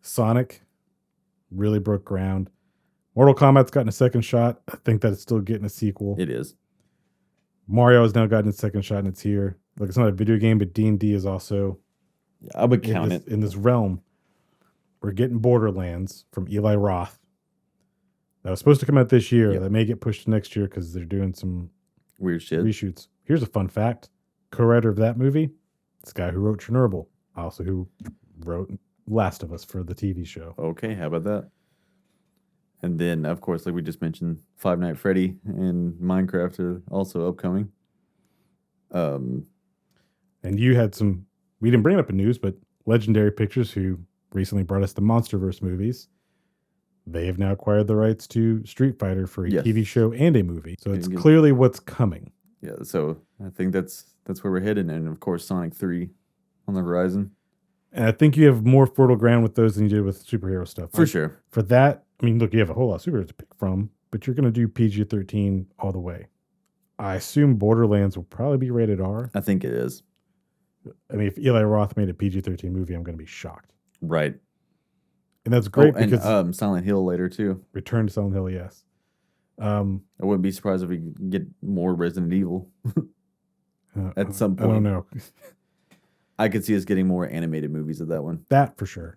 Sonic really broke ground. Mortal Kombat's gotten a second shot. I think that it's still getting a sequel. It is. Mario has now gotten its second shot and it's here. Like, it's not a video game, but D&D is also I would count it in this realm. We're getting Borderlands from Eli Roth. That was supposed to come out this year. Yep. That may get pushed to next year because they're doing some weird shit. reshoots. Here's a fun fact. Co-writer of that movie, this guy who wrote Chernobyl, also who wrote Last of Us for the TV show. Okay, how about that? And then, of course, like we just mentioned, Five Nights at Freddy's and Minecraft are also upcoming. And you had some, we didn't bring it up in news, but Legendary Pictures, who recently brought us the MonsterVerse movies, they have now acquired the rights to Street Fighter for a TV show and a movie. So it's clearly what's coming. Yeah, so I think that's where we're headed. And, of course, Sonic 3 on the horizon. And I think you have more fertile ground with those than you did with superhero stuff. For sure. For that, I mean, look, you have a whole lot of superheroes to pick from, but you're going to do PG-13 all the way. I assume Borderlands will probably be rated R. I think it is. I mean, if Eli Roth made a PG-13 movie, I'm going to be shocked. Right. And that's great because... And Silent Hill later, too. Return to Silent Hill, yes. I wouldn't be surprised if we get more Resident Evil at some point. I don't know. I could see us getting more animated movies of that one. That for sure.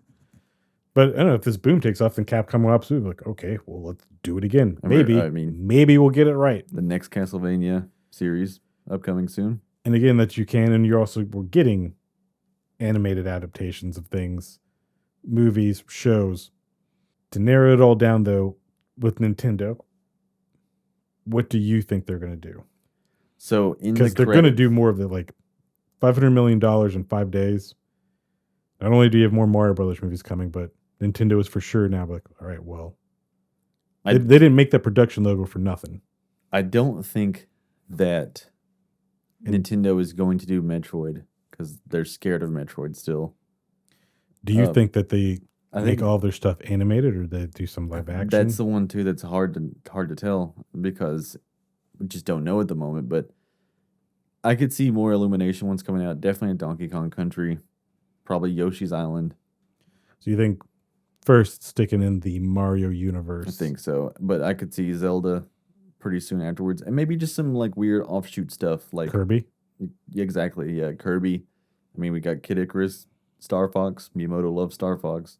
But I don't know, if this boom takes off, then Capcom will absolutely be like, okay, well, let's do it again. Maybe we'll get it right. The next Castlevania series upcoming soon. And again, that you can, and we're getting animated adaptations of things, movies, shows. To narrow it all down, though, with Nintendo, what do you think they're going to do? So because they're going to do more of the like $500 million in 5 days. Not only do you have more Mario Brothers movies coming, but Nintendo is for sure now like, all right, well, they didn't make that production logo for nothing. I don't think that Nintendo is going to do Metroid because they're scared of Metroid still. Do you think that they make all their stuff animated, or they do some live action? That's the one too that's hard to tell because we just don't know at the moment. But I could see more Illumination ones coming out. Definitely a Donkey Kong Country, probably Yoshi's Island. So you think first sticking in the Mario universe? I think so, but I could see Zelda pretty soon afterwards, and maybe just some like weird offshoot stuff like Kirby. Exactly, yeah, Kirby. I mean, we got Kid Icarus, Star Fox. Miyamoto loves Star Fox,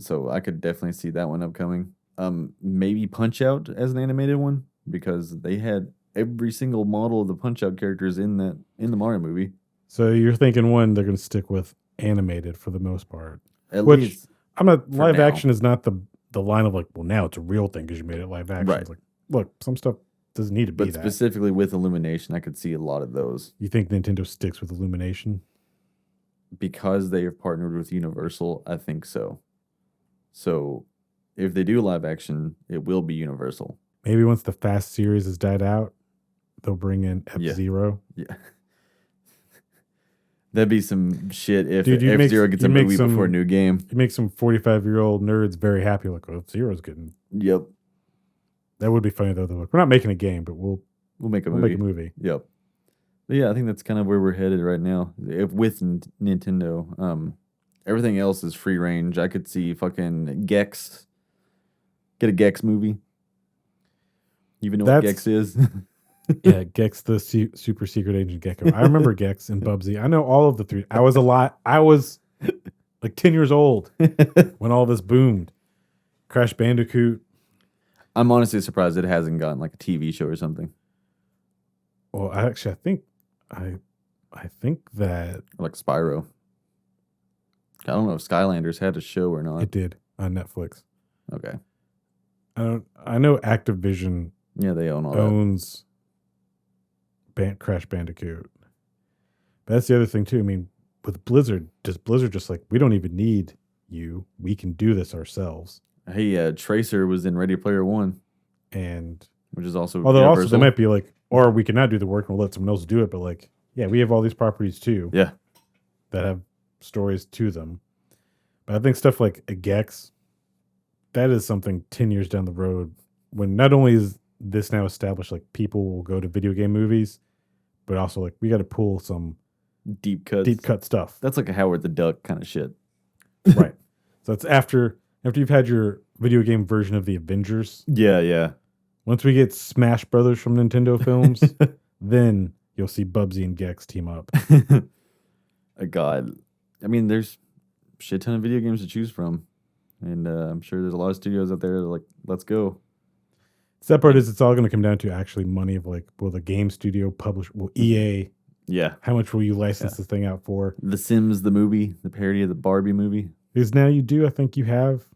so I could definitely see that one upcoming. Maybe Punch Out as an animated one because they had every single model of the Punch Out characters in the Mario movie. So you're thinking they're going to stick with animated for the most part. At least I'm not. Live action is not the line of like, well, now it's a real thing because you made it live action. Right. It's like, look, some stuff doesn't need to be that. But specifically with Illumination, I could see a lot of those. You think Nintendo sticks with Illumination? Because they have partnered with Universal, I think so. So if they do live action, it will be Universal. Maybe once the Fast series has died out, they'll bring in F-Zero. Yeah. That'd be some shit if F-Zero gets a movie before a new game. You make some 45-year-old nerds very happy, like, oh, F-Zero's getting... Yep. That would be funny, though. They're like, we're not making a game, but we'll make a movie. Yep. But yeah, I think that's kind of where we're headed right now. With Nintendo, everything else is free range. I could see fucking Gex. Get a Gex movie. You even know what Gex is? Yeah, Gex, the super secret agent Gecko. I remember Gex and Bubsy. I know all of the three. I was like 10 years old when all this boomed. Crash Bandicoot. I'm honestly surprised it hasn't gotten like a TV show or something. Well, I think that like Spyro. I don't know if Skylanders had a show or not. It did on Netflix. Okay. I know Activision. Yeah, they owns Crash Bandicoot. But that's the other thing too. I mean, with Blizzard just like, we don't even need you. We can do this ourselves. Hey, Tracer was in Ready Player One, and which is also although Universal. Also they might be like, or we cannot do the work and we'll let someone else do it. But like, yeah, we have all these properties too. Yeah, that have stories to them. But I think stuff like a Gex, that is something 10 years down the road when not only is this now established, like people will go to video game movies, but also like we got to pull some deep cut stuff. That's like a Howard the Duck kind of shit, right? So that's after you've had your video game version of the Avengers. Yeah. Once we get Smash Brothers from Nintendo films, then you'll see Bubsy and Gex team up. God. I mean, there's a shit ton of video games to choose from. And I'm sure there's a lot of studios out there that are like, let's go. Sad part is it's all going to come down to actually money of like, will the game studio publish, will EA, how much will you license this thing out for? The Sims, the movie, the parody of the Barbie movie. Because now I think you have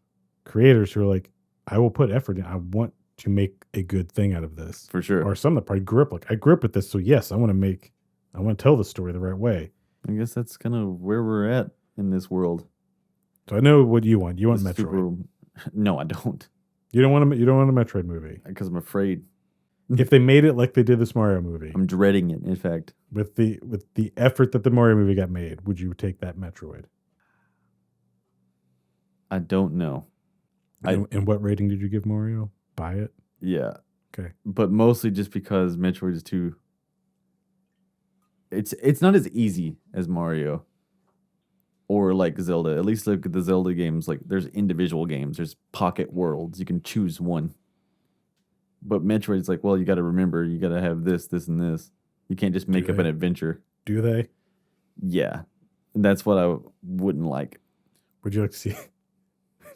creators who are like, I will put effort in. I want to make a good thing out of this. For sure. Or some that probably grew up like, I grew up with this, so yes, I want to tell the story the right way. I guess that's kind of where we're at in this world. So I know what you want. You want Metroid. No, I don't. You don't want a Metroid movie. Because I'm afraid. If they made it like they did this Mario movie. I'm dreading it, in fact. With the effort that the Mario movie got made, would you take that Metroid? I don't know. And what rating did you give Mario? Buy it? Yeah. Okay. But mostly just because Metroid is too... It's not as easy as Mario. Or like Zelda. At least look at the Zelda games. Like there's individual games. There's pocket worlds. You can choose one. But Metroid's like, well, you got to remember, you got to have this, this, and this. You can't just make up an adventure. Do they? Yeah. And that's what I wouldn't like. Would you like to see... Would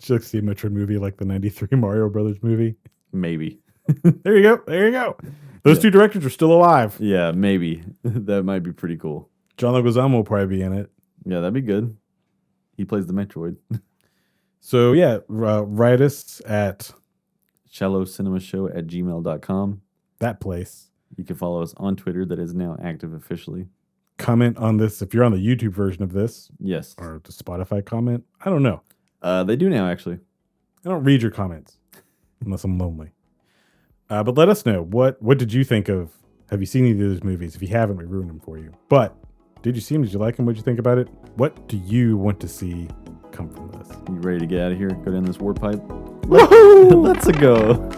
you like to see a Metroid movie like the 93 Mario Brothers movie? Maybe. There you go. Those two directors are still alive. Yeah, maybe. That might be pretty cool. John Leguizamo will probably be in it. Yeah, that'd be good. He plays the Metroid. So, yeah, write us at shallowcinemashow@gmail.com. That place. You can follow us on Twitter, that is now active officially. Comment on this if you're on the YouTube version of this. Yes. Or the Spotify comment. I don't know. They do now, actually. I don't read your comments unless I'm lonely. But let us know. What did you think of? Have you seen any of those movies? If you haven't, we ruined them for you. But did you see them? Did you like them? What did you think about it? What do you want to see come from this? You ready to get out of here? Go down this warp pipe? Woohoo! Let's go.